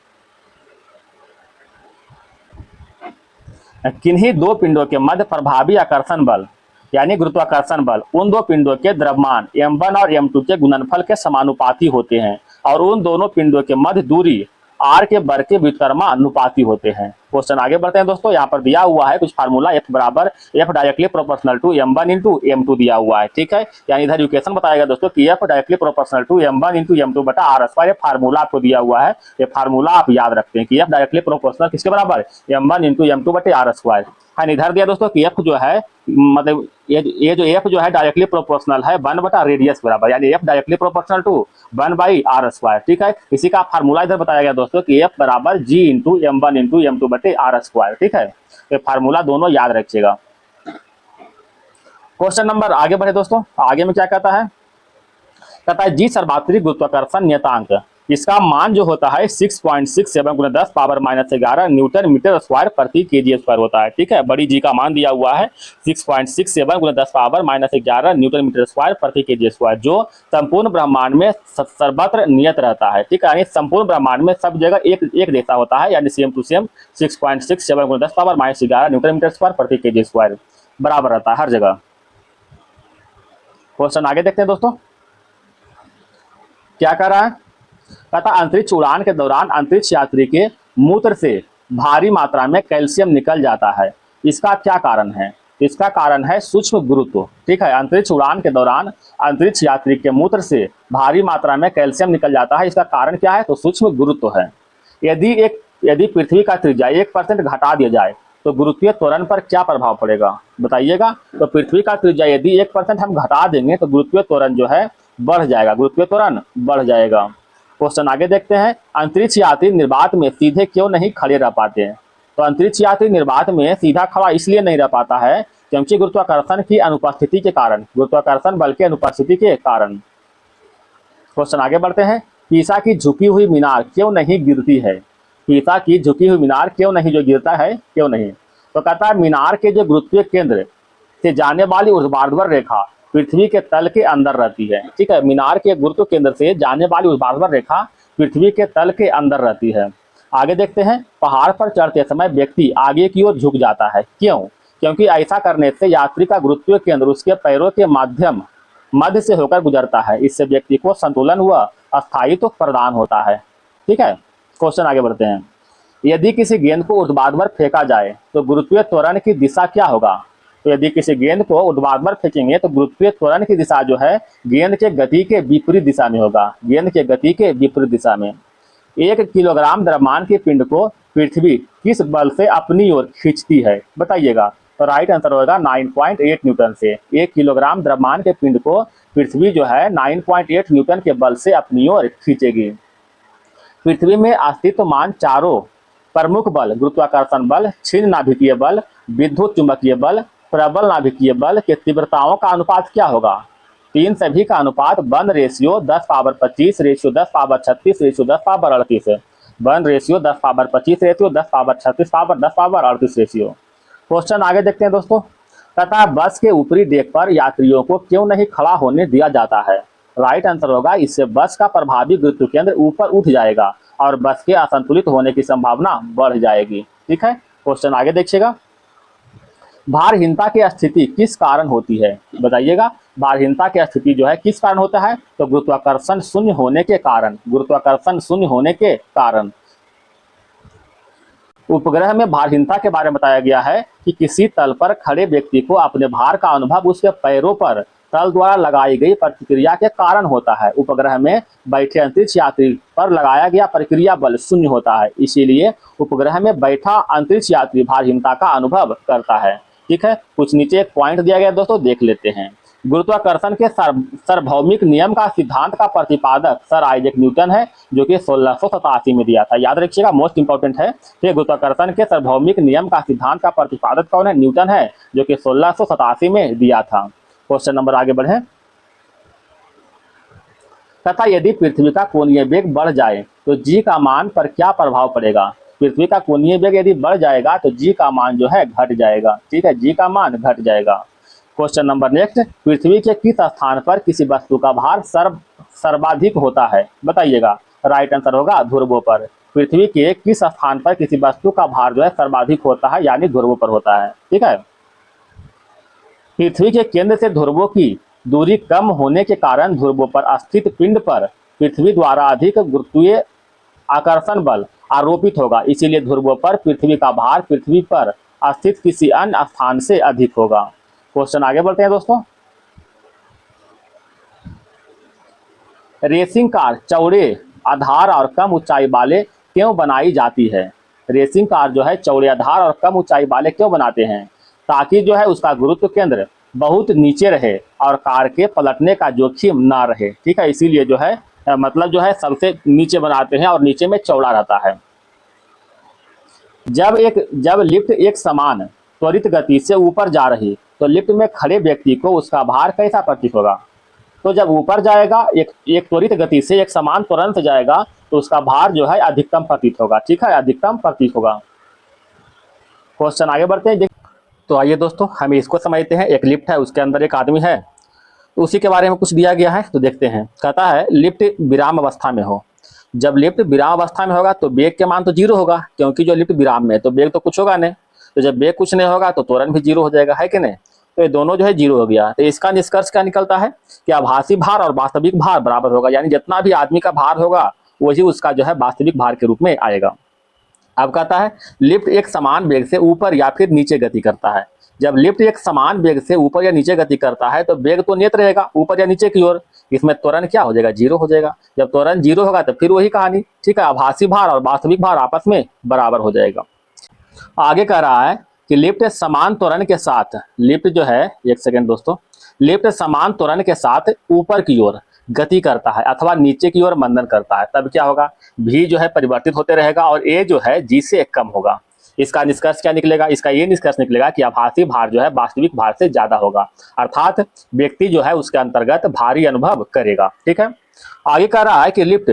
किन्हीं दो पिंडों के मध्य प्रभावी आकर्षण बल यानी गुरुत्वाकर्षण बल उन दो पिंडों के द्रव्यमान m1 और m2 के गुणनफल के समानुपाती होते हैं और उन दोनों पिंडों के मध्य दूरी r के वर्ग के व्युत्क्रमानुपाती होते हैं। क्वेश्चन आगे बढ़ते हैं दोस्तों। यहाँ पर दिया हुआ है कुछ फार्मूला F बराबर F directly proportional to m1 into m2 दिया हुआ है। ठीक है, यानी इधर इक्वेशन बताएगा दोस्तों कि F directly proportional to m1 into m2 बटा आर स्क्वायर। ये फार्मूला आपको दिया हुआ है, ये फार्मूला आप याद रखते हैं कि F डायरेक्टली प्रोपोर्शनल किसके बराबर? m1 इंटू m2 बटे आर स्क्वायर। है इधर दिया दोस्तों कि F जो है मतलब ये जो F जो है डायरेक्टली प्रोपोर्शनल है 1 बटा रेडियस बराबर, यानी F directly proportional to 1 by r square. ठीक है, इसी का फार्मूला इधर बताया गया दोस्तों कि F बराबर G into m1 into m2 बटे आर स्क्वायर। ठीक है, ये फार्मूला दोनों याद रखिएगा। क्वेश्चन नंबर आगे बढ़े दोस्तों। आगे में क्या कहता है? कहता है जी सर्वाधिक गुरुत्वाकर्षण नियतांक इसका मान जो होता है 6.67 गुना 10 पावर -11 न्यूटन मीटर स्क्वायर प्रति केजी स्क्वायर होता है। ठीक है, बड़ी जी का मान दिया हुआ है 6.67 गुना 10 पावर -11 न्यूटन मीटर स्क्वायर प्रति केजी स्क्वायर, जो संपूर्ण ब्रह्मांड में सर्वत्र नियत रहता है। ठीक है, यानी संपूर्ण ब्रह्मांड में सब जगह एक जैसा होता है, यानी सेम टू सेम 6.67 गुना 10 पावर -11 न्यूटन मीटर स्क्वायर प्रति केजी स्क्वायर बराबर रहता है हर जगह। क्वेश्चन आगे देखते हैं दोस्तों, क्या कर रहा है? कहता अंतरिक्ष उड़ान के दौरान अंतरिक्ष यात्री के मूत्र से भारी मात्रा में कैल्शियम निकल जाता है, इसका क्या कारण है? इसका कारण है सूक्ष्म गुरुत्व। ठीक है, अंतरिक्ष उड़ान के दौरान अंतरिक्ष यात्री के मूत्र से भारी मात्रा में कैल्शियम निकल जाता है, इसका कारण क्या है? तो सूक्ष्म गुरुत्व है। यदि पृथ्वी का त्रिज्या 1% घटा दिया जाए तो गुरुत्वीय त्वरण पर क्या प्रभाव पड़ेगा? बताइएगा। तो पृथ्वी का त्रिज्या यदि 1% हम घटा देंगे तो गुरुत्वीय त्वरण जो है बढ़ जाएगा, गुरुत्वीय त्वरण बढ़ जाएगा। क्वेश्चन आगे देखते हैं। अंतरिक्ष यात्री निर्वात में सीधे क्यों नहीं खड़े रह पाते हैं? तो अंतरिक्ष यात्री निर्वात में सीधा खड़ा इसलिए नहीं रह पाता है क्योंकि गुरुत्वाकर्षण की अनुपस्थिति के कारण, गुरुत्वाकर्षण बल की अनुपस्थिति के कारण। क्वेश्चन आगे बढ़ते हैं। पीसा की झुकी हुई मीनार क्यों नहीं गिरती है? पीसा की झुकी हुई मीनार क्यों नहीं जो गिरता है, क्यों नहीं? तो कहता है मीनार के जो गुरुत्वीय केंद्र से जाने वाली ऊर्ध्वाधर रेखा पृथ्वी के तल के अंदर रहती है। ठीक है, मीनार के गुरुत्व केंद्र से जाने वाली ऊर्ध्वाधर रेखा पृथ्वी के तल के अंदर रहती है। आगे देखते हैं। पहाड़ पर चढ़ते समय व्यक्ति आगे की ओर झुक जाता है, क्यों? क्योंकि ऐसा करने से यात्री का गुरुत्वीय केंद्र उसके पैरों के मध्य से होकर गुजरता है, इससे व्यक्ति को संतुलन व स्थायित्व प्रदान होता है। ठीक है, क्वेश्चन आगे बढ़ते हैं। यदि किसी गेंद को ऊर्ध्वाधर फेंका जाए तो गुरुत्वीय त्वरण की दिशा क्या होगा? तो यदि किसी गेंद को ऊर्ध्वाधर फेंकेंगे तो गुरुत्वीय त्वरण की दिशा जो है गेंद के गति के विपरीत दिशा में होगा, गेंद के गति के विपरीत दिशा में। 1 किलोग्राम द्रव्यमान के पिंड को पृथ्वी किस बल से अपनी ओर खींचती है? बताइएगा। तो राइट आंसर होगा 9.8 न्यूटन से। 1 किलोग्राम द्रव्यमान के पिंड को पृथ्वी जो है 9.8 न्यूटन के बल से अपनी ओर खींचेगी। पृथ्वी में अस्तित्वमान चारों प्रमुख बल, गुरुत्वाकर्षण बल, क्षीण नाभिकीय बल, विद्युत चुंबकीय बल, प्रबल नाभिकीय बल के तीव्रताओं का अनुपात क्या होगा? तो इन सभी का अनुपात 1 ratio 10 power 25 ratio 10 power 36 ratio 10 power 38 है। 1 ratio 10 power 25 ratio 10 power 36 power 10 power 38 ratio. Question आगे देखते हैं दोस्तों। तथा बस के ऊपरी डेक पर यात्रियों को क्यों नहीं खड़ा होने दिया जाता है? राइट आंसर होगा, इससे बस का प्रभावी गुरुत्व केंद्र ऊपर उठ जाएगा और बस के असंतुलित होने की संभावना बढ़ जाएगी। ठीक है, क्वेश्चन आगे देखिएगा। भारहीनता की स्थिति किस कारण होती है? बताइएगा, भारहीनता की स्थिति जो है किस कारण होता है? तो गुरुत्वाकर्षण शून्य होने के कारण, गुरुत्वाकर्षण शून्य होने के कारण। उपग्रह में भारहीनता के बारे में बताया गया है कि किसी तल पर खड़े व्यक्ति को अपने भार का अनुभव उसके पैरों पर तल द्वारा लगाई गई प्रतिक्रिया के कारण होता है। उपग्रह में बैठे अंतरिक्ष यात्री पर लगाया गया प्रतिक्रिया बल शून्य होता है, इसीलिए उपग्रह में बैठा अंतरिक्ष यात्री भारहीनता का अनुभव करता है। ठीक है, कुछ नीचे एक पॉइंट दिया गया दोस्तों, देख लेते हैं। गुरुत्वाकर्षण के सार्वभौमिक नियम का सिद्धांत का प्रतिपादक सर आइजैक न्यूटन है, जो कि 1687 में दिया था। याद रखिएगा, मोस्ट इंपॉर्टेंट है कि गुरुत्वाकर्षण के सार्वभौमिक नियम का सिद्धांत का प्रतिपादक कौन है? न्यूटन है, जो कि 1687 में दिया था। क्वेश्चन नंबर आगे बढ़े। तथा यदि पृथ्वी का कोणीय वेग बढ़ जाए तो जी का मान पर क्या प्रभाव पड़ेगा? पृथ्वी का कोणीय वेग यदि बढ़ जाएगा तो जी का मान जो है घट जाएगा। ठीक है, जी का मान घट जाएगा। क्वेश्चन नंबर नेक्स्ट, पृथ्वी के किस स्थान पर किसी वस्तु का भार सर्वाधिक होता है? बताइएगा, राइट आंसर होगा ध्रुवों पर। पृथ्वी के किस स्थान पर किसी वस्तु का भार जो है सर्वाधिक होता है, यानी ध्रुवों पर होता है। ठीक है, पृथ्वी के केंद्र से ध्रुवों की दूरी कम होने के कारण ध्रुवों पर स्थित पिंड पर पृथ्वी द्वारा अधिक गुरुत्वीय आकर्षण बल आरोपित होगा, इसीलिए ध्रुवों पर पृथ्वी का भार पृथ्वी पर स्थित किसी अन्य स्थान से अधिक होगा। क्वेश्चन आगे बढ़ते हैं दोस्तों। रेसिंग कार चौड़े आधार और कम ऊंचाई वाले क्यों बनाई जाती है? रेसिंग कार जो है चौड़े आधार और कम ऊंचाई वाले क्यों बनाते हैं? ताकि जो है उसका गुरुत्व केंद्र बहुत नीचे रहे और कार के पलटने का जोखिम ना रहे। ठीक है, इसीलिए जो है मतलब जो है सबसे नीचे बनाते हैं और नीचे में चौड़ा रहता है। जब लिफ्ट एक समान त्वरित गति से ऊपर जा रही तो लिफ्ट में खड़े व्यक्ति को उसका भार कैसा प्रतीत होगा? तो जब ऊपर जाएगा एक त्वरित गति से एक समान त्वरण से जाएगा तो उसका भार जो है अधिकतम प्रतीत होगा। ठीक है, अधिकतम प्रतीत होगा। क्वेश्चन आगे बढ़ते हैं। तो आइए दोस्तों, हम इसको समझते हैं। एक लिफ्ट है, उसके अंदर एक आदमी है, तो उसी के बारे में कुछ दिया गया है, तो देखते हैं। कहता है लिफ्ट विराम अवस्था में हो। जब लिफ्ट विराम अवस्था में होगा तो वेग के मान तो जीरो होगा, क्योंकि जो लिफ्ट विराम में, तो वेग तो कुछ होगा नहीं। तो जब वेग कुछ नहीं होगा तो त्वरण भी जीरो हो जाएगा, है कि नहीं? तो ये दोनों जो है जीरो हो गया। तो इसका निष्कर्ष क्या निकलता है कि आभासी भार और वास्तविक भार बराबर होगा, यानी जितना भी आदमी का भार होगा वही उसका जो है वास्तविक भार के रूप में आएगा। अब कहता है लिफ्ट एक समान वेग से ऊपर या फिर नीचे गति करता है। जब लिफ्ट एक समान वेग से ऊपर या नीचे गति करता है तो वेग तो नियत रहेगा ऊपर या नीचे की ओर, इसमें त्वरण क्या हो जाएगा? जीरो हो जाएगा। जब त्वरण जीरो होगा तो फिर वही कहानी। ठीक है, आभासी भार और वास्तविक भार आपस में बराबर हो जाएगा। आगे कह रहा है कि लिफ्ट समान त्वरण के साथ, लिफ्ट जो है, एक सेकेंड दोस्तों, लिफ्ट समान त्वरण के साथ ऊपर की ओर गति करता है अथवा नीचे की ओर मंदन करता है, तब क्या होगा? भी जो है परिवर्तित होते रहेगा और ए जो है जी से कम होगा। इसका निष्कर्ष क्या निकलेगा? इसका ये निष्कर्ष निकलेगा कि आभासी भार जो है वास्तविक भार से ज्यादा होगा, अर्थात व्यक्ति जो है उसके अंतर्गत भारी अनुभव करेगा। ठीक है, आगे कह रहा है कि लिफ्ट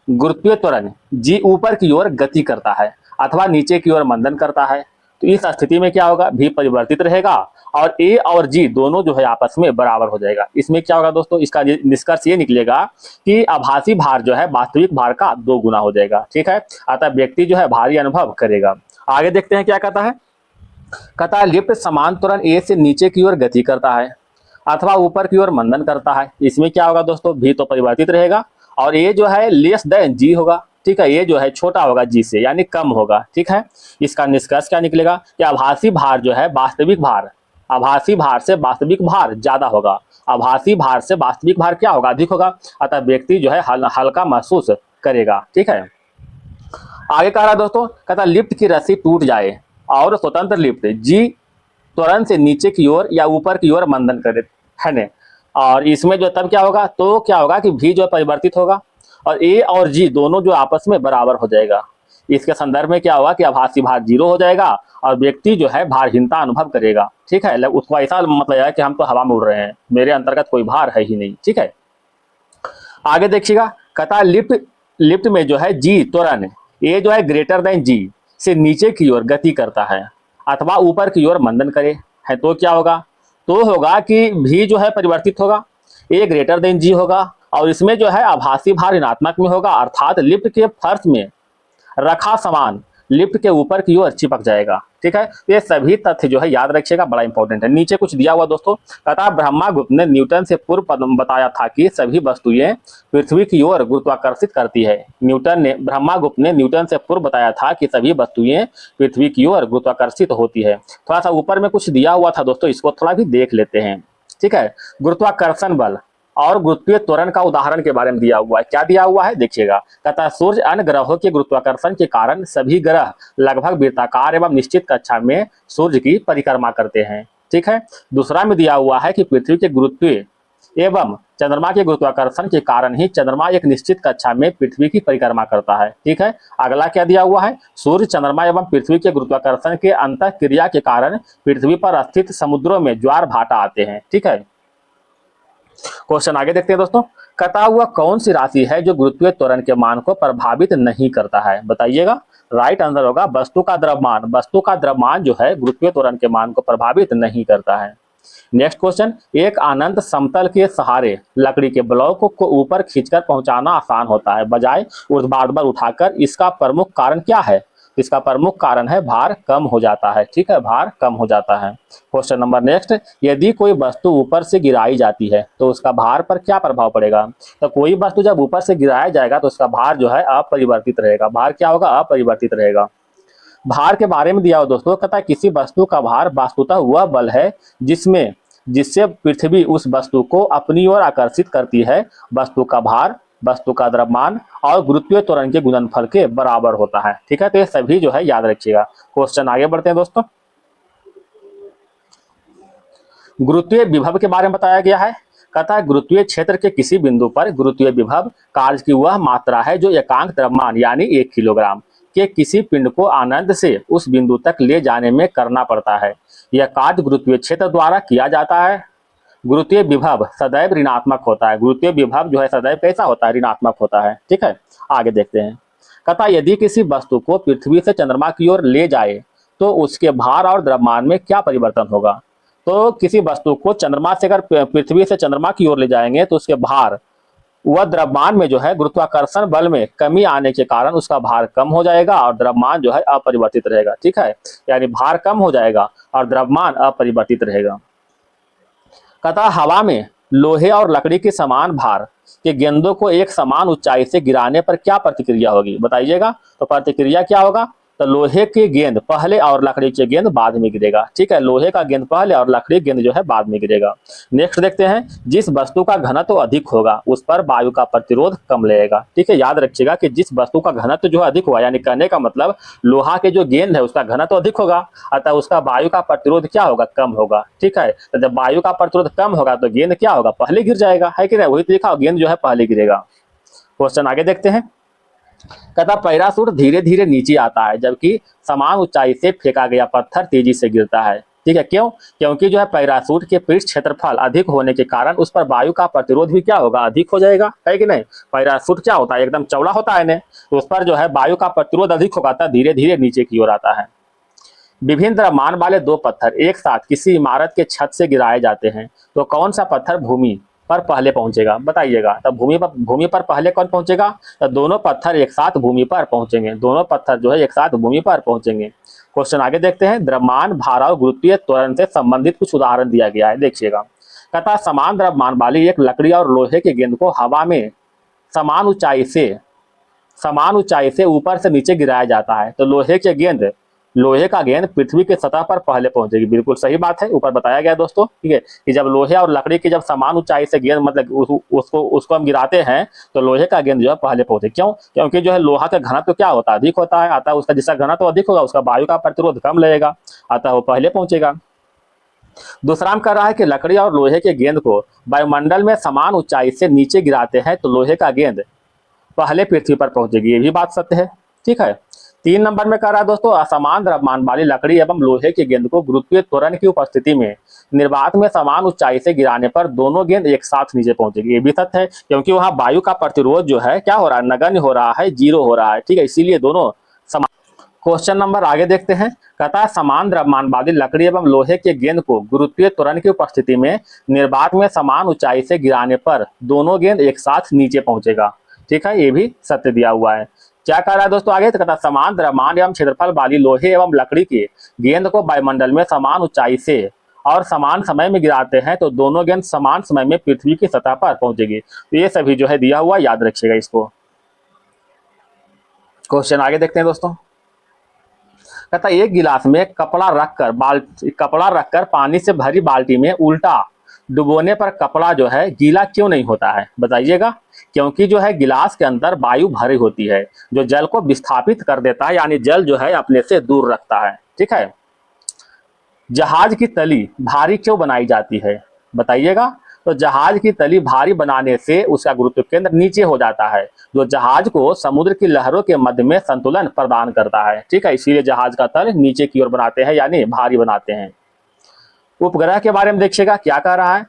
गुरुत्वीय त्वरण जी ऊपर की ओर गति करता है अथवा नीचे की ओर मंदन करता है, तो इस स्थिति में क्या होगा? भी परिवर्तित रहेगा और ए और जी दोनों जो है आपस में बराबर हो जाएगा। इसमें क्या होगा दोस्तों? इसका निष्कर्ष ये निकलेगा कि आभासी भार जो है वास्तविक भार का 2 गुना हो जाएगा। ठीक है, अतः व्यक्ति जो है भारी अनुभव करेगा। आगे देखते हैं क्या कहता है। कहता है लिफ्ट समान त्वरण ए से नीचे की ओर गति करता है अथवा ऊपर की ओर मंदन करता है। इसमें क्या होगा दोस्तों? भी तो परिवर्तित रहेगा और ए जो है लेस देन जी होगा। ठीक है, ये जो है छोटा होगा जी से, यानी कम होगा। ठीक है, इसका निष्कर्ष क्या निकलेगा कि आभासी भार जो है वास्तविक भार, आभासी भार से वास्तविक भार ज्यादा होगा। आभासी भार से वास्तविक भार क्या होगा? अधिक होगा, अतः व्यक्ति जो है हल्का महसूस करेगा। ठीक है, आगे कह रहा है दोस्तों, कहता लिफ्ट की रस्सी टूट जाए और स्वतंत्र लिफ्ट जी त्वरण से नीचे की ओर या ऊपर की ओर मंदन करे, है न? और इसमें जो तब क्या होगा? तो क्या होगा कि भी जो परिवर्तित होगा और ए और जी दोनों जो आपस में बराबर हो जाएगा। इसके संदर्भ में क्या होगा कि आभासी भार 0 हो जाएगा और व्यक्ति जो है भारहीनता अनुभव करेगा। ठीक है, उसको ऐसा मतलब है कि हम तो हवा में उड़ रहे हैं, मेरे अंतर्गत कोई भार है ही नहीं। ठीक है, आगे देखिएगा, कहता लिफ्ट लिफ्ट में जो है जी त्वरण, ये जो है ग्रेटर देन जी से नीचे की ओर गति करता है अथवा ऊपर की ओर मंदन करे है, तो क्या होगा? तो होगा कि भी जो है परिवर्तित होगा, ए ग्रेटर देन जी होगा और इसमें जो है आभासी भार ऋणात्मक में होगा, अर्थात लिफ्ट के फर्श में रखा सामान लिफ्ट के ऊपर की ओर चिपक जाएगा। ठीक है, ये सभी तथ्य जो है याद रखिएगा, बड़ा इंपॉर्टेंट है। नीचे कुछ दिया हुआ दोस्तों, कहता ब्रह्मागुप्त ने न्यूटन से पूर्व बताया था कि सभी वस्तुएं पृथ्वी की ओर गुरुत्वाकर्षित करती है। ब्रह्मागुप्त ने न्यूटन से पूर्व बताया था कि सभी वस्तुएं पृथ्वी की ओर गुरुत्वाकर्षित होती है। थोड़ा सा ऊपर में कुछ दिया हुआ था दोस्तों, इसको थोड़ा भी देख लेते हैं। ठीक है, गुरुत्वाकर्षण बल और गुरुत्वीय त्वरण का उदाहरण के बारे में दिया हुआ है। क्या दिया हुआ है देखिएगा, कहता सूर्य अन्य ग्रहों के गुरुत्वाकर्षण के कारण सभी ग्रह लगभग वृत्ताकार एवं निश्चित कक्षा में सूर्य की परिक्रमा करते हैं। ठीक है, दूसरा में दिया हुआ है कि पृथ्वी के गुरुत्वीय एवं चंद्रमा के गुरुत्वाकर्षण के कारण ही चंद्रमा एक निश्चित कक्षा में पृथ्वी की परिक्रमा करता है। ठीक है, अगला क्या दिया हुआ है, सूर्य चंद्रमा एवं पृथ्वी के गुरुत्वाकर्षण के अंतः क्रिया के कारण पृथ्वी पर स्थित समुद्रों में ज्वार भाटा आते हैं। ठीक है, क्वेश्चन आगे देखते हैं दोस्तों, कहता हुआ कौन सी राशि है जो गुरुत्वीय त्वरण के मान को प्रभावित नहीं करता है? बताइएगा। राइट आंसर होगा वस्तु का द्रव्यमान। वस्तु का द्रव्यमान जो है गुरुत्वीय त्वरण के मान को प्रभावित नहीं करता है। नेक्स्ट क्वेश्चन, एक अनंत समतल के सहारे लकड़ी के ब्लॉक को ऊपर खींचकर पहुंचाना आसान होता है बजाय ऊर्ध्वाधर उठाकर, इसका प्रमुख कारण क्या है? इसका प्रमुख कारण है भार कम हो जाता है। ठीक है, भार कम हो जाता है। क्वेश्चन नंबर नेक्स्ट, यदि कोई वस्तु ऊपर से गिराई जाती है तो उसका भार पर क्या प्रभाव पड़ेगा? तो कोई वस्तु जब ऊपर से गिराया जाएगा तो उसका भार जो है अपरिवर्तित रहेगा। भार क्या होगा? अपरिवर्तित रहेगा। भार के बारे में दिया हुआ दोस्तों, कहता है किसी वस्तु का भार वास्तुतः वह बल है जिससे पृथ्वी उस वस्तु को अपनी ओर आकर्षित करती है। वस्तु का भार वस्तु का द्रव्यमान और गुरुत्वीय त्वरण के गुणनफल के बराबर होता है। ठीक है, तो ये सभी जो है याद रखिएगा। क्वेश्चन आगे बढ़ते हैं दोस्तों, गुरुत्वीय विभव के बारे में बताया गया है। कहता है गुरुत्वीय क्षेत्र के किसी बिंदु पर गुरुत्वीय विभव कार्य की वह मात्रा है जो एकांक द्रव्यमान यानी 1 किलोग्राम के किसी पिंड को आनंद से उस बिंदु तक ले जाने में करना पड़ता है। यह कार्य गुरुत्वीय क्षेत्र द्वारा किया जाता है। गुरुत्वीय विभव सदैव ऋणात्मक होता है। गुरुत्वीय विभव जो है सदैव कैसा होता है? ऋणात्मक होता है। ठीक है, आगे देखते हैं। कहता यदि किसी वस्तु को पृथ्वी से चंद्रमा की ओर ले जाए तो उसके भार और द्रव्यमान में क्या परिवर्तन होगा? तो किसी वस्तु को चंद्रमा से अगर पृथ्वी से चंद्रमा की ओर ले जाएंगे तो उसके भार वह द्रव्यमान में जो है गुरुत्वाकर्षण बल में कमी आने के कारण उसका भार कम हो जाएगा और द्रव्यमान जो है अपरिवर्तित रहेगा। ठीक है, यानी भार कम हो जाएगा और द्रव्यमान अपरिवर्तित रहेगा। कहता हवा में लोहे और लकड़ी के समान भार के गेंदों को एक समान ऊंचाई से गिराने पर क्या प्रतिक्रिया होगी? बताइएगा। तो प्रतिक्रिया क्या होगा? तो लोहे की गेंद पहले और लकड़ी की गेंद बाद में गिरेगा। ठीक है, लोहे का गेंद पहले और लकड़ी गेंद जो है बाद में गिरेगा। नेक्स्ट देखते हैं, जिस वस्तु का घनत्व अधिक होगा उस पर वायु का प्रतिरोध कम लगेगा। ठीक है, याद रखिएगा कि जिस वस्तु का घनत्व जो है अधिक हुआ, यानी कहने का मतलब लोहा के जो गेंद है उसका घनत्व अधिक होगा, अतः उसका वायु का प्रतिरोध क्या होगा? कम होगा। ठीक है, तो जब वायु का प्रतिरोध कम होगा तो गेंद क्या होगा? पहले गिर जाएगा, है कि नहीं? वही तो लिखा, गेंद जो है पहले गिरेगा। क्वेश्चन आगे देखते हैं। कहता पैराशूट धीरे धीरे नीचे आता है जबकि समान ऊंचाई से फेंका गया पत्थर तेजी से गिरता है। ठीक है, क्यों? क्योंकि जो है पैराशूट के पृष्ठ क्षेत्रफल अधिक होने के कारण उस पर वायु का प्रतिरोध भी क्या होगा? अधिक हो जाएगा, है कि नहीं? पैराशूट क्या होता है? एकदम चौड़ा होता है ना, तो उस पर जो है वायु का प्रतिरोध अधिक होगा, धीरे धीरे नीचे की ओर आता है। विभिन्न द्रव्यमान वाले 2 पत्थर एक साथ किसी इमारत के छत से गिराए जाते हैं तो कौन सा पत्थर भूमि पर पहले पहुंचेगा? बताइएगा। तब भूमि पर पहले कौन पहुंचेगा? तो दोनों पत्थर एक साथ भूमि पर पहुंचेंगे। दोनों पत्थर जो है एक साथ भूमि पर पहुंचेंगे। क्वेश्चन आगे देखते हैं। द्रव्यमान, भार और गुरुत्वीय त्वरण से संबंधित कुछ उदाहरण दिया गया है, देखिएगा। कहता समान द्रव्यमान वाली एक लकड़ी और लोहे की गेंद को हवा में समान ऊंचाई से ऊपर से नीचे गिराया जाता है तो लोहे का गेंद पृथ्वी के सतह पर पहले पहुंचेगी। बिल्कुल सही बात है, ऊपर बताया गया दोस्तों। ठीक है, कि जब लोहे और लकड़ी की जब समान ऊंचाई से गेंद मतलब उसको हम गिराते हैं तो लोहे का गेंद जो है पहले पहुंचे। क्यों? क्योंकि जो है लोहा का घनत्व क्या होता है? अधिक होता है, अतः उसका जिसका घनत्व अधिक होगा उसका वायु का प्रतिरोध कम लगेगा, अतः वो पहले पहुंचेगा। दूसरा हम कह रहा है कि लकड़ी और लोहे के गेंद को वायुमंडल में समान ऊंचाई से नीचे गिराते हैं तो लोहे का गेंद पहले पृथ्वी पर पहुंचेगी। ये भी बात सत्य है। ठीक है, 3 नंबर में कह रहा है दोस्तों, असमान द्रव्यमान वाली लकड़ी एवं लोहे की गेंद को गुरुत्वीय त्वरण की उपस्थिति में निर्वात में समान ऊंचाई से गिराने पर दोनों गेंद एक साथ नीचे पहुंचेगी। ये भी सत्य है, क्योंकि वहां वायु का प्रतिरोध जो है क्या हो रहा है, नगण्य हो रहा है, 0 हो रहा है। ठीक है, इसीलिए दोनों समान। क्वेश्चन नंबर आगे देखते हैं। कहता है समान द्रव्यमान वाली लकड़ी एवं लोहे के गेंद को गुरुत्वीय त्वरण की उपस्थिति में निर्वात में समान ऊंचाई से गिराने पर दोनों गेंद एक साथ नीचे पहुंचेगा। ठीक है, ये भी सत्य दिया हुआ है। क्या कह रहा है दोस्तों आगे, तो कहता समान द्रव्यमान एवं क्षेत्रफल वाली लोहे एवं लकड़ी की गेंद को वायुमंडल में समान ऊंचाई से और समान समय में गिराते हैं तो दोनों गेंद समान समय में पृथ्वी की सतह पर पहुंचेगी। तो ये सभी जो है दिया हुआ, याद रखिएगा इसको। क्वेश्चन आगे देखते हैं दोस्तों। कहता एक गिलास में कपड़ा रखकर पानी से भरी बाल्टी में उल्टा डुबोने पर कपड़ा जो है गीला क्यों नहीं होता है, बताइएगा। क्योंकि जो है गिलास के अंदर वायु भरी होती है जो जल को विस्थापित कर देता है, यानी जल जो है अपने से दूर रखता है। ठीक है। जहाज की तली भारी क्यों बनाई जाती है, बताइएगा। तो जहाज की तली भारी बनाने से उसका गुरुत्व केंद्र नीचे हो जाता है, जो जहाज को समुद्र की लहरों के मध्य में संतुलन प्रदान करता है। ठीक है, इसीलिए जहाज का तल नीचे की ओर बनाते हैं, यानी भारी बनाते हैं। उपग्रह के बारे में देखिएगा क्या कह रहा है।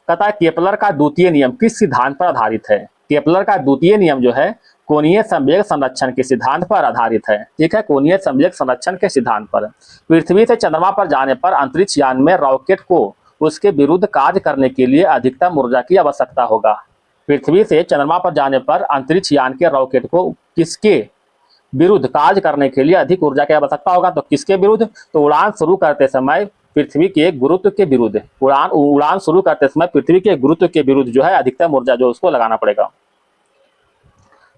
कहता है केपलर का द्वितीय नियम किस सिद्धांत पर आधारित है। केपलर का द्वितीय नियम जो है कोणीय संवेग संरक्षण के सिद्धांत पर आधारित है। ठीक है, कोणीय संवेग संरक्षण के सिद्धांत पर। पृथ्वी से चंद्रमा पर जाने पर अंतरिक्ष यान में रॉकेट को उसके विरुद्ध कार्य करने के लिए अधिकतम ऊर्जा की आवश्यकता होगा। पृथ्वी से चंद्रमा पर जाने पर अंतरिक्ष यान के रॉकेट को किसके विरुद्ध कार्य करने के लिए अधिक ऊर्जा की आवश्यकता होगा, तो किसके विरुद्ध, तो उड़ान शुरू करते समय पृथ्वी के गुरुत्व के विरुद्ध, उड़ान शुरू करते समय पृथ्वी के गुरुत्व के विरुद्ध जो है अधिकतम ऊर्जा जो उसको लगाना पड़ेगा।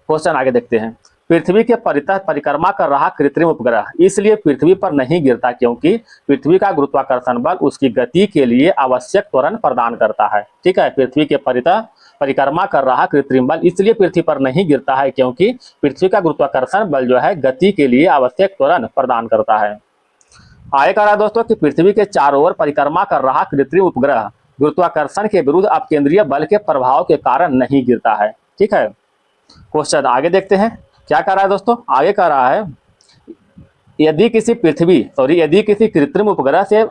क्वेश्चन आगे देखते हैं। पृथ्वी के परितः परिक्रमा कर रहा कृत्रिम उपग्रह इसलिए पृथ्वी पर नहीं गिरता क्योंकि पृथ्वी का गुरुत्वाकर्षण बल उसकी गति के लिए आवश्यक त्वरण प्रदान करता है। ठीक है, पृथ्वी के परितः परिक्रमा कर रहा कृत्रिम बल इसलिए पृथ्वी पर नहीं गिरता है क्योंकि पृथ्वी का गुरुत्वाकर्षण बल जो है गति के लिए आवश्यक त्वरण प्रदान करता है। आगे कह रहा है दोस्तों कि पृथ्वी के चारों ओर परिक्रमा कर रहा कृत्रिम उपग्रह गुरुत्वाकर्षण के विरुद्ध अपकेंद्रीय बल के प्रभाव के कारण नहीं गिरता है। ठीक है, क्वेश्चन आगे देखते हैं क्या कह रहा है दोस्तों। आगे कह रहा है यदि किसी कृत्रिम उपग्रह से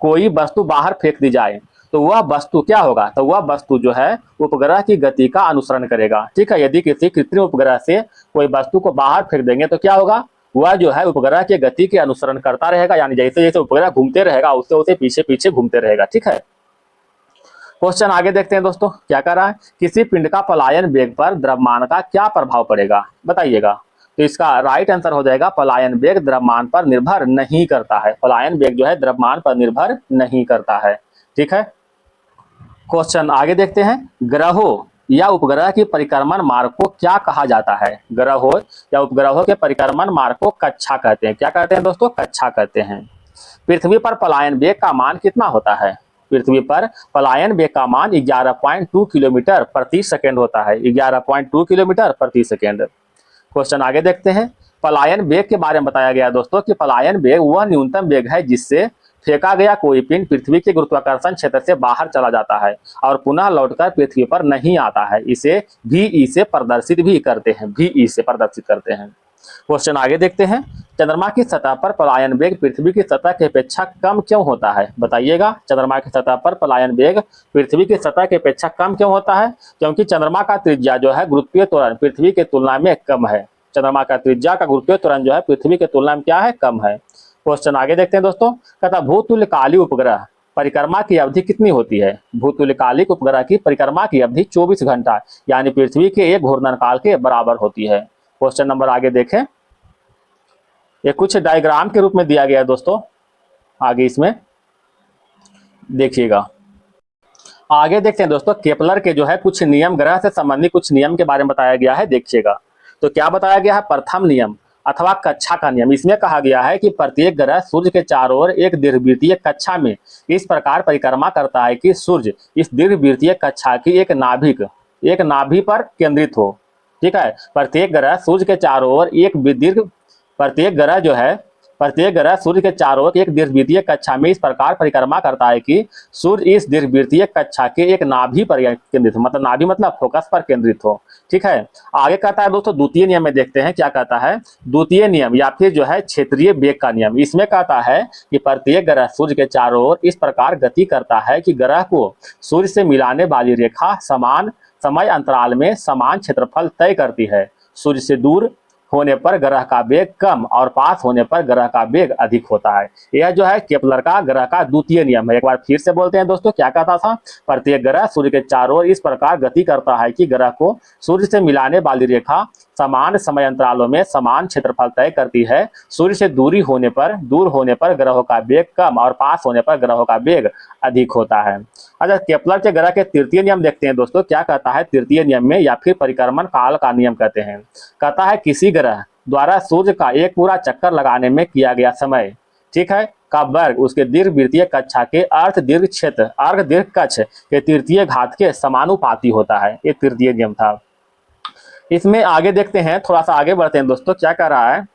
कोई वस्तु बाहर फेंक दी जाए तो वह वस्तु क्या होगा, तो वह वस्तु जो है उपग्रह की गति का अनुसरण करेगा। ठीक है, यदि किसी कृत्रिम उपग्रह से कोई वस्तु को बाहर फेंक देंगे तो क्या होगा, वह जो है उपग्रह की गति के अनुसरण करता रहेगा, यानी जैसे जैसे उपग्रह घूमते रहेगा उससे उसे पीछे पीछे घूमते रहेगा। ठीक है, क्वेश्चन आगे देखते हैं दोस्तों क्या कर रहा है। किसी पिंड का पलायन वेग पर द्रव्यमान का क्या प्रभाव पड़ेगा, बताइएगा। तो इसका राइट आंसर हो जाएगा पलायन वेग द्रव्यमान पर निर्भर नहीं करता है। पलायन वेग जो है द्रव्यमान पर निर्भर नहीं करता है। ठीक है, क्वेश्चन आगे देखते हैं। ग्रहों या उपग्रह की परिक्रमण मार्ग को क्या कहा जाता है। ग्रहों या उपग्रहों के परिक्रमण मार्ग को कक्षा कहते हैं। क्या कहते हैं दोस्तों, कक्षा कहते हैं। पृथ्वी पर पलायन वेग का मान कितना होता है। पृथ्वी पर पलायन वेग का मान 11.2 किलोमीटर प्रति सेकेंड होता है। 11.2 किलोमीटर प्रति सेकेंड। क्वेश्चन आगे देखते हैं। पलायन वेग के बारे में बताया गया दोस्तों कि पलायन वेग वह न्यूनतम वेग है जिससे फेंका गया कोई पिंड पृथ्वी के गुरुत्वाकर्षण क्षेत्र से बाहर चला जाता है और पुनः लौटकर पृथ्वी पर नहीं आता है। इसे VE से प्रदर्शित भी करते हैं। VE से प्रदर्शित करते हैं। क्वेश्चन आगे देखते हैं। चंद्रमा की सतह पर पलायन वेग पृथ्वी की सतह की अपेक्षा कम क्यों होता है, बताइएगा। चंद्रमा की सतह पर पलायन वेग पृथ्वी की सतह की अपेक्षा कम क्यों होता है, क्योंकि चंद्रमा का त्रिज्या जो है गुरुत्वीय त्वरण पृथ्वी की तुलना में कम है। चंद्रमा का त्रिज्या का गुरुत्वीय त्वरण जो है पृथ्वी की तुलना में क्या है, कम है। क्वेश्चन आगे देखते हैं दोस्तों। कहता भूतुल्यकालिक उपग्रह परिक्रमा की अवधि कितनी होती है। भूतुल्यकालिक उपग्रह की परिक्रमा की अवधि 24 घंटा यानी पृथ्वी के एक घूर्णन काल के बराबर होती है। क्वेश्चन नंबर आगे देखें। ये कुछ डायग्राम के रूप में दिया गया है दोस्तों, आगे इसमें देखिएगा। आगे देखते हैं दोस्तों। केपलर के जो है कुछ नियम, ग्रह से संबंधित कुछ नियम के बारे में बताया गया है, देखिएगा। तो क्या बताया गया है, प्रथम नियम अथवा कक्षा का नियम। इसमें कहा गया है कि प्रत्येक ग्रह सूर्य के चारों ओर एक दीर्घवृत्तीय कक्षा में इस प्रकार परिक्रमा करता है कि सूर्य इस दीर्घवृत्तीय कक्षा की एक नाभि पर केंद्रित हो। ठीक है, प्रत्येक ग्रह सूर्य के चारों ओर प्रत्येक ग्रह जो है प्रत्येक ग्रह सूर्य के चारों ओर एक दीर्घवृत्तीय कक्षा में इस प्रकार परिक्रमा करता है कि सूर्य इस दीर्घवृत्तीय कक्षा के एक नाभि पर केंद्रित हो, मतलब नाभि मतलब फोकस पर केंद्रित हो। ठीक है, आगे कहता है दोस्तों द्वितीय नियम में देखते हैं क्या कहता है। द्वितीय नियम या फिर जो है क्षेत्रीय वेग का नियम, इसमें कहता है कि प्रत्येक ग्रह सूर्य के चारों ओर इस प्रकार गति करता है कि ग्रह को सूर्य से मिलाने वाली रेखा समान समय अंतराल में समान क्षेत्रफल तय करती है। सूर्य से दूर होने पर ग्रह का वेग कम और पास होने पर ग्रह का वेग अधिक होता है। यह जो है केपलर का ग्रह का द्वितीय नियम है। एक बार फिर से बोलते हैं दोस्तों, क्या कहता था। प्रत्येक ग्रह सूर्य के चारों ओर इस प्रकार गति करता है कि ग्रह को सूर्य से मिलाने वाली रेखा समान समय अंतरालों में समान क्षेत्रफल तय करती है। सूर्य से दूर होने पर ग्रहों का वेग कम और पास होने पर ग्रहों का वेग अधिक होता है। अच्छा, केपलर के ग्रह के तृतीय नियम देखते हैं दोस्तों, क्या कहता है तृतीय नियम में, या फिर परिक्रमण काल का नियम कहते हैं। कहता है किसी ग्रह द्वारा सूर्य का एक पूरा चक्कर लगाने में किया गया समय, ठीक है, का वर्ग उसके दीर्घवृत्तीय कक्षा के अर्ध दीर्घ क्षेत्र अर्घ दीर्घ कक्ष के तृतीय घात के समानुपाती होता है। ये तृतीय नियम था। इसमें आगे देखते हैं, थोड़ा सा आगे बढ़ते हैं दोस्तों, क्या कह रहा है।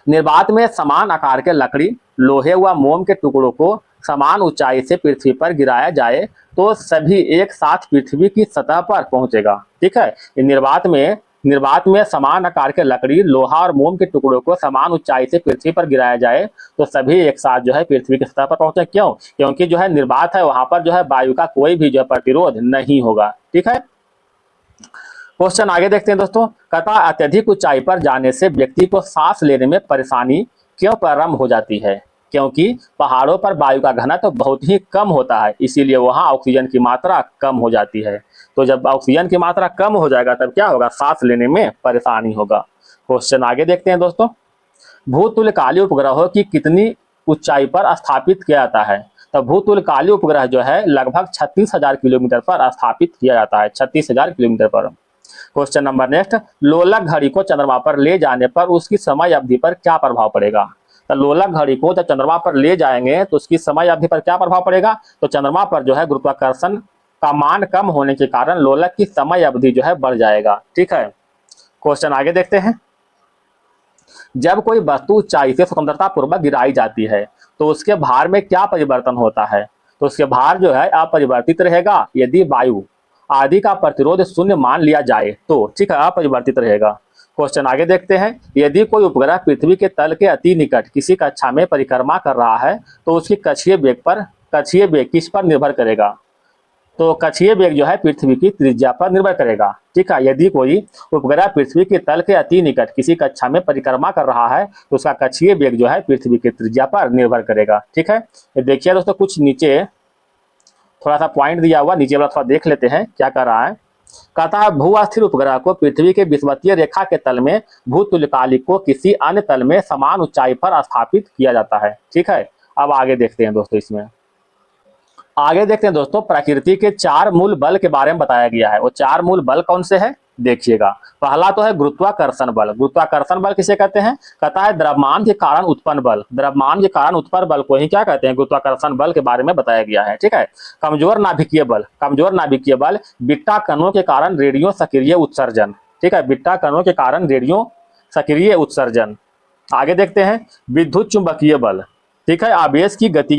निर्वात में समान आकार के लकड़ी, लोहे व मोम के टुकड़ों को समान ऊंचाई से पृथ्वी पर गिराया जाए तो सभी एक साथ पृथ्वी की सतह पर पहुंचेगा। ठीक है, निर्वात में समान आकार के लकड़ी, लोहा और मोम के टुकड़ों को समान ऊंचाई से पृथ्वी पर गिराया जाए तो सभी एक साथ जो है पृथ्वी की सतह पर पहुंचे। क्यों? क्योंकि जो है निर्वात है, वहां पर जो है वायु का कोई भी जो है प्रतिरोध नहीं होगा। ठीक है, क्वेश्चन आगे देखते हैं दोस्तों। कहता अत्यधिक ऊंचाई पर जाने से व्यक्ति को सांस लेने में परेशानी क्यों प्रारंभ हो जाती है? क्योंकि पहाड़ों पर वायु का घनत्व बहुत ही कम होता है, इसीलिए वहां ऑक्सीजन की मात्रा कम हो जाती है। तो जब ऑक्सीजन की मात्रा कम हो जाएगा तब क्या होगा? सांस लेने में परेशानी होगा। क्वेश्चन आगे देखते हैं दोस्तों। भूतुल्यकालीन उपग्रहों की कितनी ऊंचाई पर स्थापित किया जाता है? तो भूतुल्यकालीन उपग्रह जो है लगभग 36,000 किलोमीटर पर स्थापित किया जाता है, 36,000 किलोमीटर पर। क्वेश्चन नंबर नेक्स्ट, लोलक घड़ी को चंद्रमा पर ले जाने पर उसकी समय अवधि पर क्या प्रभाव पड़ेगा? तो लोलक घड़ी को जब चंद्रमा पर ले जाएंगे तो उसकी समय अवधि पर क्या प्रभाव पड़ेगा? तो चंद्रमा पर जो है गुरुत्वाकर्षण का मान कम होने के कारण लोलक की समय अवधि जो है बढ़ जाएगा। ठीक है, क्वेश्चन आगे देखते हैं। जब कोई वस्तु ऊंचाई से स्वतंत्रता पूर्वक गिराई जाती है तो उसके भार में क्या परिवर्तन होता है? तो उसके भार जो है अपरिवर्तित रहेगा यदि वायु आदि का प्रतिरोध शून्य मान लिया जाए तो। ठीक है, अपरिवर्तित रहेगा। क्वेश्चन आगे देखते हैं। यदि कोई उपग्रह पृथ्वी के तल के अति निकट किसी कक्षा में परिक्रमा कर रहा है तो उसकी कक्षीय वेग किस पर निर्भर करेगा? तो कक्षीय वेग जो है पृथ्वी की त्रिज्या पर निर्भर करेगा। ठीक है, यदि कोई उपग्रह पृथ्वी के तल के अति निकट किसी कक्षा में परिक्रमा कर रहा है तो उसका कक्षीय वेग जो है पृथ्वी की त्रिज्या पर निर्भर करेगा। ठीक है, देखिए दोस्तों, कुछ नीचे थोड़ा सा पॉइंट दिया हुआ, नीचे वाला थोड़ा देख लेते हैं क्या कर रहा है। कहता है भू अस्थिर उपग्रह को पृथ्वी के विषुवतीय रेखा के तल में भूतुल्यकालिक को किसी अन्य तल में समान ऊंचाई पर स्थापित किया जाता है। ठीक है, अब आगे देखते हैं दोस्तों। इसमें आगे देखते हैं दोस्तों, प्रकृति के 4 मूल बल के बारे में बताया गया है। वो 4 मूल बल कौन से है देखिएगा। पहला तो है गुरुत्वाकर्षण बल। गुरुत्वाकर्षण बल किसे कहते हैं? कहता है द्रव्यमान के कारण उत्पन्न बल। द्रव्यमान के कारण उत्पन्न बल को ही क्या कहते हैं? गुरुत्वाकर्षण बल के बारे में बताया गया है। ठीक है, कमजोर नाभिकीय बल। कमजोर नाभिकीय बल बिट्टा कणों के कारण रेडियो सक्रिय उत्सर्जन। ठीक है, बिट्टा कणों के कारण रेडियो सक्रिय उत्सर्जन। आगे देखते हैं विद्युत चुंबकीय बल। ठीक है, आवेश की गति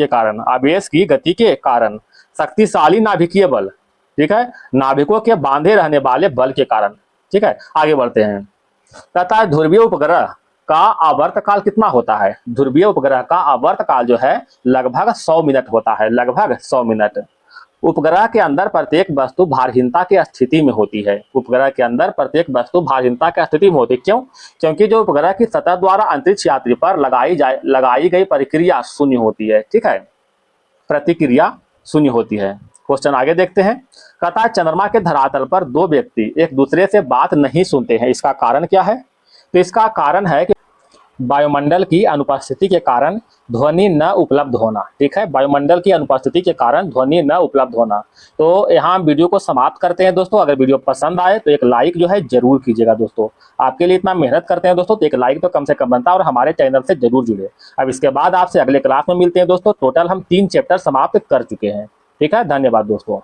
के कारण शक्तिशाली नाभिकीय बल। ठीक है, नाभिकों के बांधे रहने वाले बल के कारण। ठीक है, आगे बढ़ते हैं। कहता है ध्रुवीय उपग्रह का आवर्तकाल कितना होता है? ध्रुवीय उपग्रह का आवर्तकाल जो है लगभग 100 मिनट होता है, लगभग 100 मिनट। उपग्रह के अंदर प्रत्येक वस्तु भारहीनता की स्थिति में होती है। उपग्रह के अंदर प्रत्येक वस्तु भारहीनता की स्थिति में होती है। क्यों? क्योंकि जो उपग्रह की सतह द्वारा अंतरिक्ष यात्री पर लगाई गई प्रतिक्रिया शून्य होती है। ठीक है, प्रतिक्रिया शून्य होती है। क्वेश्चन आगे देखते हैं। कहता है चंद्रमा के धरातल पर 2 व्यक्ति एक दूसरे से बात नहीं सुनते हैं, इसका कारण क्या है? तो इसका कारण है कि वायुमंडल की अनुपस्थिति के कारण ध्वनि न उपलब्ध होना। ठीक है, वायुमंडल की अनुपस्थिति के कारण ध्वनि न उपलब्ध होना। तो यहाँ वीडियो को समाप्त करते हैं दोस्तों। अगर वीडियो पसंद आए तो एक लाइक जो है जरूर कीजिएगा दोस्तों। आपके लिए इतना मेहनत करते हैं दोस्तों, तो एक लाइक तो कम से कम बनता है और हमारे चैनल से जरूर जुड़े। अब इसके बाद आपसे अगले क्लास में मिलते हैं दोस्तों। टोटल हम 3 चैप्टर समाप्त कर चुके हैं। ठीक है, धन्यवाद दोस्तों।